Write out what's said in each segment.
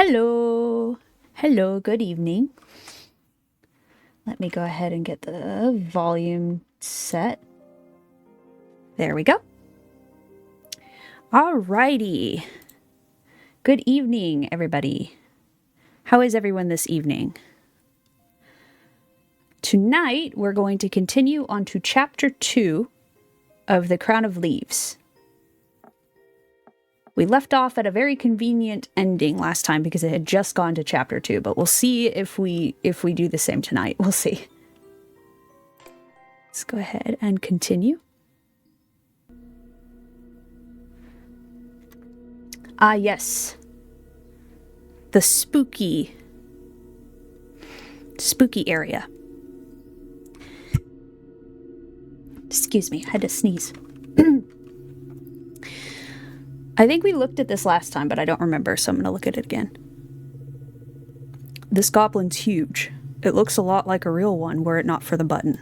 Hello. Hello, good evening. Let me go ahead and get the volume set. There we go. Alrighty. Good evening, everybody. How is everyone this evening? Tonight, we're going to continue on to Chapter 2 of The Crown of Leaves. We left off at a very convenient ending last time because it had just gone to Chapter 2, but we'll see if we do the same tonight. We'll see. Let's go ahead and continue. Ah, yes. The spooky area. Excuse me, I had to sneeze. I think we looked at this last time, but I don't remember, so I'm going to look at it again. This goblin's huge. It looks a lot like a real one, were it not for the button.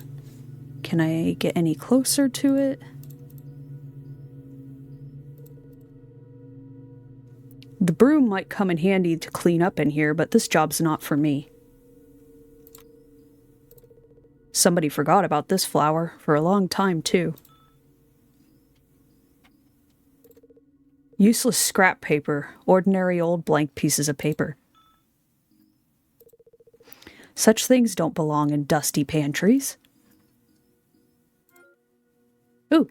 Can I get any closer to it? The broom might come in handy to clean up in here, but this job's not for me. Somebody forgot about this flower for a long time, too. Useless scrap paper, ordinary old blank pieces of paper. Such things don't belong in dusty pantries. Ooh.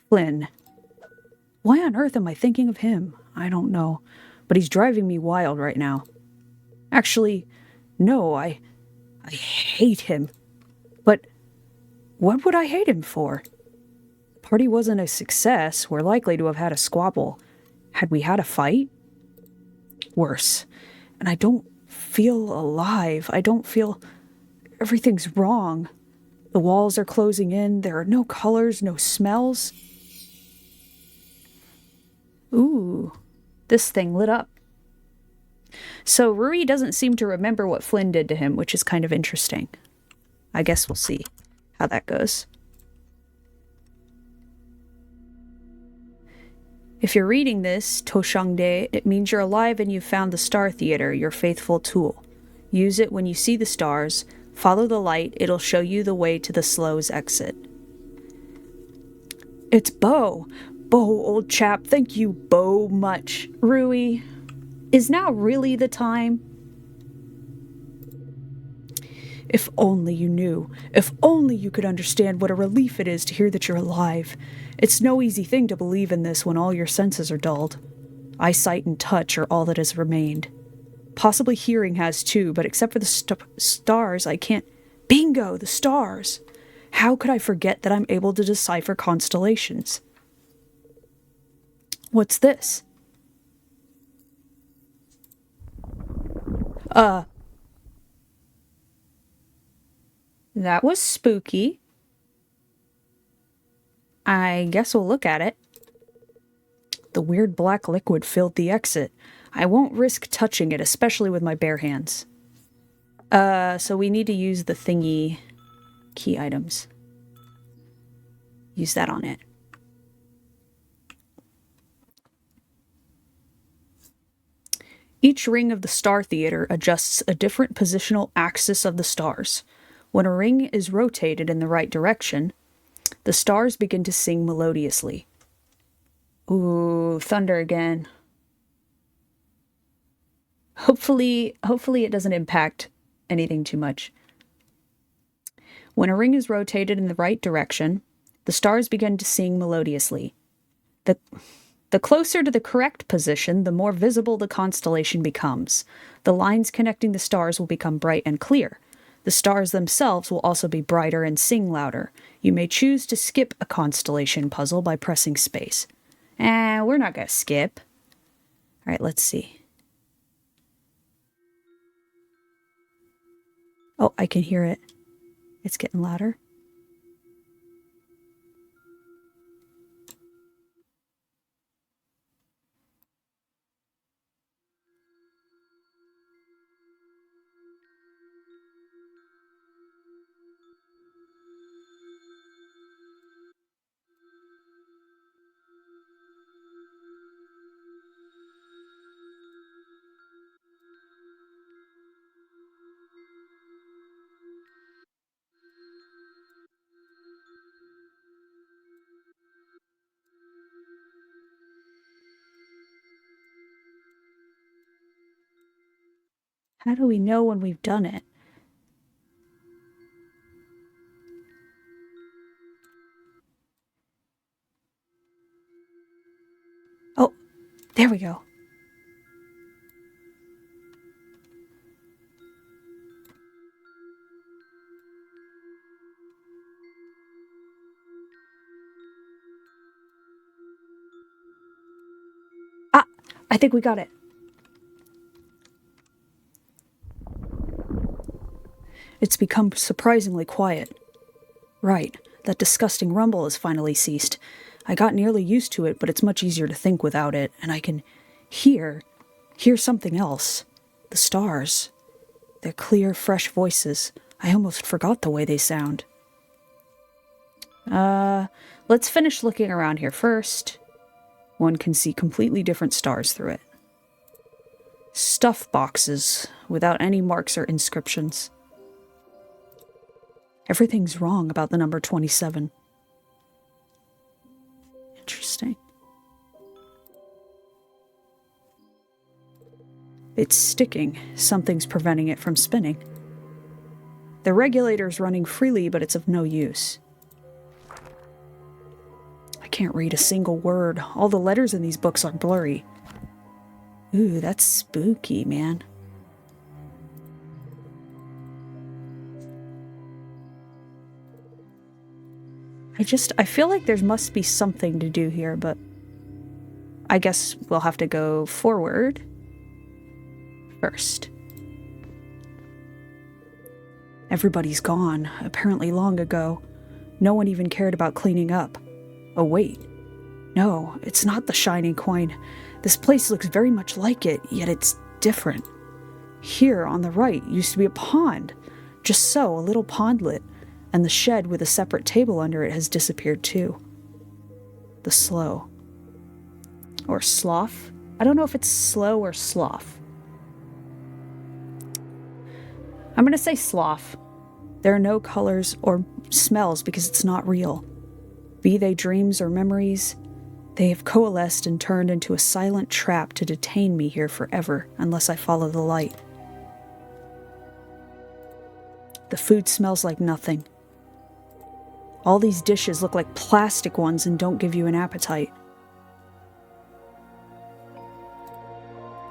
Flynn. Why on earth am I thinking of him? I don't know, but he's driving me wild right now. Actually, no, I hate him. But what would I hate him for? The party wasn't a success. We're likely to have had a squabble. Had we had a fight? Worse. And I don't feel alive. I don't feel... Everything's wrong. The walls are closing in. There are no colors, no smells. Ooh, this thing lit up. So Rui doesn't seem to remember what Flynn did to him, which is kind of interesting. I guess we'll see how that goes. If you're reading this, Toshangde, it means you're alive and you've found the Star Theater, your faithful tool. Use it when you see the stars. Follow the light. It'll show you the way to the Slow's exit. It's Bo. Bo, old chap. Thank you, Bo, much. Rui, is now really the time? If only you knew. If only you could understand what a relief it is to hear that you're alive. It's no easy thing to believe in this when all your senses are dulled. Eyesight and touch are all that has remained. Possibly hearing has too, but except for the stars, I can't... Bingo! The stars! How could I forget that I'm able to decipher constellations? What's this? That was spooky. I guess we'll look at it. The weird black liquid filled the exit. I won't risk touching it, especially with my bare hands. So we need to use the thingy key items. Use that on it. Each ring of the Star Theater adjusts a different positional axis of the stars. When a ring is rotated in the right direction, the stars begin to sing melodiously. Ooh, thunder again. Hopefully it doesn't impact anything too much. When a ring is rotated in the right direction, the stars begin to sing melodiously. The closer to the correct position, the more visible the constellation becomes. The lines connecting the stars will become bright and clear. The stars themselves will also be brighter and sing louder. You may choose to skip a constellation puzzle by pressing space. We're not going to skip. All right, let's see. Oh, I can hear it. It's getting louder. How do we know when we've done it? Oh, there we go. Ah, I think we got it. It's become surprisingly quiet. Right, that disgusting rumble has finally ceased. I got nearly used to it, but it's much easier to think without it, and I can hear something else. The stars. Their clear, fresh voices. I almost forgot the way they sound. Let's finish looking around here first. One can see completely different stars through it. Stuff boxes, without any marks or inscriptions. Everything's wrong about the number 27. Interesting. It's sticking. Something's preventing it from spinning. The regulator's running freely, but it's of no use. I can't read a single word. All the letters in these books are blurry. Ooh, that's spooky, man. I feel like there must be something to do here, but I guess we'll have to go forward first. Everybody's gone, apparently long ago. No one even cared about cleaning up. Oh, wait. No, it's not the shining coin. This place looks very much like it, yet it's different. Here, on the right, used to be a pond. Just so, a little pondlet. And the shed with a separate table under it has disappeared too. The slough. Or slough? I don't know if it's slow or slough. I'm going to say slough. There are no colors or smells because it's not real. Be they dreams or memories, they have coalesced and turned into a silent trap to detain me here forever unless I follow the light. The food smells like nothing. All these dishes look like plastic ones and don't give you an appetite.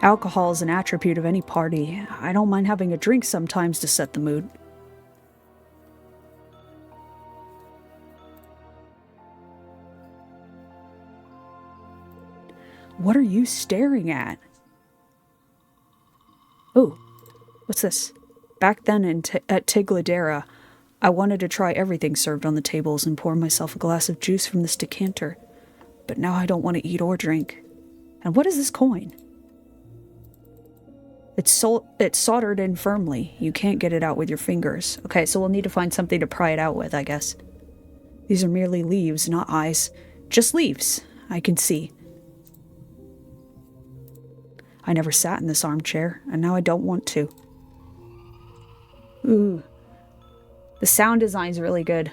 Alcohol is an attribute of any party. I don't mind having a drink sometimes to set the mood. What are you staring at? Oh, what's this? Back then at Tigladera, I wanted to try everything served on the tables and pour myself a glass of juice from this decanter. But now I don't want to eat or drink. And what is this coin? It's soldered in firmly. You can't get it out with your fingers. Okay, so we'll need to find something to pry it out with, I guess. These are merely leaves, not eyes. Just leaves, I can see. I never sat in this armchair, and now I don't want to. Ooh. The sound design's really good.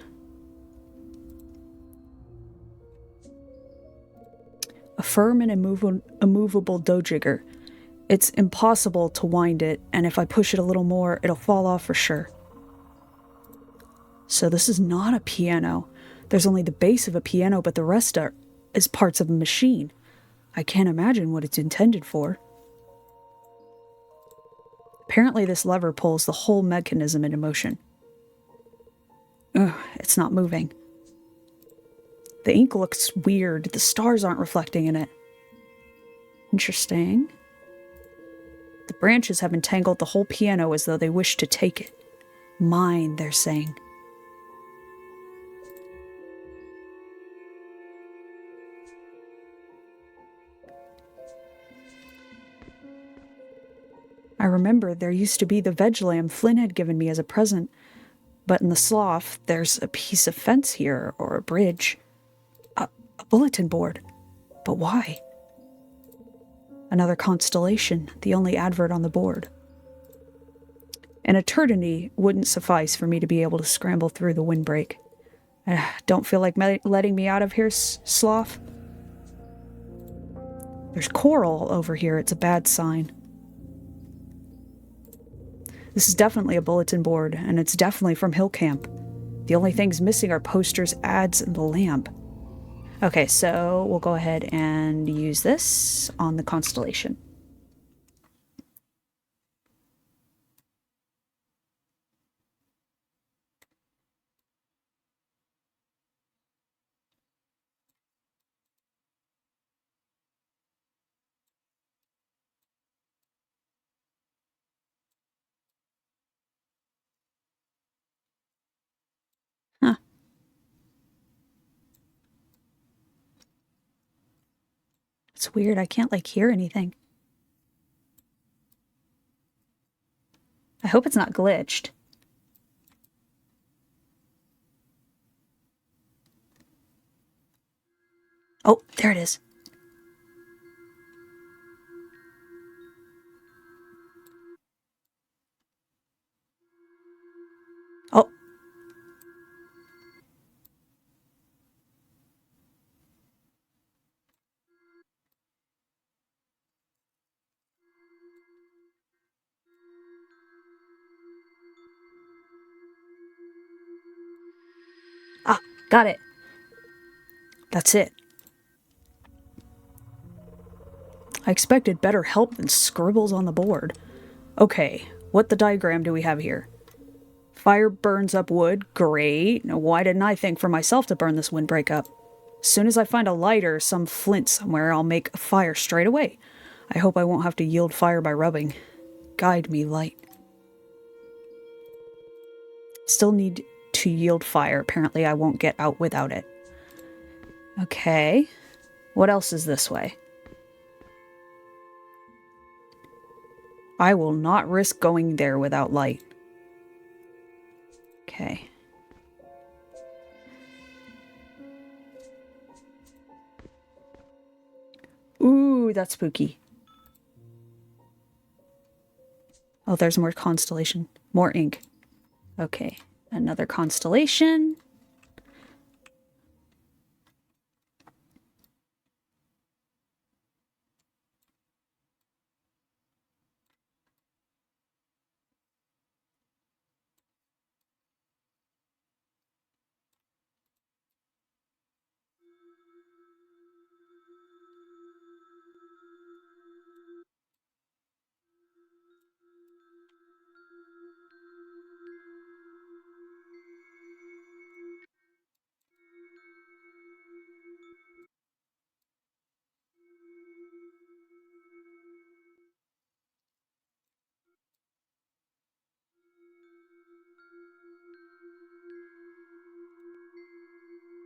A firm and immovable dough jigger. It's impossible to wind it, and if I push it a little more, it'll fall off for sure. So this is not a piano. There's only the base of a piano, but the rest is parts of a machine. I can't imagine what it's intended for. Apparently this lever pulls the whole mechanism into motion. Ugh, it's not moving. The ink looks weird. The stars aren't reflecting in it. Interesting. The branches have entangled the whole piano as though they wish to take it. Mine, they're saying. I remember there used to be the veg lamb Flynn had given me as a present, but in the slough, there's a piece of fence here, or a bridge. A bulletin board. But why? Another constellation, the only advert on the board. An eternity wouldn't suffice for me to be able to scramble through the windbreak. Don't feel like letting me out of here, sloth? There's coral over here, it's a bad sign. This is definitely a bulletin board, and it's definitely from Hill Camp. The only things missing are posters, ads, and the lamp. Okay, so we'll go ahead and use this on the constellation. Huh. It's weird, I can't, like, hear anything. I hope it's not glitched. Oh, there it is. Oh. Ah, got it. That's it. I expected better help than scribbles on the board. Okay, what the diagram do we have here? Fire burns up wood. Great. Now, why didn't I think for myself to burn this windbreak up? As soon as I find a lighter, some flint somewhere, I'll make a fire straight away. I hope I won't have to yield fire by rubbing. Guide me, light. Still need to yield fire. Apparently I won't get out without it. Okay. What else is this way? I will not risk going there without light. Okay. Ooh, that's spooky. Oh, there's more constellation. More ink. Okay. Another constellation.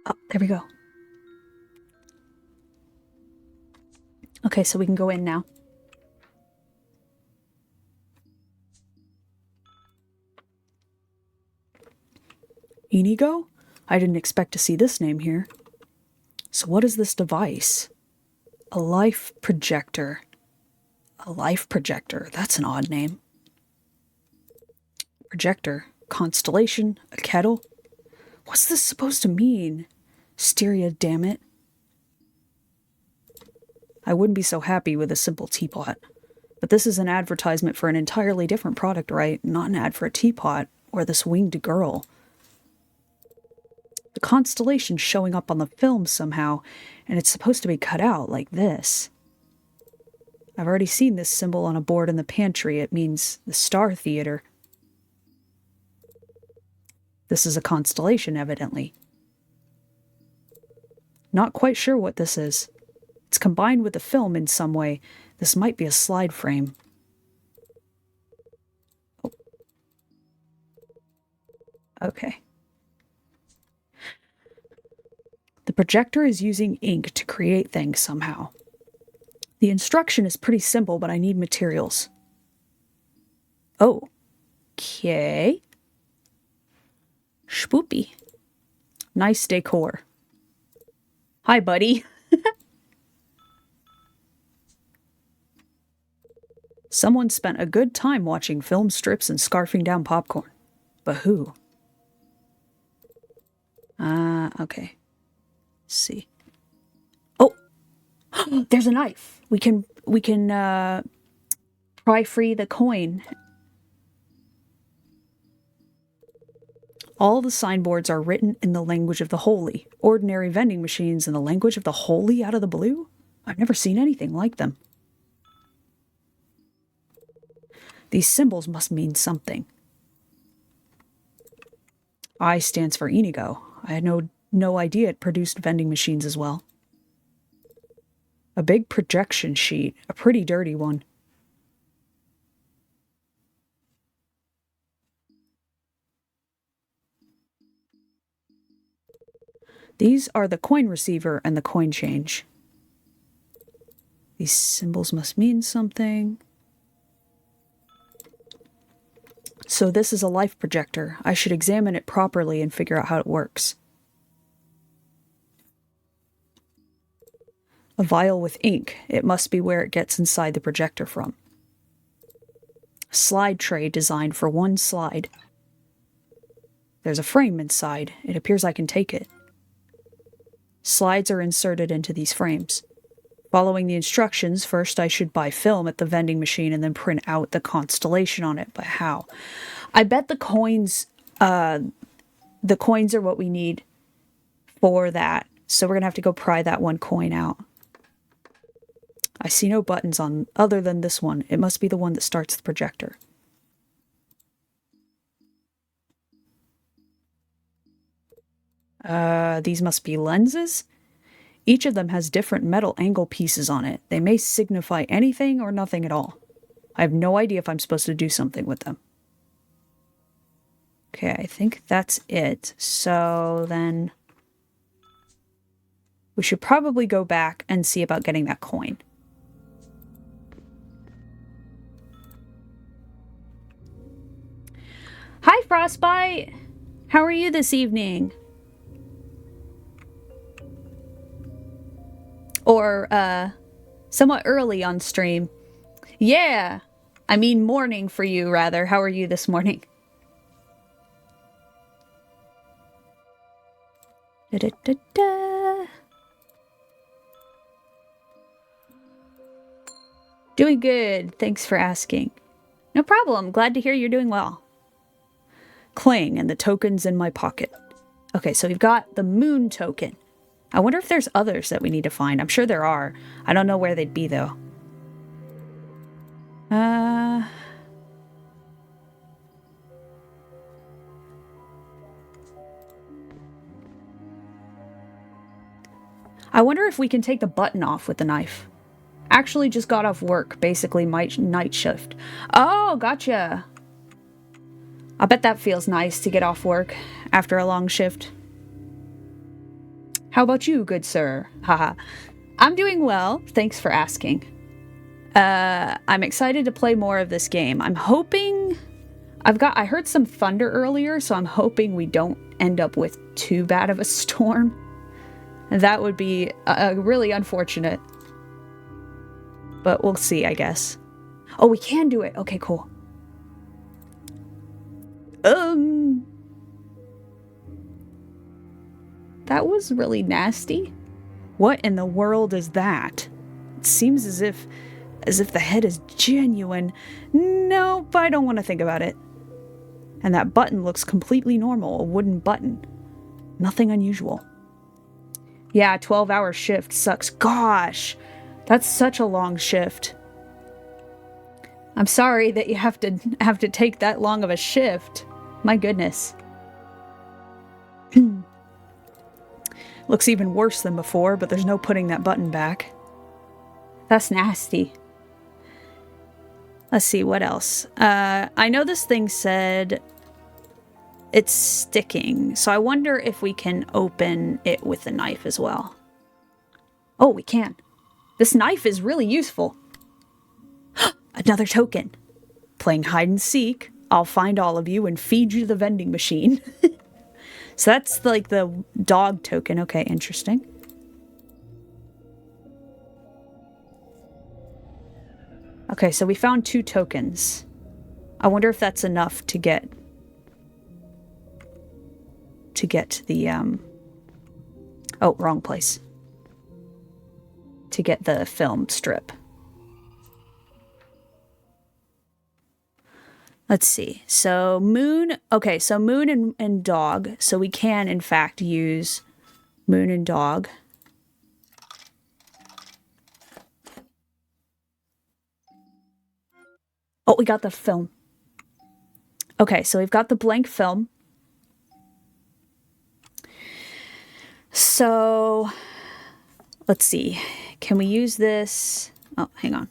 Oh, there we go. Okay, so we can go in now. Inigo? I didn't expect to see this name here. So what is this device? A life projector. A life projector. That's an odd name. Projector. Constellation. A kettle. What's this supposed to mean? Styria, damn it. I wouldn't be so happy with a simple teapot. But this is an advertisement for an entirely different product, right? Not an ad for a teapot or this winged girl. The constellation's showing up on the film somehow, and it's supposed to be cut out like this. I've already seen this symbol on a board in the pantry. It means the Star Theater. This is a constellation, evidently. Not quite sure what this is. It's combined with the film in some way. This might be a slide frame. Oh. Okay. The projector is using ink to create things somehow. The instruction is pretty simple, but I need materials. Oh. Okay. Spoopy. Nice decor. Hi, buddy. Someone spent a good time watching film strips and scarfing down popcorn. But who? Okay. Let's see. Oh! There's a knife. We can pry free the coin. All the signboards are written in the language of the holy. Ordinary vending machines in the language of the holy out of the blue? I've never seen anything like them. These symbols must mean something. I stands for Inigo. I had no idea it produced vending machines as well. A big projection sheet, a pretty dirty one. These are the coin receiver and the coin change. These symbols must mean something. So this is a life projector. I should examine it properly and figure out how it works. A vial with ink. It must be where it gets inside the projector from. A slide tray designed for one slide. There's a frame inside. It appears I can take it. Slides are inserted into these frames. Following the instructions, first I should buy film at the vending machine and then print out the constellation on it. But how? I bet the coins are what we need for that. So we're going to have to go pry that one coin out. I see no buttons on other than this one. It must be the one that starts the projector. These must be lenses. Each of them has different metal angle pieces on it. They may signify anything or nothing at all. I have no idea if I'm supposed to do something with them. Okay, I think that's it. So then we should probably go back and see about getting that coin. Hi, Frostbite! How are you this evening? Or, somewhat early on stream. Yeah! I mean morning for you, rather. How are you this morning? Da-da-da-da. Doing good. Thanks for asking. No problem. Glad to hear you're doing well. Cling and the tokens in my pocket. Okay, so we've got the moon token. I wonder if there's others that we need to find. I'm sure there are. I don't know where they'd be, though. I wonder if we can take the button off with the knife. Actually just got off work. Basically, my night shift. Oh, gotcha. I bet that feels nice to get off work after a long shift. How about you, good sir? Haha. I'm doing well. Thanks for asking. I'm excited to play more of this game. I'm hoping... I heard some thunder earlier, so I'm hoping we don't end up with too bad of a storm. That would be really unfortunate. But we'll see, I guess. Oh, we can do it. Okay, cool. That was really nasty. What in the world is that? It seems as if the head is genuine. Nope, I don't want to think about it. And that button looks completely normal, a wooden button. Nothing unusual. Yeah, 12-hour shift sucks. Gosh, that's such a long shift. I'm sorry that you have to take that long of a shift. My goodness. Looks even worse than before, but there's no putting that button back. That's nasty. Let's see, what else? I know this thing said it's sticking, so I wonder if we can open it with the knife as well. Oh, we can. This knife is really useful. Another token. Playing hide and seek, I'll find all of you and feed you the vending machine. So that's like the dog token. Okay, interesting. Okay, so we found 2 tokens. I wonder if that's enough to get the oh, wrong place. To get the film strip. Let's see. So moon. Okay, so moon and dog. So we can, in fact, use moon and dog. Oh, we got the film. Okay, so we've got the blank film. So let's see. Can we use this? Oh, hang on.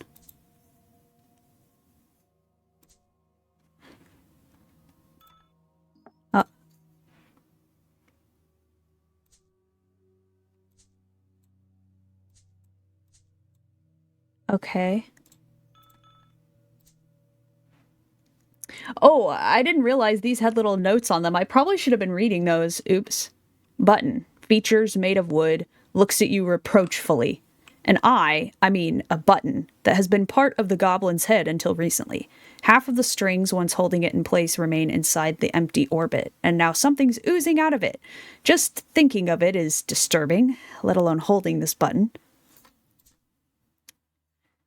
Okay. Oh, I didn't realize these had little notes on them. I probably should have been reading those. Oops. Button. Features made of wood. Looks at you reproachfully. An eye, I mean a button, that has been part of the goblin's head until recently. Half of the strings once holding it in place remain inside the empty orbit, and now something's oozing out of it. Just thinking of it is disturbing, let alone holding this button.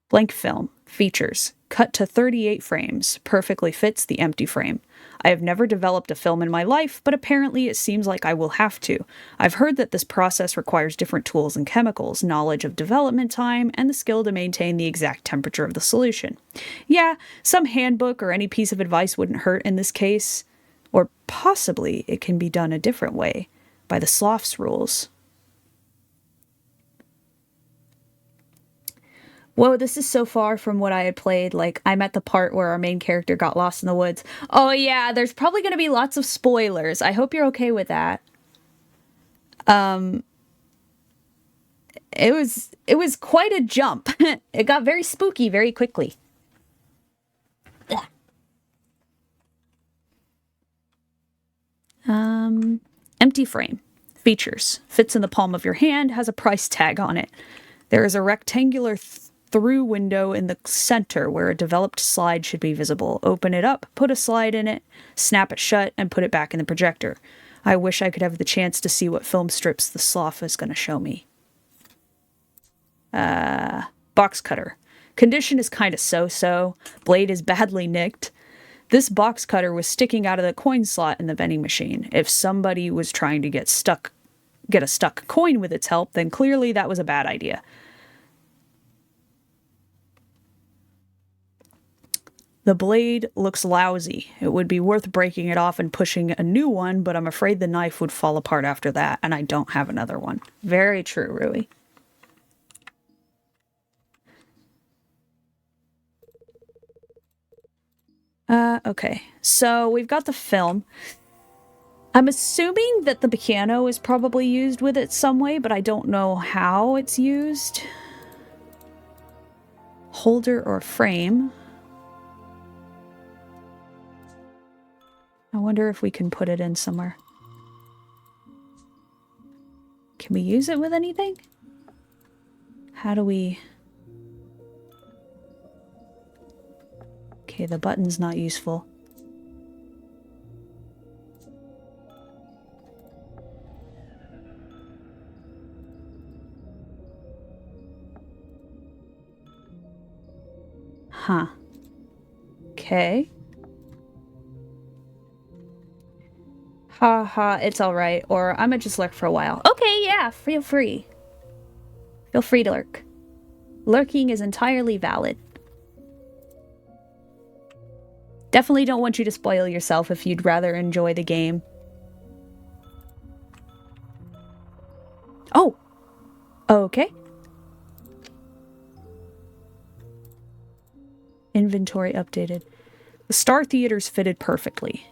Blank film. Features. Cut to 38 frames. Perfectly fits the empty frame. I have never developed a film in my life, but apparently it seems like I will have to. I've heard that this process requires different tools and chemicals, knowledge of development time, and the skill to maintain the exact temperature of the solution. Yeah, some handbook or any piece of advice wouldn't hurt in this case. Or possibly it can be done a different way, by the Sloth's rules. Whoa, this is so far from what I had played. Like, I'm at the part where our main character got lost in the woods. Oh yeah, there's probably going to be lots of spoilers. I hope you're okay with that. It was quite a jump. It got very spooky very quickly. Empty frame. Features. Fits in the palm of your hand, has a price tag on it. There is a rectangular through window in the center where a developed slide should be visible. Open it up, put a slide in it, snap it shut, and put it back in the projector. I wish I could have the chance to see what film strips the sloth is going to show me. Box cutter. Condition is kind of so-so. Blade is badly nicked. This box cutter was sticking out of the coin slot in the vending machine. If somebody was trying to get a stuck coin with its help, then clearly that was a bad idea. The blade looks lousy. It would be worth breaking it off and pushing a new one, but I'm afraid the knife would fall apart after that, and I don't have another one. Very true, Rui. Okay. So we've got the film. I'm assuming that the piano is probably used with it some way, but I don't know how it's used. Holder or frame. I wonder if we can put it in somewhere. Can we use it with anything? How do we... Okay, the button's not useful. Huh. Okay. Ha ha, it's alright. Or I'm gonna just lurk for a while. Okay, yeah, feel free. Feel free to lurk. Lurking is entirely valid. Definitely don't want you to spoil yourself if you'd rather enjoy the game. Oh! Okay. Inventory updated. The Star Theater's fitted perfectly.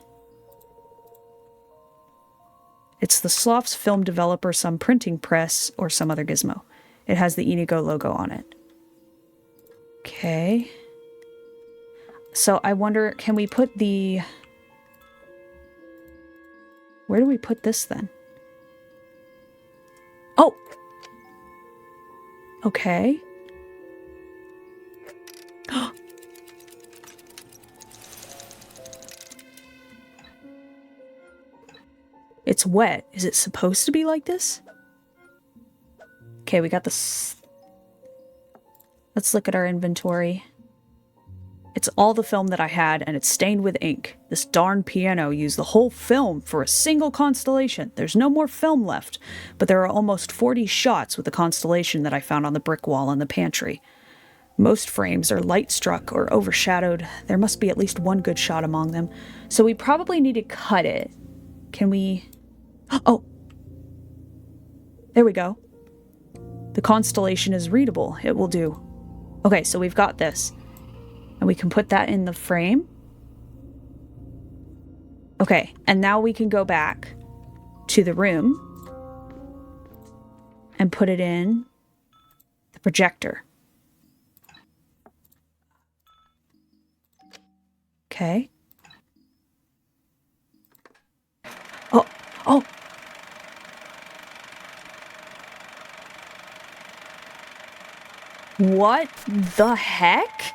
It's the Sloth's film developer, some printing press, or some other gizmo. It has the Inigo logo on it. Okay. So I wonder, can we put the... Where do we put this then? Oh! Okay. It's wet. Is it supposed to be like this? Okay, we got this. Let's look at our inventory. It's all the film that I had, and it's stained with ink. This darn piano used the whole film for a single constellation. There's no more film left, but there are almost 40 shots with the constellation that I found on the brick wall in the pantry. Most frames are light-struck or overshadowed. There must be at least one good shot among them. So we probably need to cut it. Can we... Oh! There we go. The constellation is readable. It will do. Okay, so we've got this. And we can put that in the frame. Okay, and now we can go back to the room and put it in the projector. Okay. Oh! What the heck?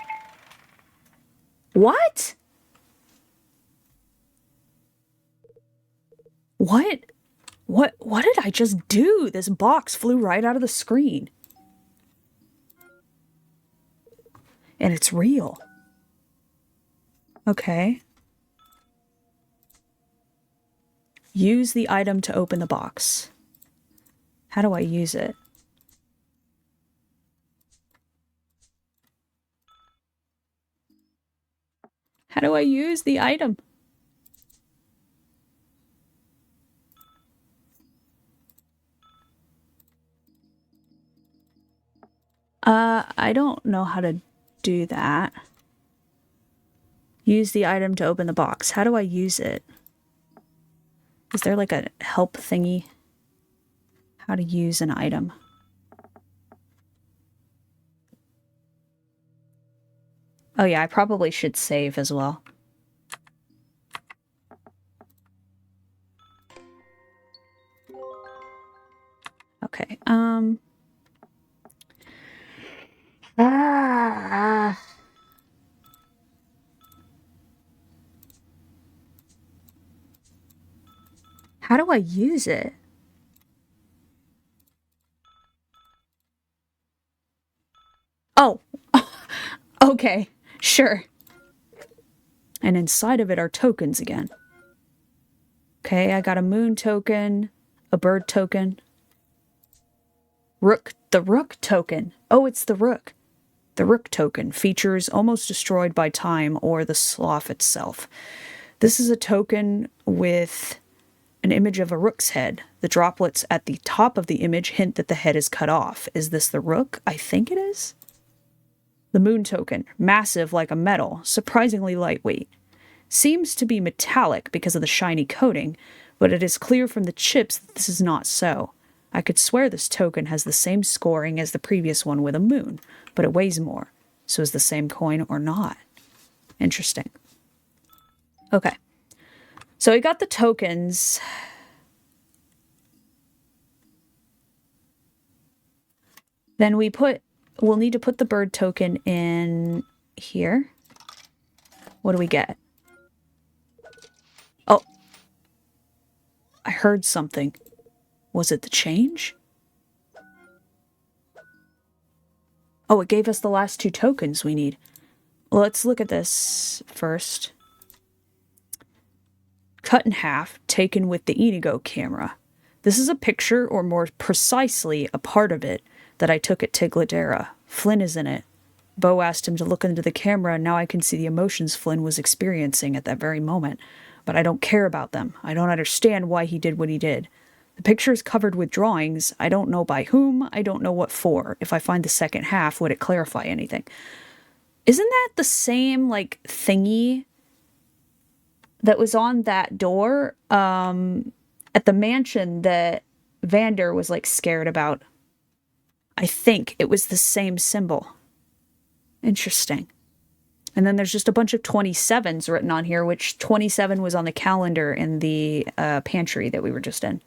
What? What did I just do? This box flew right out of the screen. And it's real. Okay. Use the item to open the box. How do I use it? How do I use the item? I don't know how to do that. Use the item to open the box. How do I use it? Is there like a help thingy? How to use an item? Oh yeah, I probably should save as well. Okay, How do I use it? Oh, okay, sure. And inside of it are tokens again. Okay, I got a moon token, a bird token. The rook token. Oh, it's the rook. The rook token features almost destroyed by time or the slough itself. This is a token with an image of a rook's head. The droplets at the top of the image hint that the head is cut off. Is this the rook? I think it is. The moon token, massive like a medal, surprisingly lightweight. Seems to be metallic because of the shiny coating, but it is clear from the chips that this is not so. I could swear this token has the same scoring as the previous one with a moon, but it weighs more. So is the same coin or not? Interesting. Okay. So we got the tokens. Then we'll need to put the bird token in here. What do we get? Oh. I heard something. Was it the change? Oh, it gave us the last 2 tokens we need. Let's look at this first. Cut in half, taken with the Inigo camera. This is a picture, or more precisely, a part of it, that I took at Tigladera. Flynn is in it. Bo asked him to look into the camera, and now I can see the emotions Flynn was experiencing at that very moment. But I don't care about them. I don't understand why he did what he did. The picture is covered with drawings. I don't know by whom. I don't know what for. If I find the second half, would it clarify anything? Isn't that the same, like, thingy that was on that door at the mansion that Vander was, like, scared about? I think it was the same symbol. Interesting. And then there's just a bunch of 27s written on here, which 27 was on the calendar in the pantry that we were just in.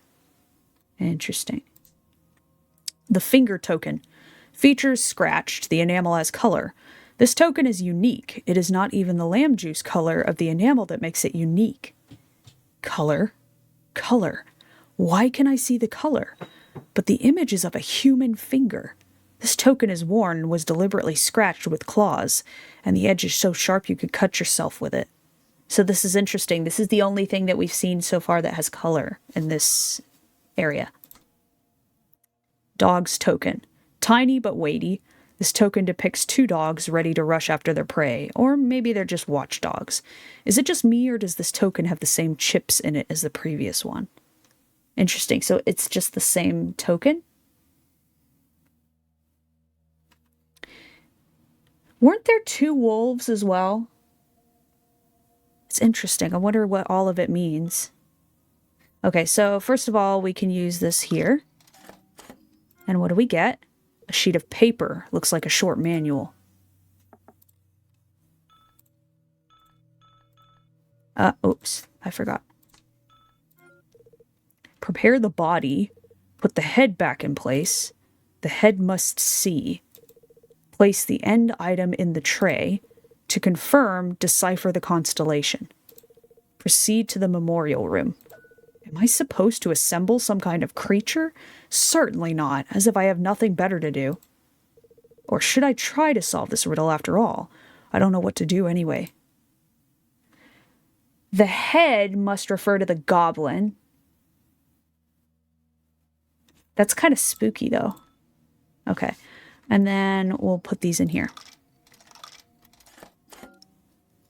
Interesting. The finger token. Features scratched. The enamel has color. This token is unique. It is not even the lamb juice color of the enamel that makes it unique. Color. Color. Why can I see the color? But the image is of a human finger. This token is worn and was deliberately scratched with claws, and the edge is so sharp you could cut yourself with it. So this is interesting. This is the only thing that we've seen so far that has color in this area. Dog's token. Tiny but weighty. This token depicts two dogs ready to rush after their prey, or maybe they're just watchdogs. Is it just me, or does this token have the same chips in it as the previous one? Interesting. So it's just the same token? Weren't there two wolves as well? It's interesting. I wonder what all of it means. Okay, so first of all, we can use this here. And what do we get? A sheet of paper. Looks like a short manual. Oops, I forgot. Prepare the body. Put the head back in place. The head must see. Place the end item in the tray. To confirm, decipher the constellation. Proceed to the memorial room. Am I supposed to assemble some kind of creature? Certainly not, as if I have nothing better to do. Or should I try to solve this riddle after all? I don't know what to do anyway. The head must refer to the goblin. That's kind of spooky, though. Okay. And then we'll put these in here.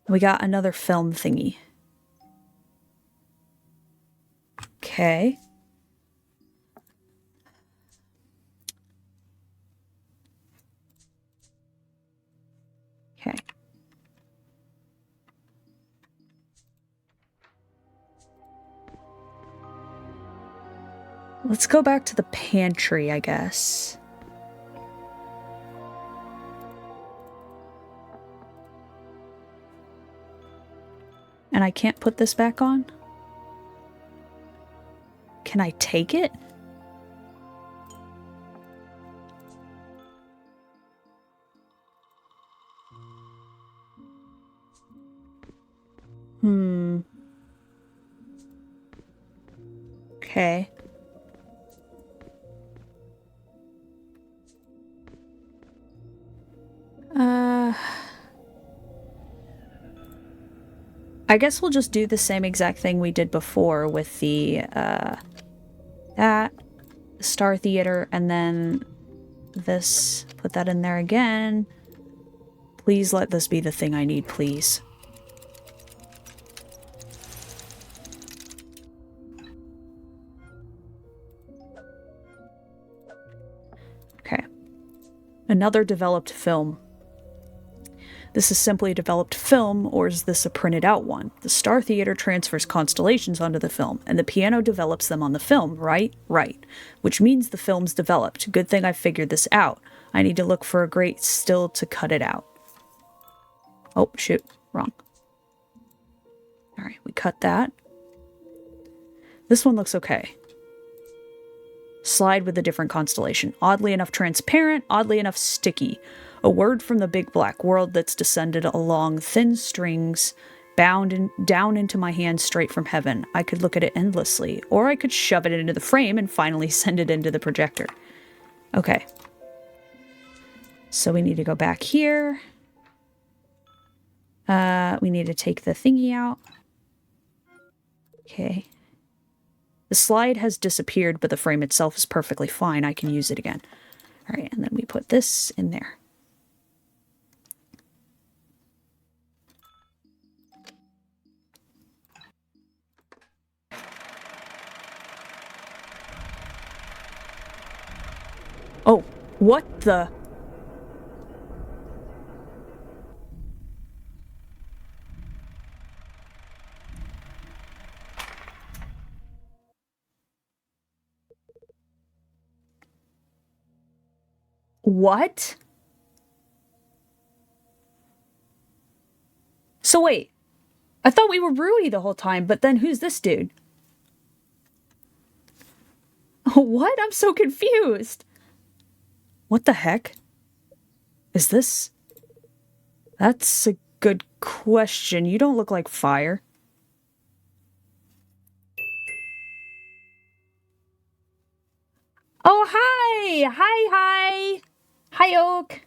We got another film thingy. Okay. Okay. Let's go back to the pantry, I guess. And I can't put this back on? Can I take it? Okay. I guess we'll just do the same exact thing we did before with the, the Star Theater, and then this, put that in there again. Please let this be the thing I need, please. Okay. Another developed film. This is simply a developed film, or is this a printed out one? The Star Theater transfers constellations onto the film, and the piano develops them on the film, right? Right. Which means the film's developed. Good thing I figured this out. I need to look for a great still to cut it out. Oh, shoot. Wrong. Alright, we cut that. This one looks okay. Slide with a different constellation. Oddly enough transparent, oddly enough sticky. A word from the big black world that's descended along thin strings, bound down into my hand straight from heaven. I could look at it endlessly, or I could shove it into the frame and finally send it into the projector. Okay. So we need to go back here. We need to take the thingy out. Okay. The slide has disappeared, but the frame itself is perfectly fine. I can use it again. All right, and then we put this in there. Oh, what the... What? So wait, I thought we were Rui the whole time, but then who's this dude? What? I'm so confused. What the heck? Is this... That's a good question. You don't look like fire. Oh, hi! Hi, hi! Hi, Oak.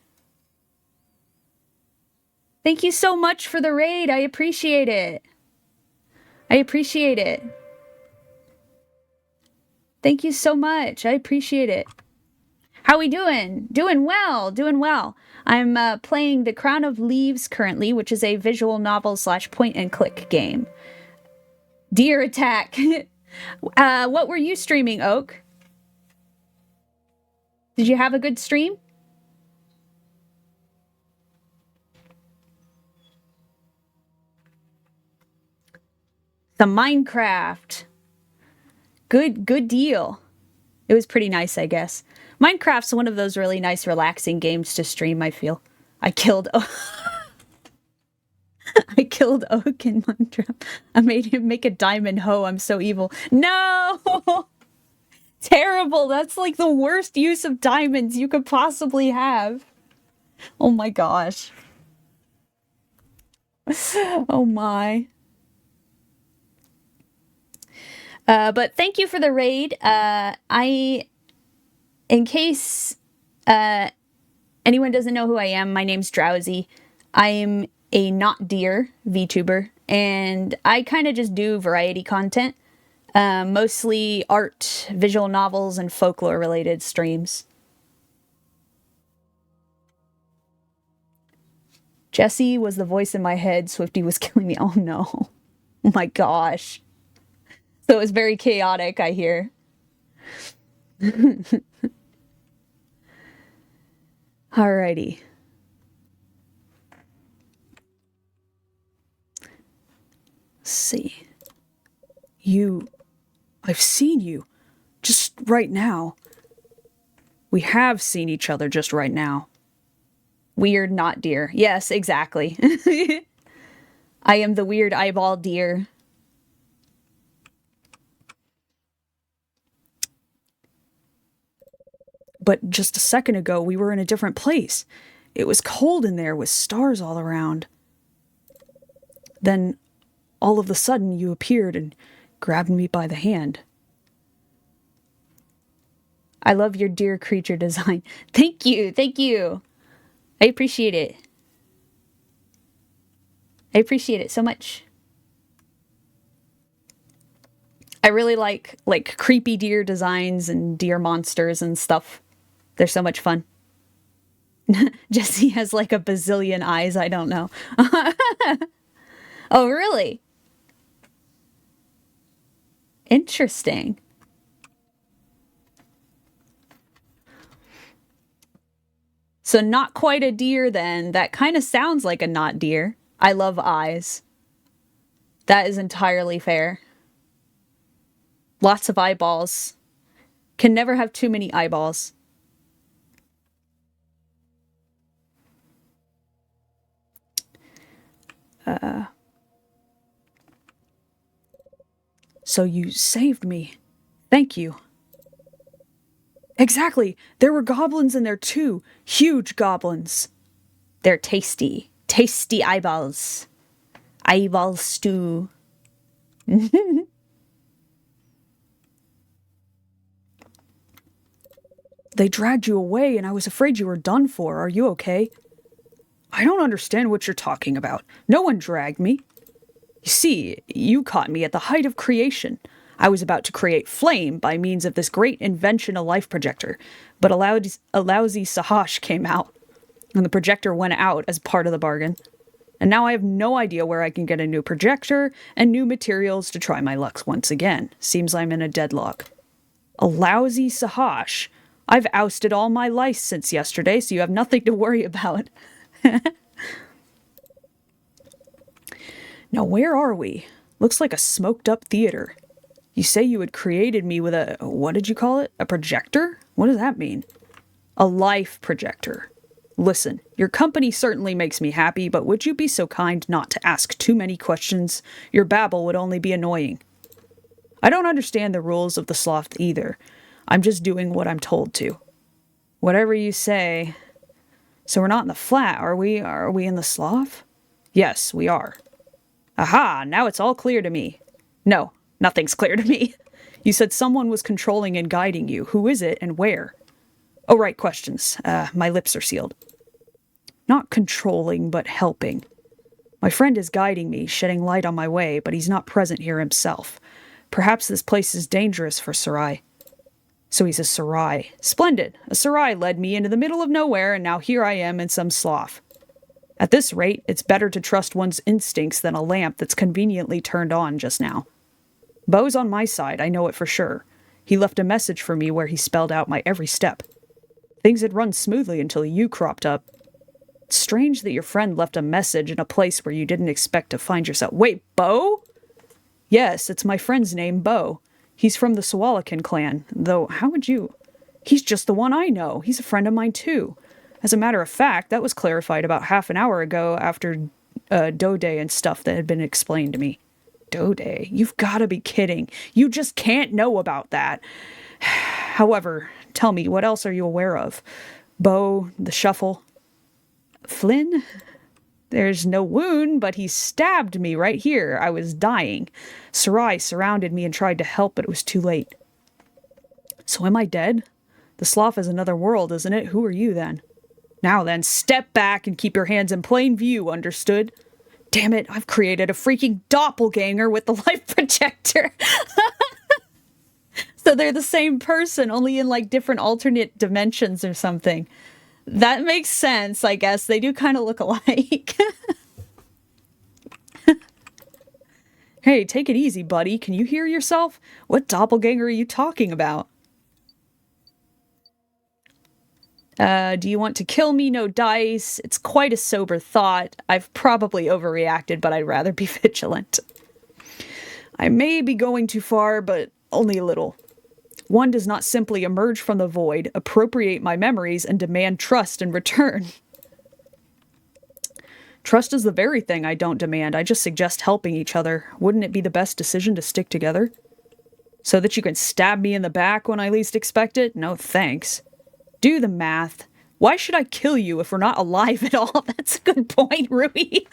Thank you so much for the raid. I appreciate it. I appreciate it. Thank you so much. I appreciate it. How we doing? Doing well. Doing well. I'm playing The Crown of Leaves currently, which is a visual novel / point-and-click game. Deer attack. What were you streaming, Oak? Did you have a good stream? The Minecraft. Good deal. It was pretty nice, I guess. Minecraft's one of those really nice, relaxing games to stream, I feel. I killed Oak in Minecraft. I made him make a diamond hoe. I'm so evil. No! Terrible. That's like the worst use of diamonds you could possibly have. Oh my gosh. Oh my. But thank you for the raid. In case anyone doesn't know who I am, my name's Drowsy. I'm a not deer VTuber, and I kind of just do variety content. Mostly art, visual novels, and folklore related streams. Jesse was the voice in my head. Swifty was killing me. Oh no. Oh my gosh. So it was very chaotic, I hear. Alrighty. Let's see. I've seen you. Just right now. We have seen each other just right now. Weird not deer. Yes, exactly. I am the weird eyeball deer. But just a second ago, we were in a different place. It was cold in there with stars all around. Then, all of a sudden, you appeared and grabbed me by the hand. I love your deer creature design. Thank you, thank you. I appreciate it. I appreciate it so much. I really like creepy deer designs and deer monsters and stuff. They're so much fun. Jesse has like a bazillion eyes, I don't know. Oh, really? Interesting. So not quite a deer then. That kind of sounds like a not deer. I love eyes. That is entirely fair. Lots of eyeballs. Can never have too many eyeballs. So you saved me. Thank you. Exactly. There were goblins in there too. Huge goblins. They're tasty. Tasty eyeballs. Eyeball stew. They dragged you away and I was afraid you were done for. Are you okay? I don't understand what you're talking about. No one dragged me. You see, you caught me at the height of creation. I was about to create flame by means of this great invention, a life projector, but a lousy Sahash came out, and the projector went out as part of the bargain. And now I have no idea where I can get a new projector and new materials to try my luck once again. Seems I'm in a deadlock. A lousy Sahash. I've ousted all my lice since yesterday, so you have nothing to worry about. Now, where are we? Looks like a smoked-up theater. You say you had created me with a... what did you call it? A projector? What does that mean? A life projector. Listen, your company certainly makes me happy, but would you be so kind not to ask too many questions? Your babble would only be annoying. I don't understand the rules of the sloth either. I'm just doing what I'm told to. Whatever you say. So we're not in the flat, are we? Are we in the sloth? Yes, we are. Aha, now it's all clear to me. No, nothing's clear to me. You said someone was controlling and guiding you. Who is it and where? Oh, right, questions. My lips are sealed. Not controlling, but helping. My friend is guiding me, shedding light on my way, but he's not present here himself. Perhaps this place is dangerous for Sarai. So he's a Sarai. Splendid. A Sarai led me into the middle of nowhere, and now here I am in some slough. At this rate, it's better to trust one's instincts than a lamp that's conveniently turned on just now. Beau's on my side, I know it for sure. He left a message for me where he spelled out my every step. Things had run smoothly until you cropped up. It's strange that your friend left a message in a place where you didn't expect to find yourself. Wait, Beau? Yes, it's my friend's name, Beau. He's from the Sawalakan clan, though how would you... He's just the one I know. He's a friend of mine, too. As a matter of fact, that was clarified about half an hour ago after Dode and stuff that had been explained to me. Dode? You've got to be kidding. You just can't know about that. However, tell me, what else are you aware of? Beau, the shuffle. Flynn? There's no wound, but he stabbed me right here. I was dying. Sarai surrounded me and tried to help, but it was too late. So am I dead? The slough is another world, isn't it? Who are you then? Now then, step back and keep your hands in plain view, understood? Damn it, I've created a freaking doppelganger with the life projector. So they're the same person, only in like different alternate dimensions or something. That makes sense, I guess. They do kind of look alike. Hey, take it easy, buddy. Can you hear yourself? What doppelganger are you talking about? Do you want to kill me? No dice. It's quite a sober thought. I've probably overreacted, but I'd rather be vigilant. I may be going too far, but only a little. One does not simply emerge from the void, appropriate my memories, and demand trust in return. Trust is the very thing I don't demand. I just suggest helping each other. Wouldn't it be the best decision to stick together? So that you can stab me in the back when I least expect it? No thanks. Do the math. Why should I kill you if we're not alive at all? That's a good point, Rui.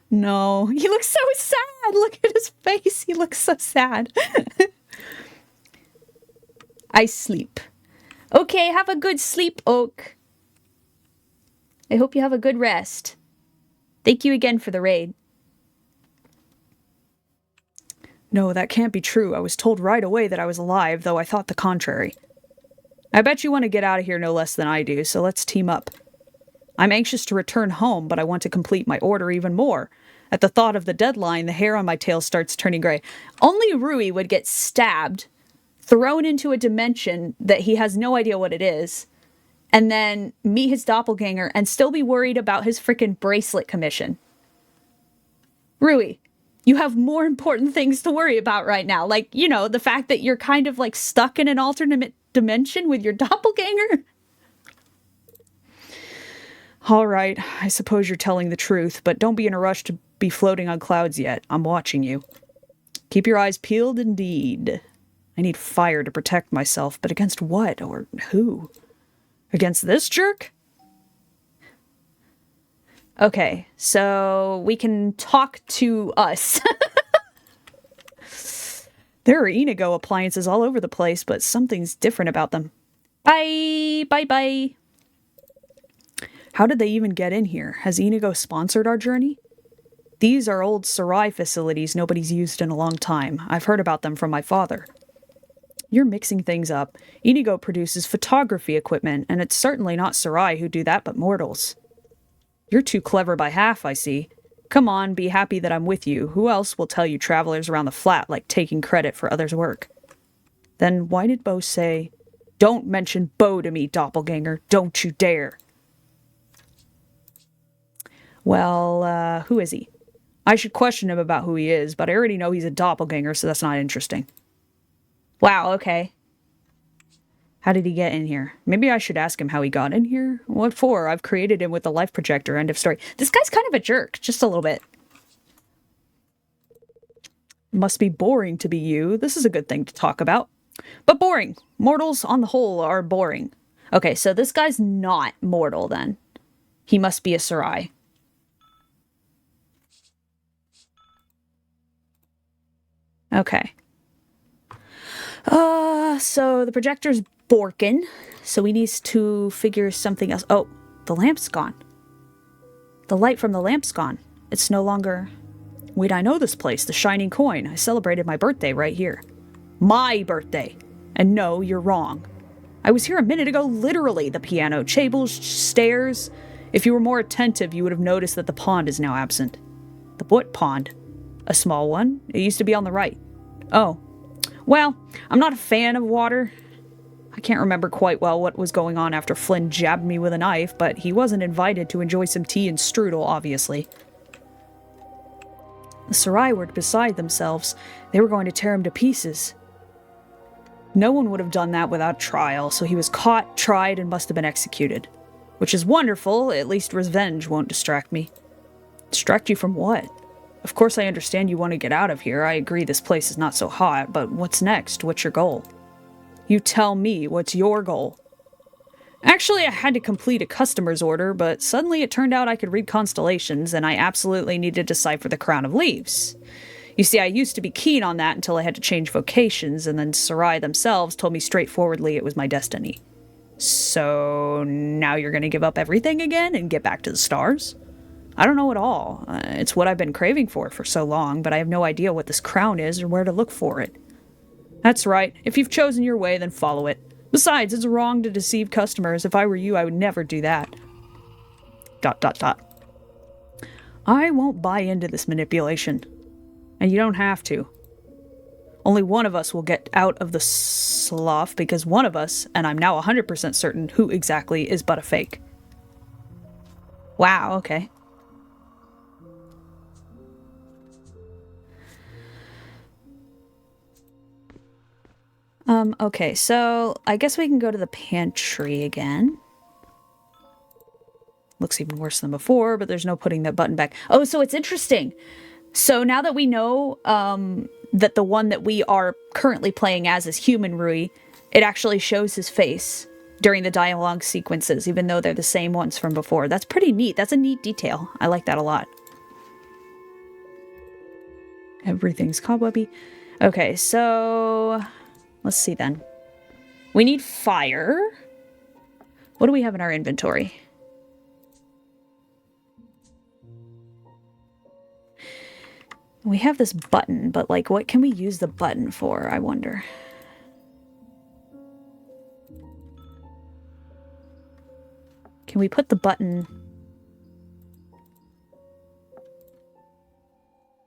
No, he looks so sad. Look at his face. He looks so sad. I sleep. Okay, have a good sleep, Oak. I hope you have a good rest. Thank you again for the raid. No, that can't be true. I was told right away that I was alive, though I thought the contrary. I bet you want to get out of here no less than I do, so let's team up. I'm anxious to return home, but I want to complete my order even more. At the thought of the deadline, the hair on my tail starts turning gray. Only Rui would get stabbed, thrown into a dimension that he has no idea what it is, and then meet his doppelganger and still be worried about his frickin' bracelet commission. Rui, you have more important things to worry about right now. Like, you know, the fact that you're kind of like stuck in an alternate dimension with your doppelganger. All right, I suppose you're telling the truth, but don't be in a rush to be floating on clouds yet. I'm watching you. Keep your eyes peeled indeed. I need fire to protect myself, but against what or who? Against this jerk? Okay, so we can talk to us. There are Inigo appliances all over the place, but something's different about them. Bye! Bye-bye! How did they even get in here? Has Inigo sponsored our journey? These are old Sarai facilities nobody's used in a long time. I've heard about them from my father. You're mixing things up. Inigo produces photography equipment, and it's certainly not Sarai who do that but mortals. You're too clever by half, I see. Come on, be happy that I'm with you. Who else will tell you travelers around the flat like taking credit for others' work? Then why did Beau say, "Don't mention Beau to me, doppelganger. Don't you dare." Well, who is he? I should question him about who he is, but I already know he's a doppelganger, so that's not interesting. Wow, okay. How did he get in here? Maybe I should ask him how he got in here? What for? I've created him with the life projector, end of story. This guy's kind of a jerk, just a little bit. Must be boring to be you. This is a good thing to talk about. But boring. Mortals, on the whole, are boring. Okay, so this guy's not mortal, then. He must be a Sarai. Okay. So the projector's borkin, so we need to figure something else. Oh, the lamp's gone. The light from the lamp's gone. It's no longer... Wait, I know this place, the Shining Coin. I celebrated my birthday right here. My birthday. And no, you're wrong. I was here a minute ago, literally. The piano, tables, stairs. If you were more attentive, you would have noticed that the pond is now absent. The what pond? A small one. It used to be on the right. Oh. Well, I'm not a fan of water. I can't remember quite well what was going on after Flynn jabbed me with a knife, but he wasn't invited to enjoy some tea and strudel, obviously. The Sarai were beside themselves. They were going to tear him to pieces. No one would have done that without trial, so he was caught, tried, and must have been executed. Which is wonderful, at least revenge won't distract me. Distract you from what? Of course I understand you want to get out of here. I agree this place is not so hot, but what's next? What's your goal? You tell me, what's your goal? Actually, I had to complete a customer's order, but suddenly it turned out I could read constellations, and I absolutely needed to decipher the Crown of Leaves. You see, I used to be keen on that until I had to change vocations, and then Sarai themselves told me straightforwardly it was my destiny. So now you're going to give up everything again and get back to the stars? I don't know at all. It's what I've been craving for so long, but I have no idea what this crown is or where to look for it. That's right. If you've chosen your way, then follow it. Besides, it's wrong to deceive customers. If I were you, I would never do that. ... I won't buy into this manipulation. And you don't have to. Only one of us will get out of the slough because one of us, and I'm now 100% certain who exactly, is but a fake. Wow, okay. Okay, so I guess we can go to the pantry again. Looks even worse than before, but there's no putting that button back. Oh, so it's interesting. So now that we know that the one that we are currently playing as is Human Rui, it actually shows his face during the dialogue sequences, even though they're the same ones from before. That's pretty neat. That's a neat detail. I like that a lot. Everything's cobwebby. Okay, so... let's see then. We need fire. What do we have in our inventory? We have this button, but like, what can we use the button for, I wonder? Can we put the button...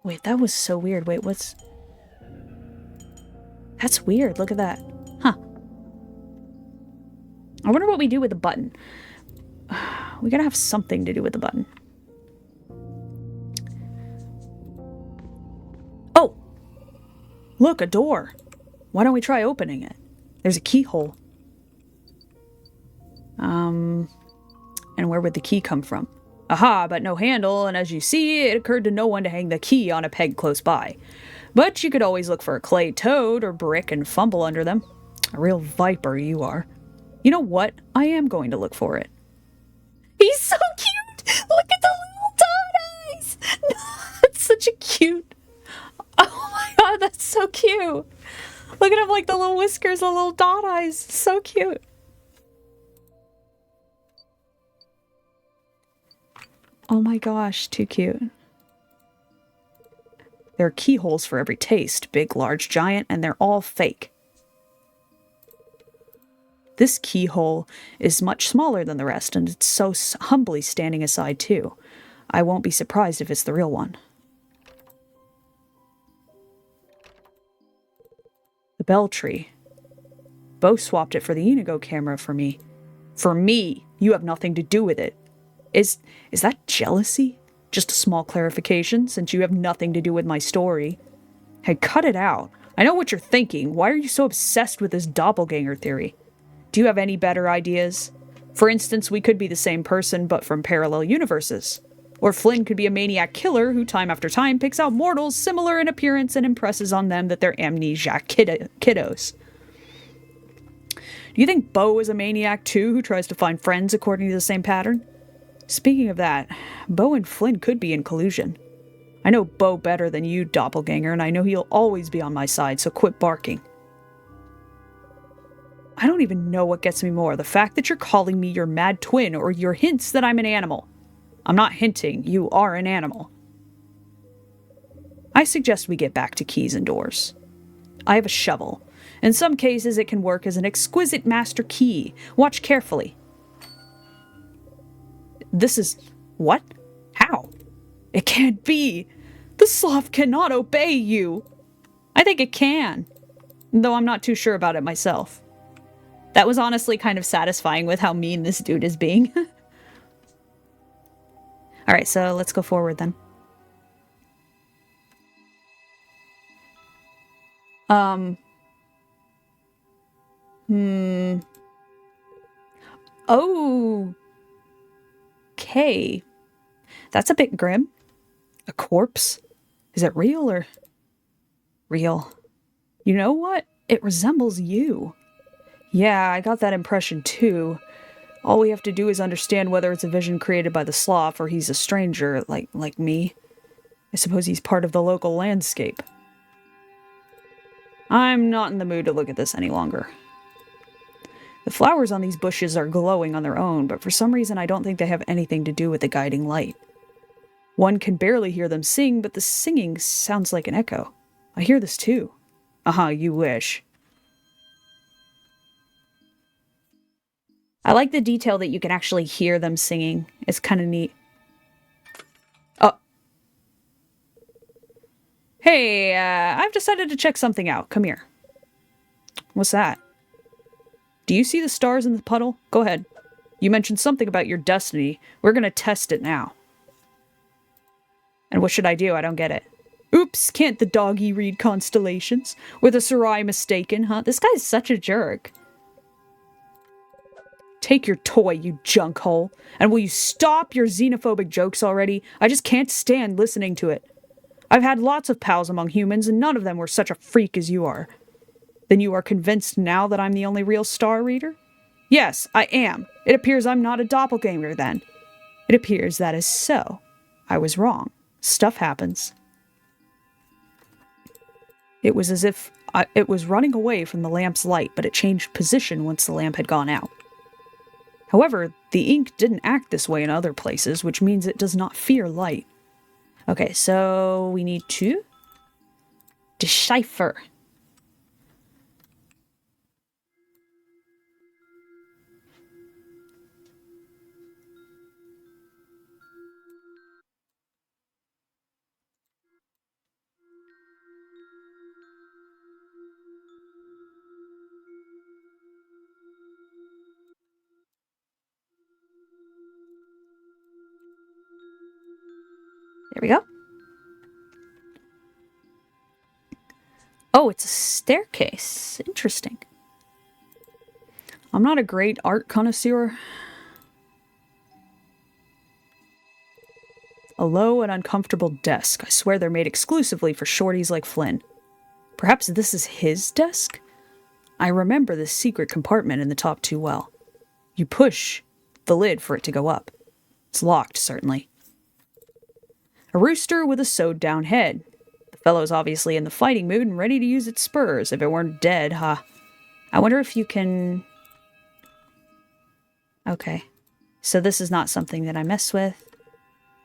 Wait, that was so weird. Wait, what's... That's weird. Look at that. Huh. I wonder what we do with the button. We gotta have something to do with the button. Oh! Look, a door. Why don't we try opening it? There's a keyhole. And where would the key come from? Aha, but no handle, and as you see, it occurred to no one to hang the key on a peg close by. But you could always look for a clay toad or brick and fumble under them. A real viper you are. You know what? I am going to look for it. He's so cute! Look at the little dot eyes! That's such a cute... Oh my god, that's so cute! Look at him like the little whiskers, the little dot eyes. So cute. Oh my gosh, too cute. There are keyholes for every taste, big, large, giant, and they're all fake. This keyhole is much smaller than the rest, and it's so humbly standing aside too. I won't be surprised if it's the real one. The bell tree. Bo swapped it for the Inigo camera for me. For me! You have nothing to do with it. Is that jealousy? Just a small clarification, since you have nothing to do with my story. Hey, cut it out. I know what you're thinking. Why are you so obsessed with this doppelganger theory? Do you have any better ideas? For instance, we could be the same person, but from parallel universes. Or Flynn could be a maniac killer who time after time picks out mortals similar in appearance and impresses on them that they're amnesiac kiddos. Do you think Bo is a maniac too, who tries to find friends according to the same pattern? Speaking of that, Bo and Flynn could be in collusion. I know Bo better than you, doppelganger, and I know he'll always be on my side, so quit barking. I don't even know what gets me more, the fact that you're calling me your mad twin or your hints that I'm an animal. I'm not hinting, you are an animal. I suggest we get back to keys and doors. I have a shovel. In some cases, it can work as an exquisite master key. Watch carefully. This is... what? How? It can't be. The sloth cannot obey you. I think it can, though I'm not too sure about it myself. That was honestly kind of satisfying with how mean this dude is being. Alright, so let's go forward then. Oh. Okay. That's a bit grim. A corpse? Is it real or... real? You know what? It resembles you. Yeah, I got that impression too. All we have to do is understand whether it's a vision created by the sloth or he's a stranger, like me. I suppose he's part of the local landscape. I'm not in the mood to look at this any longer. The flowers on these bushes are glowing on their own, but for some reason I don't think they have anything to do with the guiding light. One can barely hear them sing, but the singing sounds like an echo. I hear this too. You wish. I like the detail that you can actually hear them singing. It's kind of neat. Oh. Hey, I've decided to check something out. Come here. What's that? Do you see the stars in the puddle? Go ahead. You mentioned something about your destiny. We're gonna test it now. And what should I do? I don't get it. Oops, can't the doggy read constellations? Were the Sarai mistaken, huh? This guy's such a jerk. Take your toy, you junk hole. And will you stop your xenophobic jokes already? I just can't stand listening to it. I've had lots of pals among humans, and none of them were such a freak as you are. Then you are convinced now that I'm the only real star reader? Yes, I am. It appears I'm not a doppelganger then. It appears that is so. I was wrong. Stuff happens. It was as if it was running away from the lamp's light, but it changed position once the lamp had gone out. However, the ink didn't act this way in other places, which means it does not fear light. Okay, so we need to decipher. There we go. Oh, it's a staircase. Interesting. I'm not a great art connoisseur. A low and uncomfortable desk. I swear they're made exclusively for shorties like Flynn. Perhaps this is his desk? I remember this secret compartment in the top too well. You push the lid for it to go up. It's locked, certainly. A rooster with a sewed-down head. The fellow's obviously in the fighting mood and ready to use its spurs if it weren't dead, huh? I wonder if you can... Okay. So this is not something that I mess with.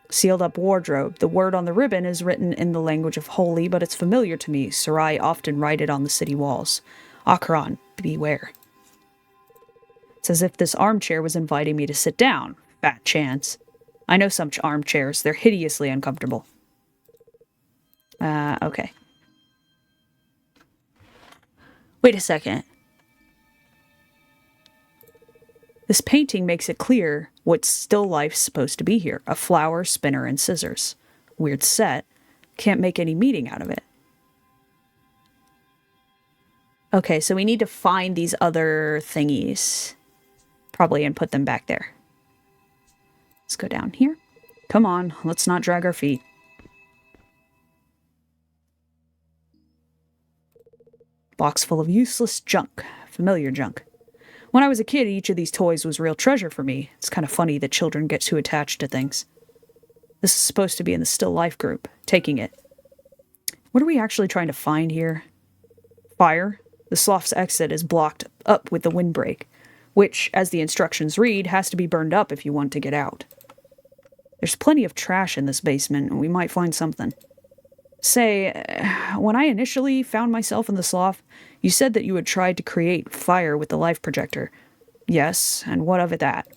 Sealed-up wardrobe. The word on the ribbon is written in the language of holy, but it's familiar to me. Sarai often write it on the city walls. Akron, beware. It's as if this armchair was inviting me to sit down. Fat chance. I know some armchairs. They're hideously uncomfortable. Okay. Wait a second. This painting makes it clear what still life's supposed to be here. A flower, spinner, and scissors. Weird set. Can't make any meaning out of it. Okay, so we need to find these other thingies. Probably and put them back there. Let's go down here. Come on, let's not drag our feet. Box full of useless junk. Familiar junk. When I was a kid, each of these toys was real treasure for me. It's kind of funny that children get too attached to things. This is supposed to be in the still life group. Taking it. What are we actually trying to find here? Fire? The sloth's exit is blocked up with the windbreak, which, as the instructions read, has to be burned up if you want to get out. There's plenty of trash in this basement, and we might find something. Say, when I initially found myself in the slough, you said that you had tried to create fire with the life projector. Yes, and what of it that?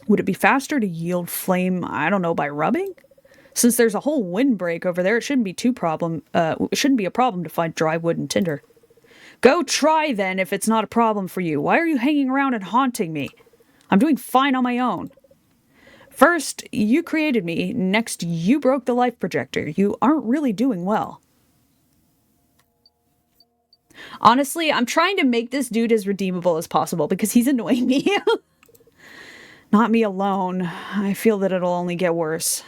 Would it be faster to yield flame, I don't know, by rubbing? Since there's a whole windbreak over there, it shouldn't be a problem to find dry wood and tinder. Go try then if it's not a problem for you. Why are you hanging around and haunting me? I'm doing fine on my own. First, you created me. Next, you broke the life projector. You aren't really doing well. Honestly, I'm trying to make this dude as redeemable as possible because he's annoying me. Not me alone. I feel that it'll only get worse.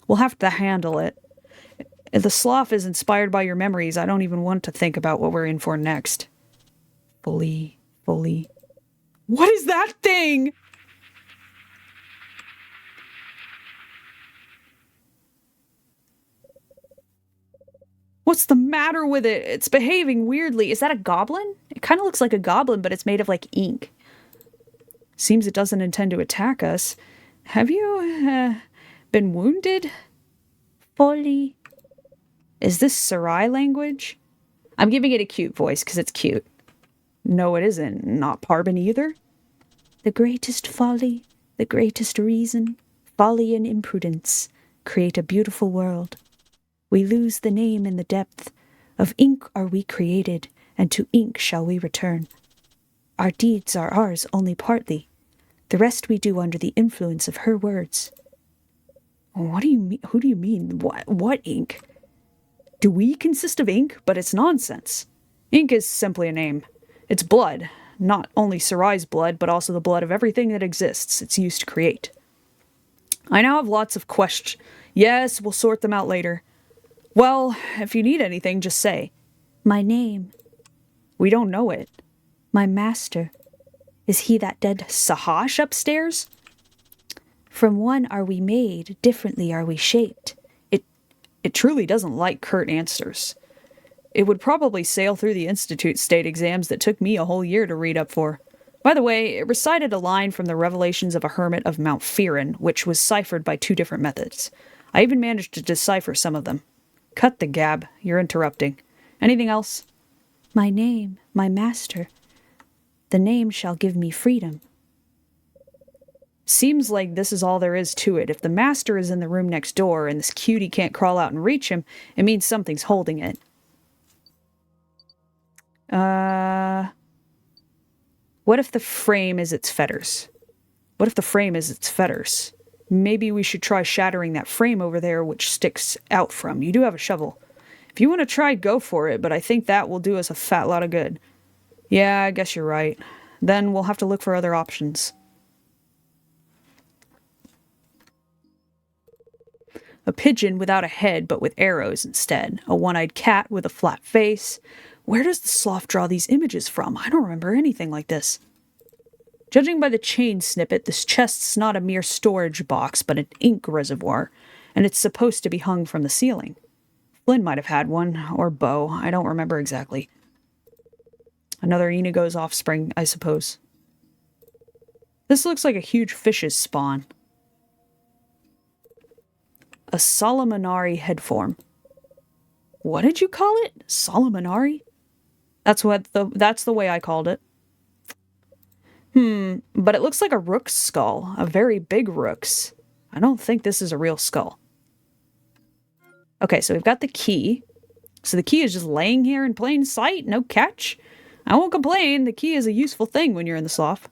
We'll have to handle it. If the slough is inspired by your memories, I don't even want to think about what we're in for next. Fully. What is that thing? What's the matter with it? It's behaving weirdly. Is that a goblin? It kind of looks like a goblin, but it's made of, like, ink. Seems it doesn't intend to attack us. Have you, been wounded? Fully. Is this Sarai language? I'm giving it a cute voice because it's cute. No, it isn't. Not Parban either. The greatest folly, the greatest reason, folly and imprudence create a beautiful world. We lose the name in the depth. Of ink are we created, and to ink shall we return. Our deeds are ours only partly. The rest we do under the influence of her words. What do you mean? Who do you mean? What ink? Do we consist of ink? But it's nonsense. Ink is simply a name. It's blood. Not only Sarai's blood, but also the blood of everything that exists it's used to create. I now have lots of questions. Yes, we'll sort them out later. Well, if you need anything, just say. My name. We don't know it. My master. Is he that dead Sahash upstairs? From one are we made, differently are we shaped. It truly doesn't like curt answers. It would probably sail through the Institute state exams that took me a whole year to read up for. By the way, it recited a line from the Revelations of a Hermit of Mount Fearin, which was ciphered by 2 different methods. I even managed to decipher some of them. Cut the gab. You're interrupting. Anything else? My name, my master. The name shall give me freedom. Seems like this is all there is to it. If the master is in the room next door and this cutie can't crawl out and reach him, it means something's holding it. What if the frame is its fetters? Maybe we should try shattering that frame over there which sticks out from. You do have a shovel. If you want to try, go for it, but I think that will do us a fat lot of good. Yeah, I guess you're right. Then we'll have to look for other options. A pigeon without a head, but with arrows instead. A one-eyed cat with a flat face. Where does the sloth draw these images from? I don't remember anything like this. Judging by the chain snippet, this chest's not a mere storage box, but an ink reservoir, and it's supposed to be hung from the ceiling. Flynn might have had one, or Bo, I don't remember exactly. Another Inigo's offspring, I suppose. This looks like a huge fish's spawn. A Solomonari headform. What did you call it? Solomonari? That's the way I called it. But it looks like a rook's skull. A very big rook's. I don't think this is a real skull. Okay, so we've got the key. So the key is just laying here in plain sight? No catch? I won't complain. The key is a useful thing when you're in the slough.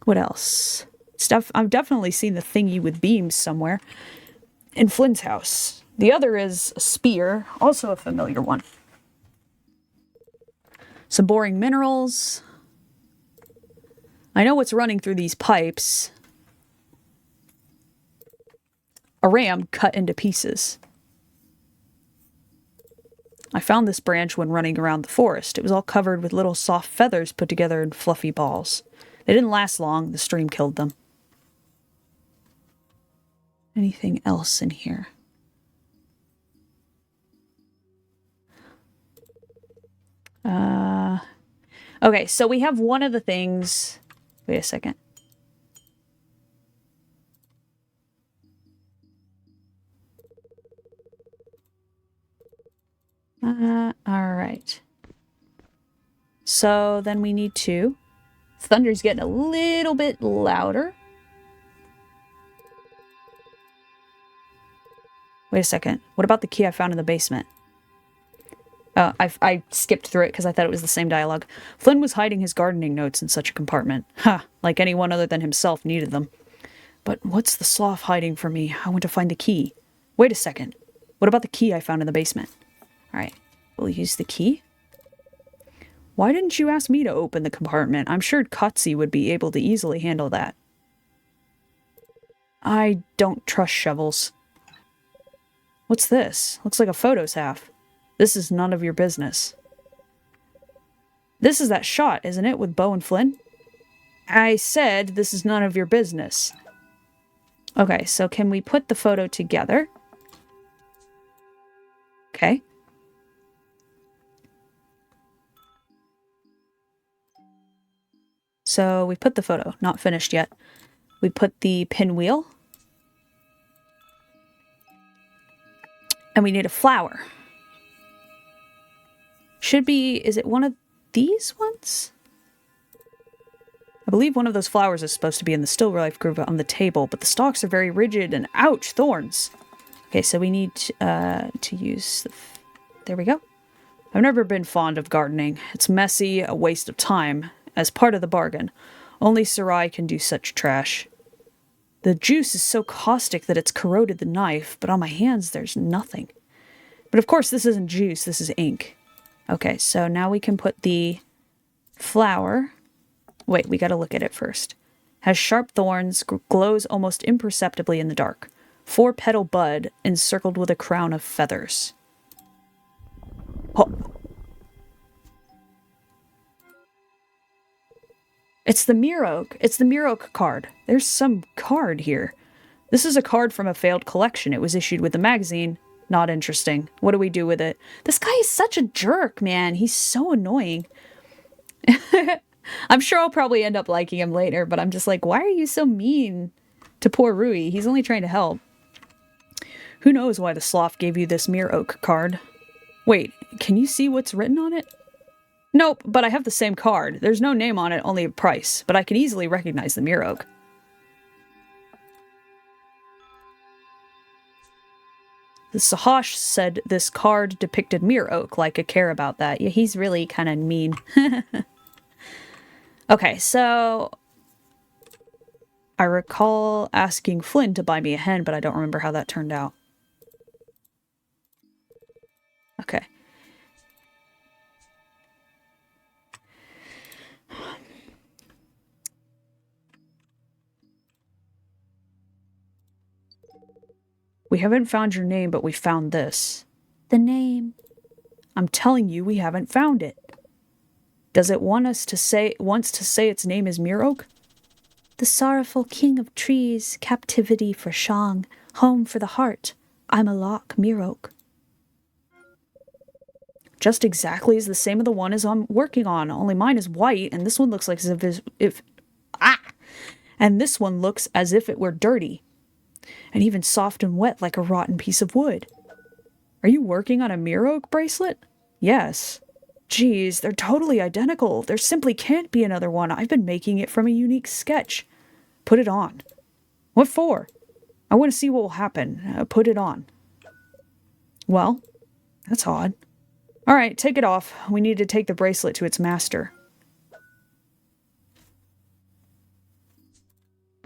What else? I've definitely seen the thingy with beams somewhere. In Flynn's house. The other is a spear. Also a familiar one. Some boring minerals. I know what's running through these pipes. A ram cut into pieces. I found this branch when running around the forest. It was all covered with little soft feathers put together in fluffy balls. They didn't last long. The stream killed them. Anything else in here? Okay, so we have one of the things. Wait a second. Alright. So then we need to... Thunder's getting a little bit louder. Wait a second. What about the key I found in the basement? I skipped through it because I thought it was the same dialogue. Flynn was hiding his gardening notes in such a compartment. Ha! Like anyone other than himself needed them. But what's the sloth hiding from me? I want to find the key. Wait a second. What about the key I found in the basement? Alright. We'll use the key. Why didn't you ask me to open the compartment? I'm sure Kotzi would be able to easily handle that. I don't trust shovels. What's this? Looks like a photo staff. This is none of your business. This is that shot, isn't it, with Bo and Flynn? I said this is none of your business. Okay, so can we put the photo together? Okay. So we put the photo, not finished yet. We put the pinwheel. And we need a flower. Should be, is it one of these ones? I believe one of those flowers is supposed to be in the still life group on the table, but the stalks are very rigid and ouch, thorns. Okay, so we need to use the... There we go. I've never been fond of gardening. It's messy, a waste of time. As part of the bargain, only Sarai can do such trash. The juice is so caustic that it's corroded the knife, but on my hands there's nothing. But of course this isn't juice, this is ink. Okay, so now we can put the flower... Wait, we gotta look at it first. Has sharp thorns, glows almost imperceptibly in the dark. 4-petal bud encircled with a crown of feathers. Oh. It's the Mir Oak. It's the Mir Oak card. There's some card here. This is a card from a failed collection. It was issued with the magazine. Not interesting. What do we do with it? This guy is such a jerk, man. He's so annoying. I'm sure I'll probably end up liking him later, but I'm just like, why are you so mean to poor Rui? He's only trying to help. Who knows why the sloth gave you this Mir Oak card? Wait, can you see what's written on it? Nope, but I have the same card. There's no name on it, only a price, but I can easily recognize the Mir Oak. The Sahash said this card depicted Mir Oak, like I care about that. Yeah, he's really kind of mean. Okay, so... I recall asking Flynn to buy me a hen, but I don't remember how that turned out. Okay. We haven't found your name, but we found this. The name. I'm telling you, we haven't found it. Does it wants to say its name is Mir Oak? The sorrowful king of trees, captivity for Shang, home for the heart. I'm a lock, Mir Oak. Just exactly as the same as the one as I'm working on, only mine is white, and this one looks like as if and this one looks as if it were dirty. And even soft and wet like a rotten piece of wood. Are you working on a Mir Oak bracelet? Yes. Geez, they're totally identical. There simply can't be another one. I've been making it from a unique sketch. Put it on. What for? I want to see what will happen. Put it on. Well, that's odd. Alright, take it off. We need to take the bracelet to its master.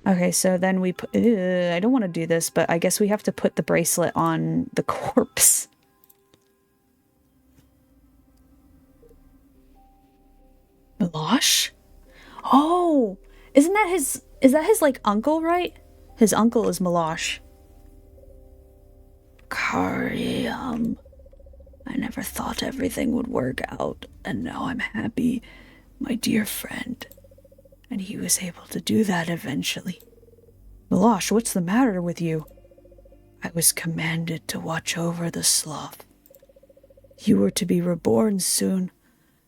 Okay, so then we put... I don't want to do this, but I guess we have to put the bracelet on the corpse. Milosh? Oh! Isn't that his... Is that his, like, uncle, right? His uncle is Milosh. Karyam. I never thought everything would work out, and now I'm happy, my dear friend. And he was able to do that eventually. Milosh, what's the matter with you? I was commanded to watch over the sloth. You were to be reborn soon.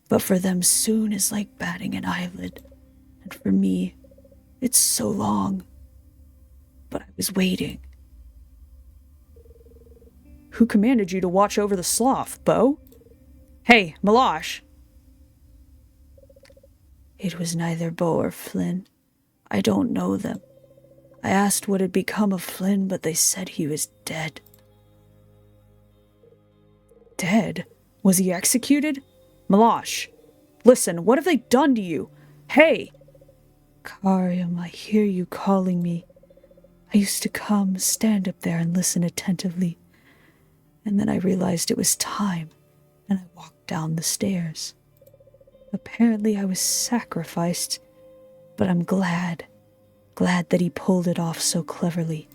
But for them, soon is like batting an eyelid. And for me, it's so long. But I was waiting. Who commanded you to watch over the sloth, Bo? Hey, Malosh! It was neither Bo or Flynn. I don't know them. I asked what had become of Flynn, but they said he was dead. Dead? Was he executed? Malosh, listen, what have they done to you? Hey! Karyam, I hear you calling me. I used to come, stand up there and listen attentively. And then I realized it was time, and I walked down the stairs. Apparently I was sacrificed, but I'm glad that he pulled it off so cleverly.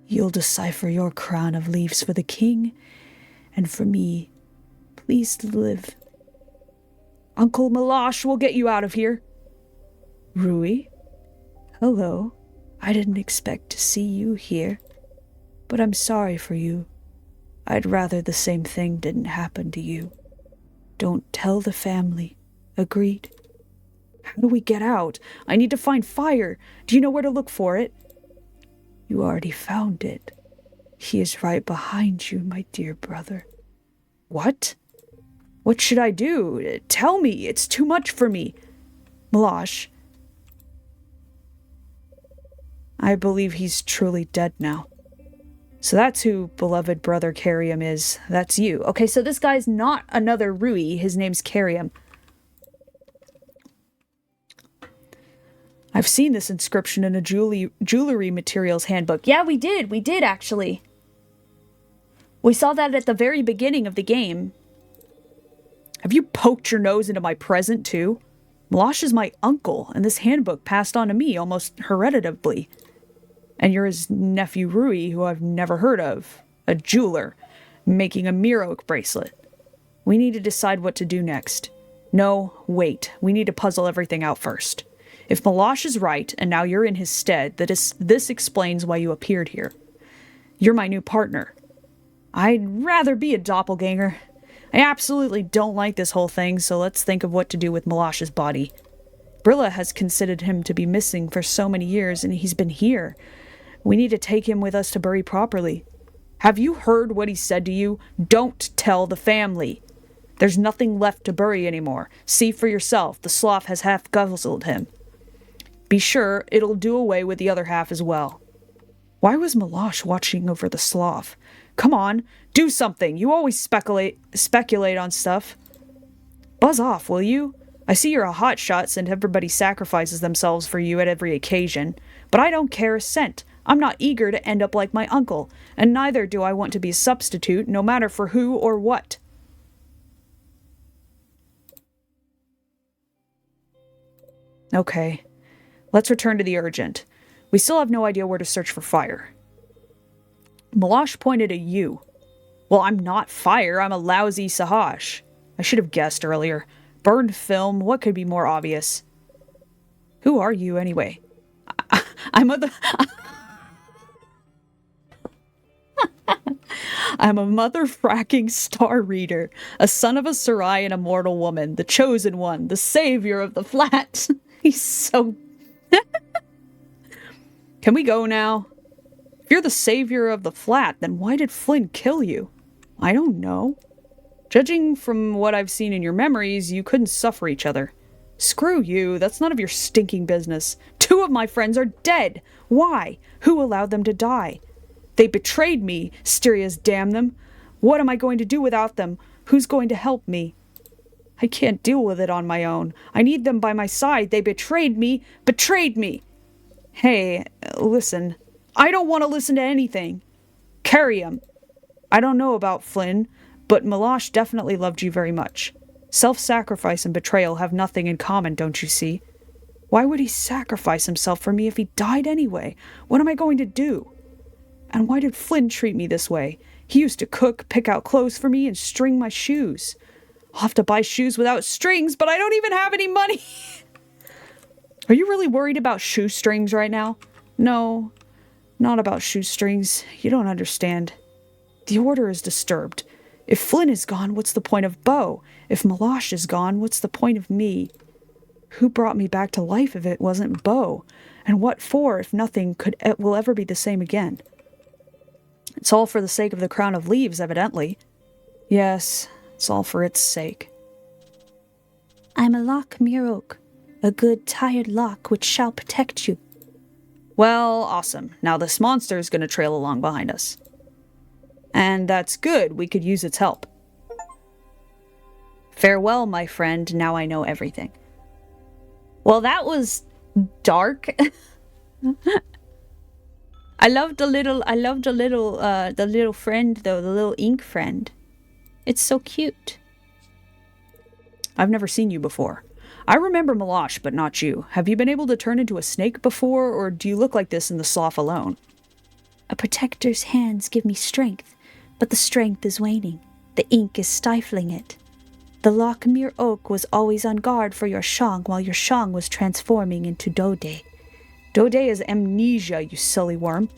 You'll decipher your crown of leaves for the king, and for me, please live. Uncle Malosh will get you out of here. Rui? Hello. I didn't expect to see you here, but I'm sorry for you. I'd rather the same thing didn't happen to you. Don't tell the family. Agreed? How do we get out? I need to find fire. Do you know where to look for it? You already found it. He is right behind you, my dear brother. What? What should I do? Tell me. It's too much for me. Malosh. I believe he's truly dead now. So that's who beloved brother Karyam is. That's you. Okay, so this guy's not another Rui. His name's Karyam. I've seen this inscription in a jewelry materials handbook. Yeah, we did. We did, actually. We saw that at the very beginning of the game. Have you poked your nose into my present, too? Malosh is my uncle, and this handbook passed on to me almost hereditably. And you're his nephew Rui, who I've never heard of. A jeweler, making a Miro bracelet. We need to decide what to do next. No, wait. We need to puzzle everything out first. If Malosh is right, and now you're in his stead, this explains why you appeared here. You're my new partner. I'd rather be a doppelganger. I absolutely don't like this whole thing, so let's think of what to do with Malosh's body. Brilla has considered him to be missing for so many years, and he's been here. We need to take him with us to bury properly. Have you heard what he said to you? Don't tell the family. There's nothing left to bury anymore. See for yourself, the sloth has half guzzled him. Be sure it'll do away with the other half as well. Why was Malosh watching over the sloth? Come on, do something. You always speculate on stuff. Buzz off, will you? I see you're a hotshot and everybody sacrifices themselves for you at every occasion, but I don't care a cent. I'm not eager to end up like my uncle, and neither do I want to be a substitute, no matter for who or what. Okay, let's return to the urgent. We still have no idea where to search for fire. Malosh pointed at you. Well, I'm not fire, I'm a lousy Sahash. I should have guessed earlier. Burned film, what could be more obvious? Who are you, anyway? I'm a mother-fracking star reader, a son of a Sarai and a mortal woman, the chosen one, the savior of the flat. He's so... Can we go now? If you're the savior of the flat, then why did Flynn kill you? I don't know. Judging from what I've seen in your memories, you couldn't suffer each other. Screw you, that's none of your stinking business. 2 of my friends are dead. Why? Who allowed them to die? They betrayed me, Styria's damn them. What am I going to do without them? Who's going to help me? I can't deal with it on my own. I need them by my side. They betrayed me. Betrayed me! Hey, listen. I don't want to listen to anything. Karyam. I don't know about Flynn, but Malosh definitely loved you very much. Self-sacrifice and betrayal have nothing in common, don't you see? Why would he sacrifice himself for me if he died anyway? What am I going to do? And why did Flynn treat me this way? He used to cook, pick out clothes for me, and string my shoes. I'll have to buy shoes without strings, but I don't even have any money. Are you really worried about shoestrings right now? No, not about shoestrings. You don't understand. The order is disturbed. If Flynn is gone, what's the point of Bo? If Malosh is gone, what's the point of me? Who brought me back to life if it wasn't Bo? And what for if nothing will ever be the same again? It's all for the sake of the crown of leaves, evidently. Yes, it's all for its sake. I'm a lock mere oak, a good tired lock which shall protect you. Well, awesome. Now this monster is going to trail along behind us. And that's good, we could use its help. Farewell, my friend, now I know everything. Well, that was dark. I loved the little friend though, the little ink friend. It's so cute. I've never seen you before. I remember Malosh, but not you. Have you been able to turn into a snake before, or do you look like this in the slough alone? A protector's hands give me strength, but the strength is waning. The ink is stifling it. The Lockmere Oak was always on guard for your Shang while your Shang was transforming into Dode. Dode is amnesia, you silly worm.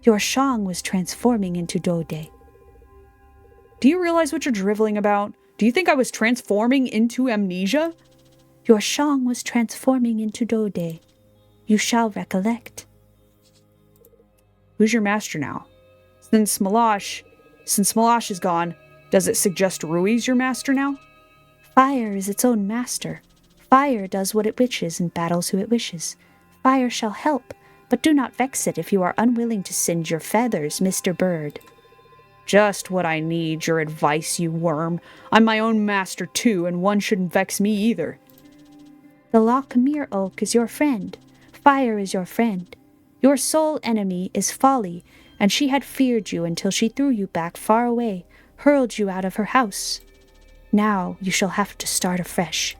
Your Shang was transforming into Dode. Do you realize what you're driveling about? Do you think I was transforming into amnesia? Your Shang was transforming into Dode. You shall recollect. Who's your master now? Since Malosh is gone, does it suggest Rui's your master now? Fire is its own master. Fire does what it wishes and battles who it wishes. Fire shall help, but do not vex it if you are unwilling to singe your feathers, Mr. Bird. Just what I need, your advice, you worm. I'm my own master too, and one shouldn't vex me either. The Lockmere Oak is your friend. Fire is your friend. Your sole enemy is Folly, and she had feared you until she threw you back far away, hurled you out of her house. Now you shall have to start afresh.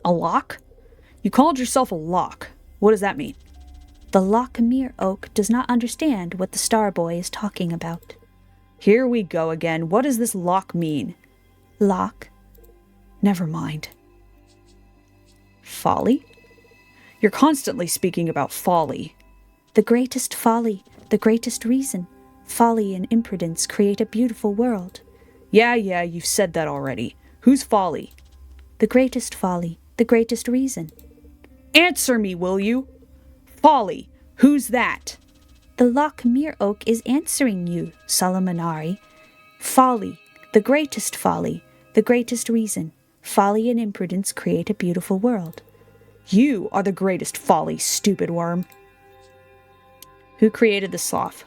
A lock? You called yourself a lock. What does that mean? The Lockmere Oak does not understand what the Starboy is talking about. Here we go again. What does this lock mean? Lock? Never mind. Folly? You're constantly speaking about folly. The greatest folly, the greatest reason. Folly and imprudence create a beautiful world. Yeah, you've said that already. Who's Folly? The greatest folly, the greatest reason. Answer me, will you? Folly, who's that? The Lockmere Oak is answering you, Solomonari. Folly, the greatest reason. Folly and imprudence create a beautiful world. You are the greatest folly, stupid worm. Who created the sloth?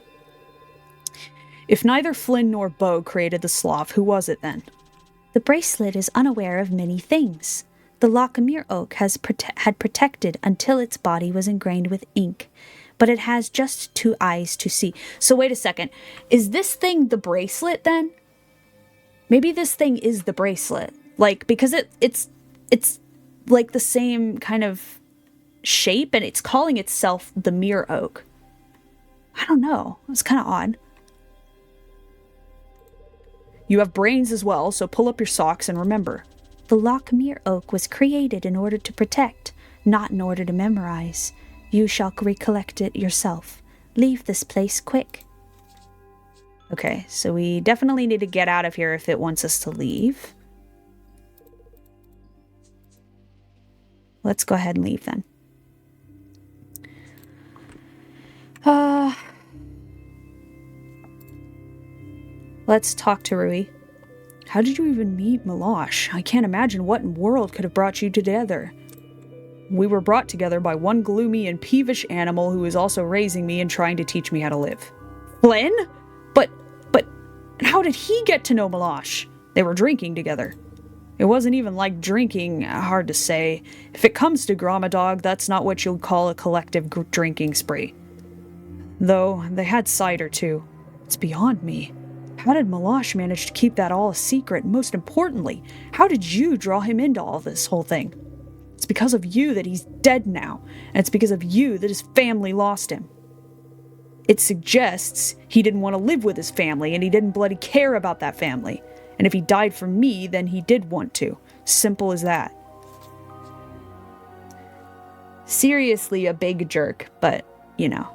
If neither Flynn nor Bo created the sloth, who was it then? The bracelet is unaware of many things. The Lockmere Oak had protected until its body was ingrained with ink, but it has just 2 eyes to see. So wait a second. Is this thing the bracelet then? Maybe this thing is the bracelet. Like, because it's like the same kind of shape, and it's calling itself the Mere Oak. I don't know. It's kind of odd. You have brains as well, so pull up your socks and remember. The Lockmere Oak was created in order to protect, not in order to memorize. You shall recollect it yourself. Leave this place quick. Okay, so we definitely need to get out of here if it wants us to leave. Let's go ahead and leave then. Let's talk to Rui. How did you even meet Malosh? I can't imagine what in the world could have brought you together. We were brought together by one gloomy and peevish animal who is also raising me and trying to teach me how to live. Flynn? But how did he get to know Malosh? They were drinking together. It wasn't even like drinking, hard to say. If it comes to Gromadog, that's not what you'd call a collective drinking spree. Though, they had cider too. It's beyond me. How did Malosh manage to keep that all a secret? And most importantly, how did you draw him into all this whole thing? It's because of you that he's dead now, and it's because of you that his family lost him. It suggests he didn't want to live with his family, and he didn't bloody care about that family. And if he died for me, then he did want to. Simple as that. Seriously a big jerk, but, you know.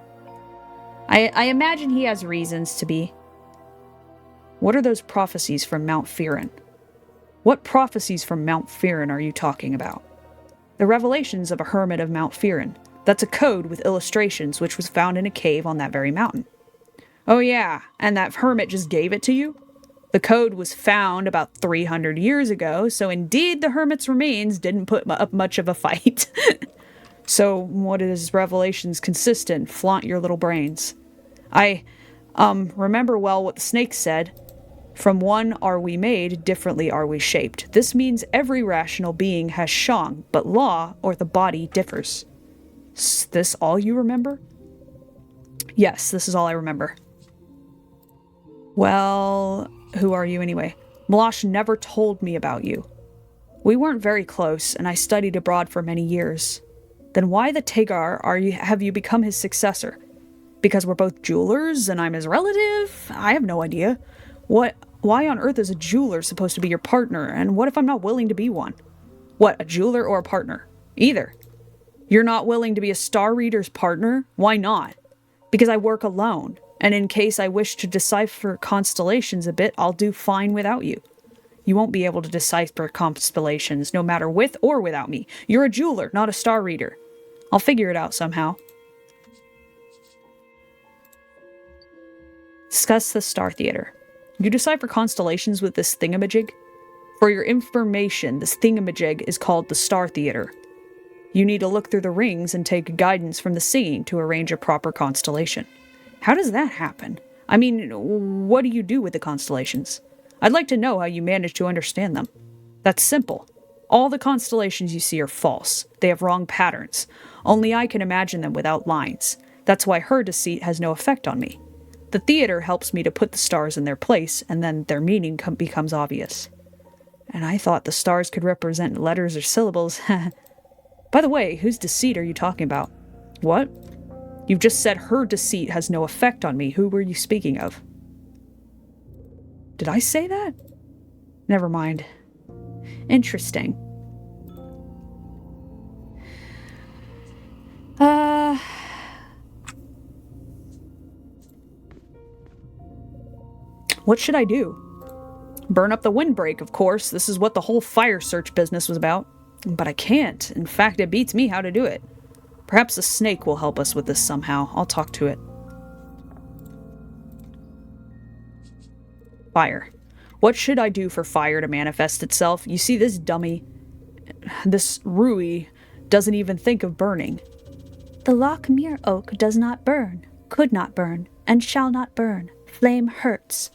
I imagine he has reasons to be. What are those prophecies from Mount Fearin? What prophecies from Mount Fearin are you talking about? The revelations of a hermit of Mount Fearin. That's a code with illustrations which was found in a cave on that very mountain. Oh yeah, and that hermit just gave it to you? The code was found about 300 years ago, so indeed the hermit's remains didn't put up much of a fight. So what is revelations consist in? Flaunt your little brains. I remember well what the snake said. From one are we made, differently are we shaped. This means every rational being has shang, but law, or the body, differs. Is this all you remember? Yes, this is all I remember. Well, who are you anyway? Malosh never told me about you. We weren't very close, and I studied abroad for many years. Then why the Tagar have you become his successor? Because we're both jewelers and I'm his relative? I have no idea. Why on earth is a jeweler supposed to be your partner, and what if I'm not willing to be one? What, a jeweler or a partner? Either. You're not willing to be a star reader's partner? Why not? Because I work alone, and in case I wish to decipher constellations a bit, I'll do fine without you. You won't be able to decipher constellations, no matter with or without me. You're a jeweler, not a star reader. I'll figure it out somehow. Discuss the Star Theater. You decipher constellations with this thingamajig? For your information, this thingamajig is called the Star Theater. You need to look through the rings and take guidance from the singing to arrange a proper constellation. How does that happen? I mean, what do you do with the constellations? I'd like to know how you manage to understand them. That's simple. All the constellations you see are false. They have wrong patterns. Only I can imagine them without lines. That's why her deceit has no effect on me. The theater helps me to put the stars in their place, and then their meaning becomes obvious. And I thought the stars could represent letters or syllables. By the way, whose deceit are you talking about? What? You've just said her deceit has no effect on me. Who were you speaking of? Did I say that? Never mind. Interesting. What should I do? Burn up the windbreak, of course. This is what the whole fire search business was about. But I can't. In fact, it beats me how to do it. Perhaps the snake will help us with this somehow. I'll talk to it. Fire. What should I do for fire to manifest itself? You see, this dummy, this Rui, doesn't even think of burning. The Lochmere oak does not burn, could not burn, and shall not burn. Flame hurts.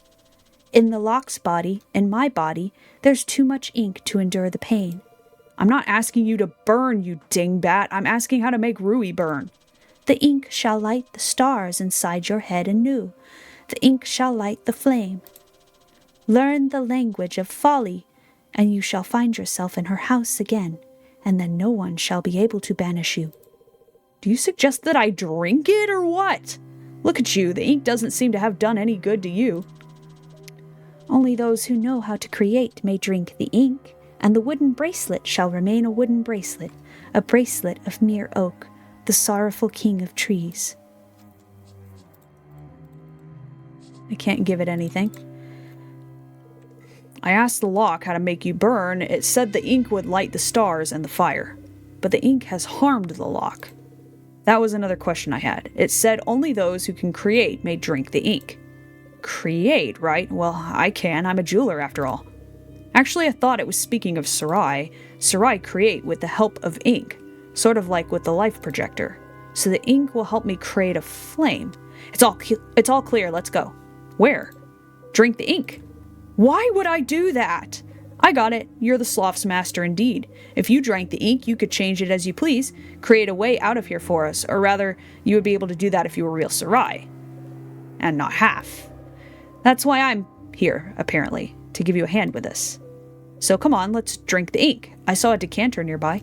In the lock's body, in my body, there's too much ink to endure the pain. I'm not asking you to burn, you dingbat. I'm asking how to make Rui burn. The ink shall light the stars inside your head anew. The ink shall light the flame. Learn the language of folly, and you shall find yourself in her house again, and then no one shall be able to banish you. Do you suggest that I drink it, or what? Look at you, the ink doesn't seem to have done any good to you. Only those who know how to create may drink the ink, and the wooden bracelet shall remain a wooden bracelet, a bracelet of mere oak, the sorrowful king of trees. I can't give it anything. I asked the lock how to make you burn. It said the ink would light the stars and the fire. But the ink has harmed the lock. That was another question I had. It said only those who can create may drink the ink. Create, right? Well, I can. I'm a jeweler after all. Actually, I thought it was speaking of Sarai. Sarai create with the help of ink, sort of like with the life projector. So the ink will help me create a flame. It's all clear. Let's go. Where? Drink the ink. Why would I do that? I got it. You're the sloth's master indeed. If you drank the ink, you could change it as you please, create a way out of here for us, or rather, you would be able to do that if you were real Sarai. And not half. That's why I'm here, apparently, to give you a hand with this. So come on, let's drink the ink. I saw a decanter nearby.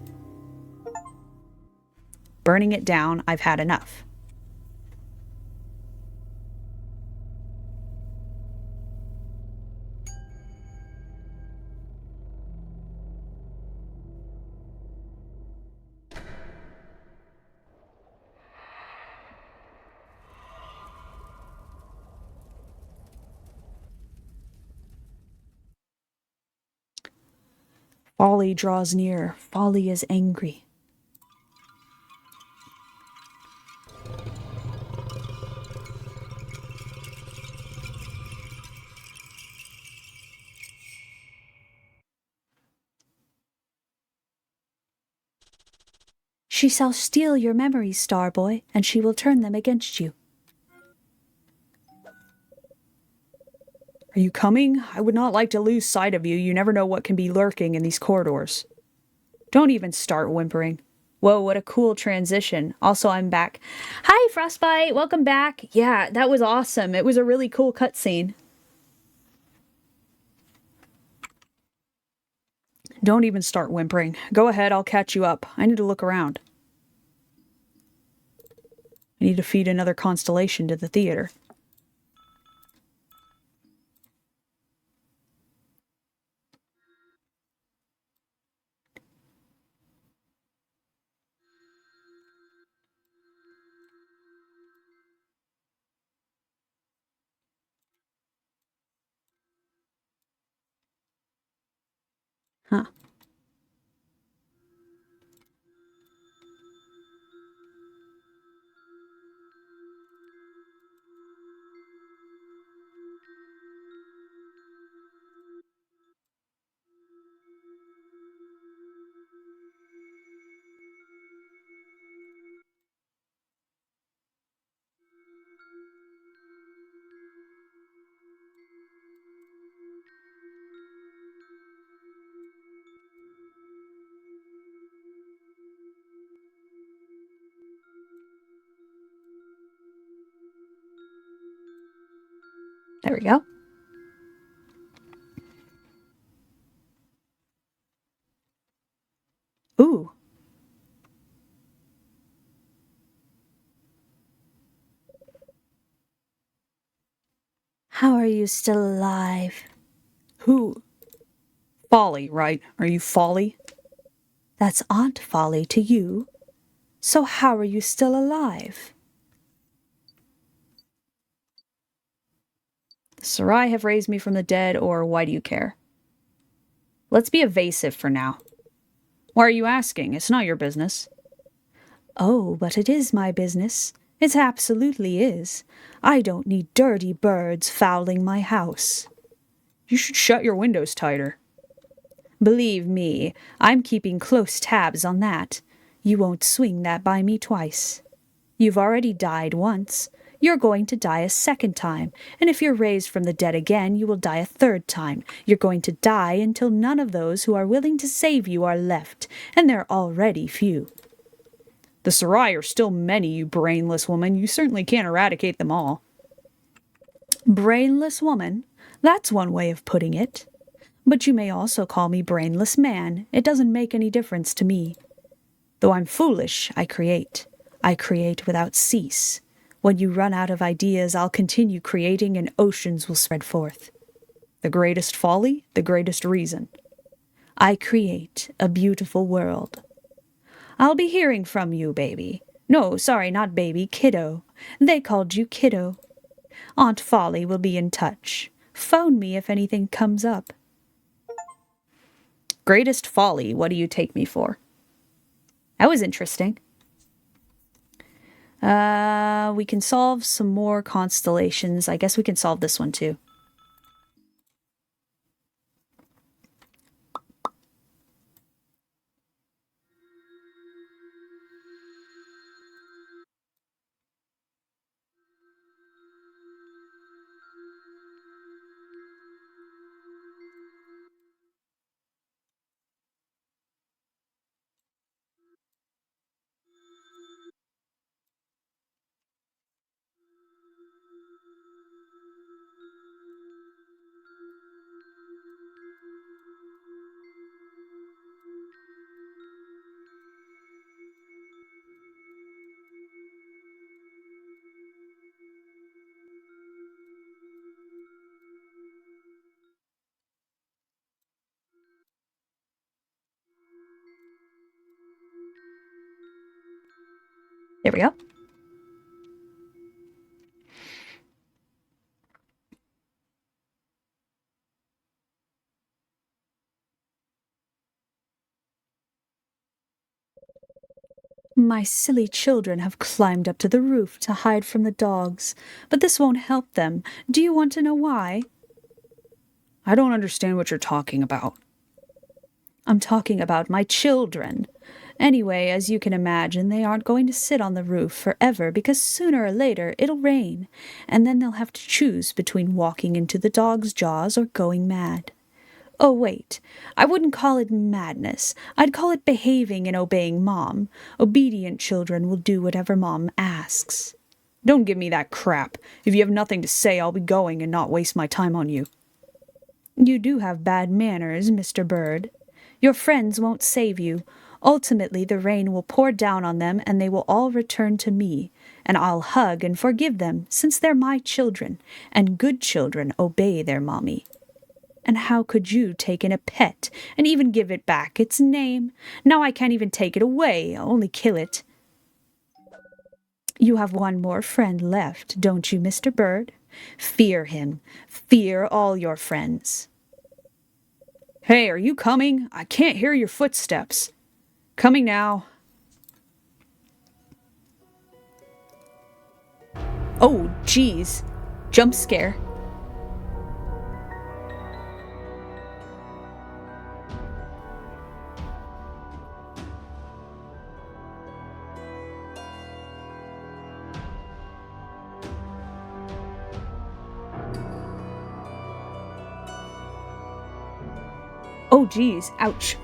Burning it down, I've had enough. Folly draws near. Folly is angry. She shall steal your memories, Starboy, and she will turn them against you. Are you coming? I would not like to lose sight of you. You never know what can be lurking in these corridors. Don't even start whimpering. Whoa, what a cool transition. Also, I'm back. Hi, Frostbite. Welcome back. Yeah, that was awesome. It was a really cool cutscene. Don't even start whimpering. Go ahead, I'll catch you up. I need to look around. I need to feed another constellation to the theater. Huh. There we go. Ooh. How are you still alive? Who? Folly, right? Are you Folly? That's Aunt Folly to you. So how are you still alive? The Sarai have raised me from the dead, or why do you care? Let's be evasive for now. Why are you asking? It's not your business. Oh, but it is my business. It absolutely is. I don't need dirty birds fouling my house. You should shut your windows tighter. Believe me, I'm keeping close tabs on that. You won't swing that by me twice. You've already died once. You're going to die a second time, and if you're raised from the dead again, you will die a third time. You're going to die until none of those who are willing to save you are left, and they're already few. The Sarai are still many, you brainless woman. You certainly can't eradicate them all. Brainless woman? That's one way of putting it. But you may also call me brainless man. It doesn't make any difference to me. Though I'm foolish, I create. I create without cease. When you run out of ideas, I'll continue creating and oceans will spread forth. The greatest folly, the greatest reason. I create a beautiful world. I'll be hearing from you, baby. No, sorry, not baby, kiddo. They called you kiddo. Aunt Folly will be in touch. Phone me if anything comes up. Greatest folly, what do you take me for? That was interesting. We can solve some more constellations. I guess we can solve this one too. There we go. My silly children have climbed up to the roof to hide from the dogs, but this won't help them. Do you want to know why? I don't understand what you're talking about. I'm talking about my children. Anyway, as you can imagine, they aren't going to sit on the roof forever because sooner or later it'll rain, and then they'll have to choose between walking into the dog's jaws or going mad. Oh, wait, I wouldn't call it madness. I'd call it behaving and obeying Mom. Obedient children will do whatever Mom asks. Don't give me that crap. If you have nothing to say, I'll be going and not waste my time on you. You do have bad manners, Mr. Bird. Your friends won't save you. Ultimately, the rain will pour down on them and they will all return to me, and I'll hug and forgive them since they're my children, and good children obey their mommy. And how could you take in a pet and even give it back its name? Now I can't even take it away, only kill it. You have one more friend left, don't you, Mr. Bird? Fear him. Fear all your friends. Hey, are you coming? I can't hear your footsteps. Coming now. Oh, geez. Jump scare. Oh, geez. Ouch.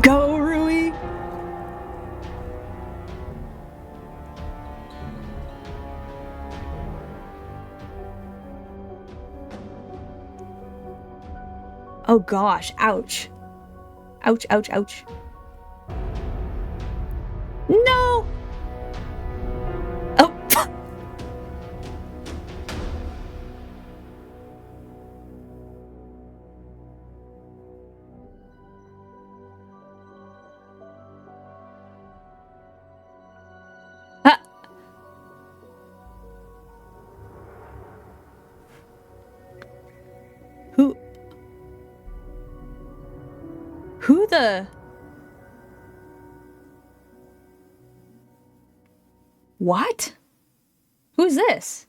Go, Rui! Oh gosh, ouch. Ouch, ouch, ouch. No! Oh! Ah! Who the... What? Who's this?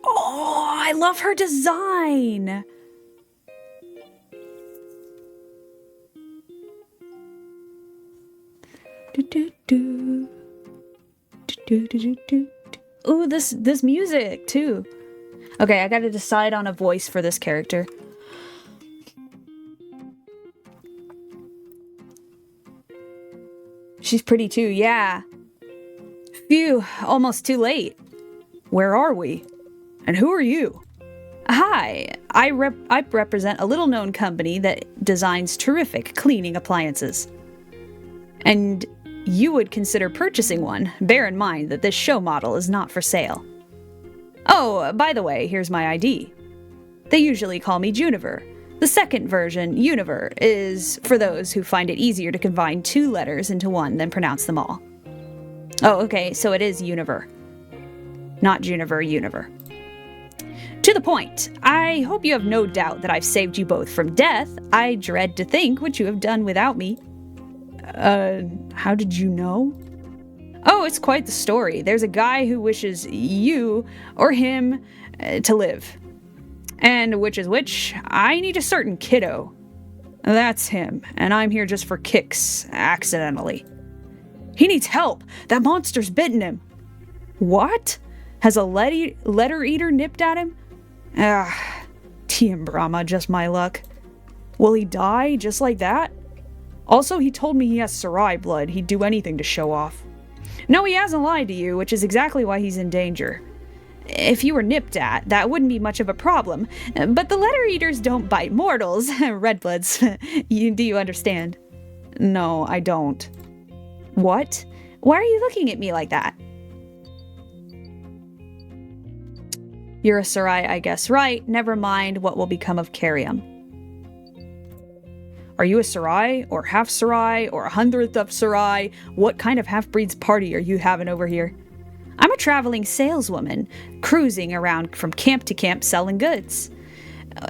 Oh, I love her design. Ooh, this music too. Okay, I gotta decide on a voice for this character. She's pretty too, yeah. Phew, almost too late. Where are we? And who are you? Hi, I represent a little-known company that designs terrific cleaning appliances. And you would consider purchasing one. Bear in mind that this show model is not for sale. Oh, by the way, here's my ID. They usually call me Juniver. The second version, Univer, is for those who find it easier to combine two letters into one than pronounce them all. Oh, okay, so it is Univer. Not Juniver, Univer. To the point, I hope you have no doubt that I've saved you both from death. I dread to think what you have done without me. How did you know? Oh, it's quite the story. There's a guy who wishes you, or him, to live. And which is which, I need a certain kiddo. That's him, and I'm here just for kicks, accidentally. He needs help! That monster's bitten him! What? Has a letter eater nipped at him? Ah, Tiem Brahma, just my luck. Will he die just like that? Also, he told me he has Sarai blood. He'd do anything to show off. No, he hasn't lied to you, which is exactly why he's in danger. If you were nipped at, that wouldn't be much of a problem. But the letter eaters don't bite mortals. Redbloods. Do you understand? No, I don't. What? Why are you looking at me like that? You're a Sarai, I guess. Right, never mind what will become of Carium. Are you a Sarai, or half Sarai, or 100th of Sarai? What kind of half-breeds party are you having over here? I'm a traveling saleswoman, cruising around from camp to camp selling goods.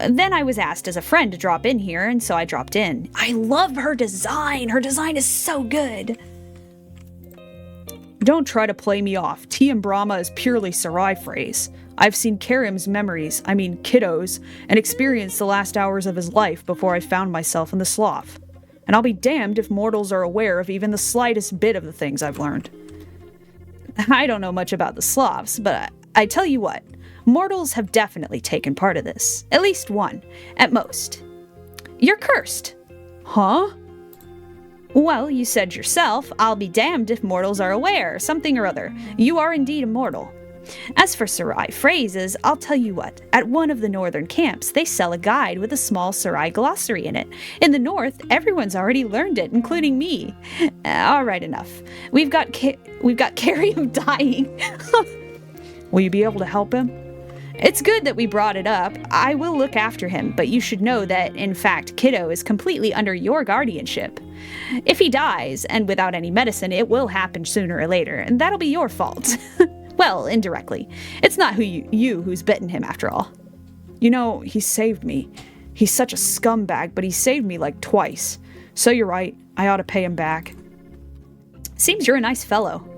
Then I was asked as a friend to drop in here, and so I dropped in. I love her design. Her design is so good. Don't try to play me off. Tea and Brahma is purely Sarai phrase. I've seen Karim's memories, kiddos, and experienced the last hours of his life before I found myself in the slough. And I'll be damned if mortals are aware of even the slightest bit of the things I've learned. I don't know much about the sloughs, but I tell you what, mortals have definitely taken part of this. At least one, at most. You're cursed. Huh? Well, you said yourself, I'll be damned if mortals are aware, something or other. You are indeed immortal. As for Sarai phrases, I'll tell you what. At one of the northern camps, they sell a guide with a small Sarai glossary in it. In the north, everyone's already learned it, including me. All right, enough. We've got Karim dying. Will you be able to help him? It's good that we brought it up. I will look after him, but you should know that, in fact, Kiddo is completely under your guardianship. If he dies, and without any medicine, it will happen sooner or later, and that'll be your fault. Well, indirectly. It's not you who's bitten him, after all. You know, he saved me. He's such a scumbag, but he saved me like twice. So you're right, I ought to pay him back. Seems you're a nice fellow.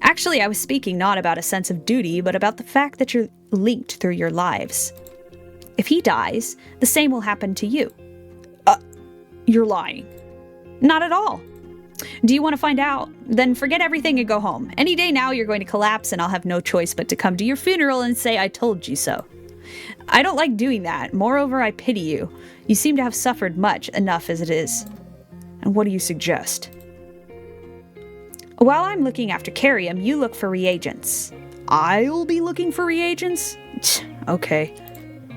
Actually, I was speaking not about a sense of duty, but about the fact that you're linked through your lives. If he dies, the same will happen to you. You're lying. Not at all. Do you want to find out? Then forget everything and go home. Any day now you're going to collapse and I'll have no choice but to come to your funeral and say I told you so. I don't like doing that. Moreover, I pity you. You seem to have suffered much enough as it is. And what do you suggest? While I'm looking after Carium, you look for reagents. I'll be looking for reagents? Okay.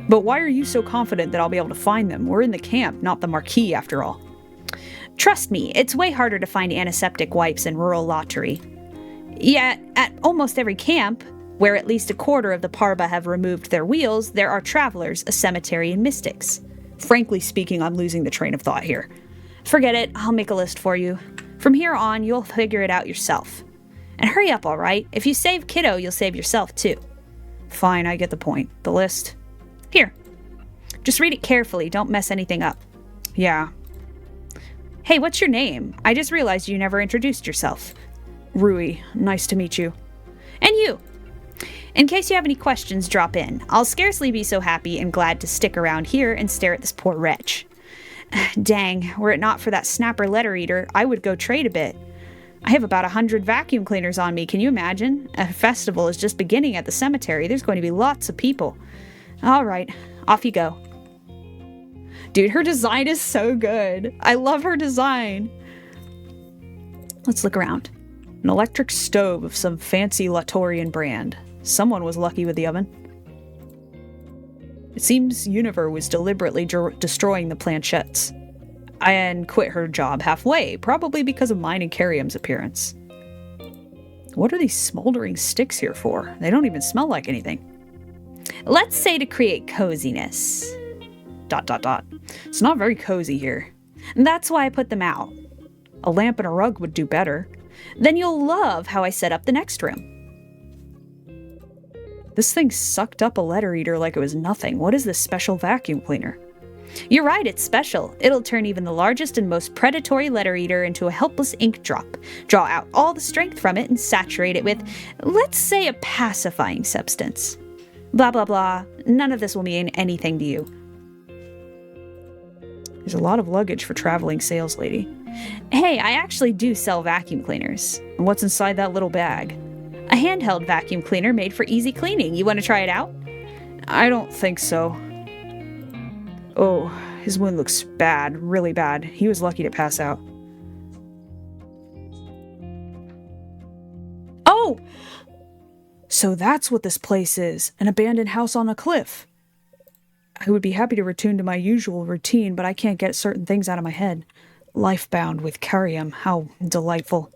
But why are you so confident that I'll be able to find them? We're in the camp, not the Marquis, after all. Trust me, it's way harder to find antiseptic wipes in rural lottery. Yet, at almost every camp, where at least a quarter of the Parba have removed their wheels, there are travelers, a cemetery, and mystics. Frankly speaking, I'm losing the train of thought here. Forget it, I'll make a list for you. From here on, you'll figure it out yourself. And hurry up, all right? If you save Kiddo, you'll save yourself, too. Fine, I get the point. The list? Here. Just read it carefully, don't mess anything up. Yeah. Hey, what's your name? I just realized you never introduced yourself. Rui, nice to meet you. And you. In case you have any questions, drop in. I'll scarcely be so happy and glad to stick around here and stare at this poor wretch. Dang, were it not for that snapper letter eater, I would go trade a bit. I have about 100 vacuum cleaners on me, can you imagine? A festival is just beginning at the cemetery. There's going to be lots of people. All right, off you go. Dude, her design is so good. I love her design. Let's look around. An electric stove of some fancy Latorian brand. Someone was lucky with the oven. It seems Univer was deliberately destroying the planchettes. And quit her job halfway, probably because of mine and Carium's appearance. What are these smoldering sticks here for? They don't even smell like anything. Let's say to create coziness. ... It's not very cozy here. That's why I put them out. A lamp and a rug would do better. Then you'll love how I set up the next room. This thing sucked up a letter eater like it was nothing. What is this special vacuum cleaner? You're right, it's special. It'll turn even the largest and most predatory letter eater into a helpless ink drop, draw out all the strength from it, and saturate it with, let's say, a pacifying substance. Blah, blah, blah. None of this will mean anything to you. There's a lot of luggage for traveling sales lady. Hey, I actually do sell vacuum cleaners. And what's inside that little bag? A handheld vacuum cleaner made for easy cleaning. You want to try it out? I don't think so. Oh, his wound looks bad, really bad. He was lucky to pass out. Oh! So that's what this place is, an abandoned house on a cliff. I would be happy to return to my usual routine, but I can't get certain things out of my head. Lifebound with Carium, how delightful.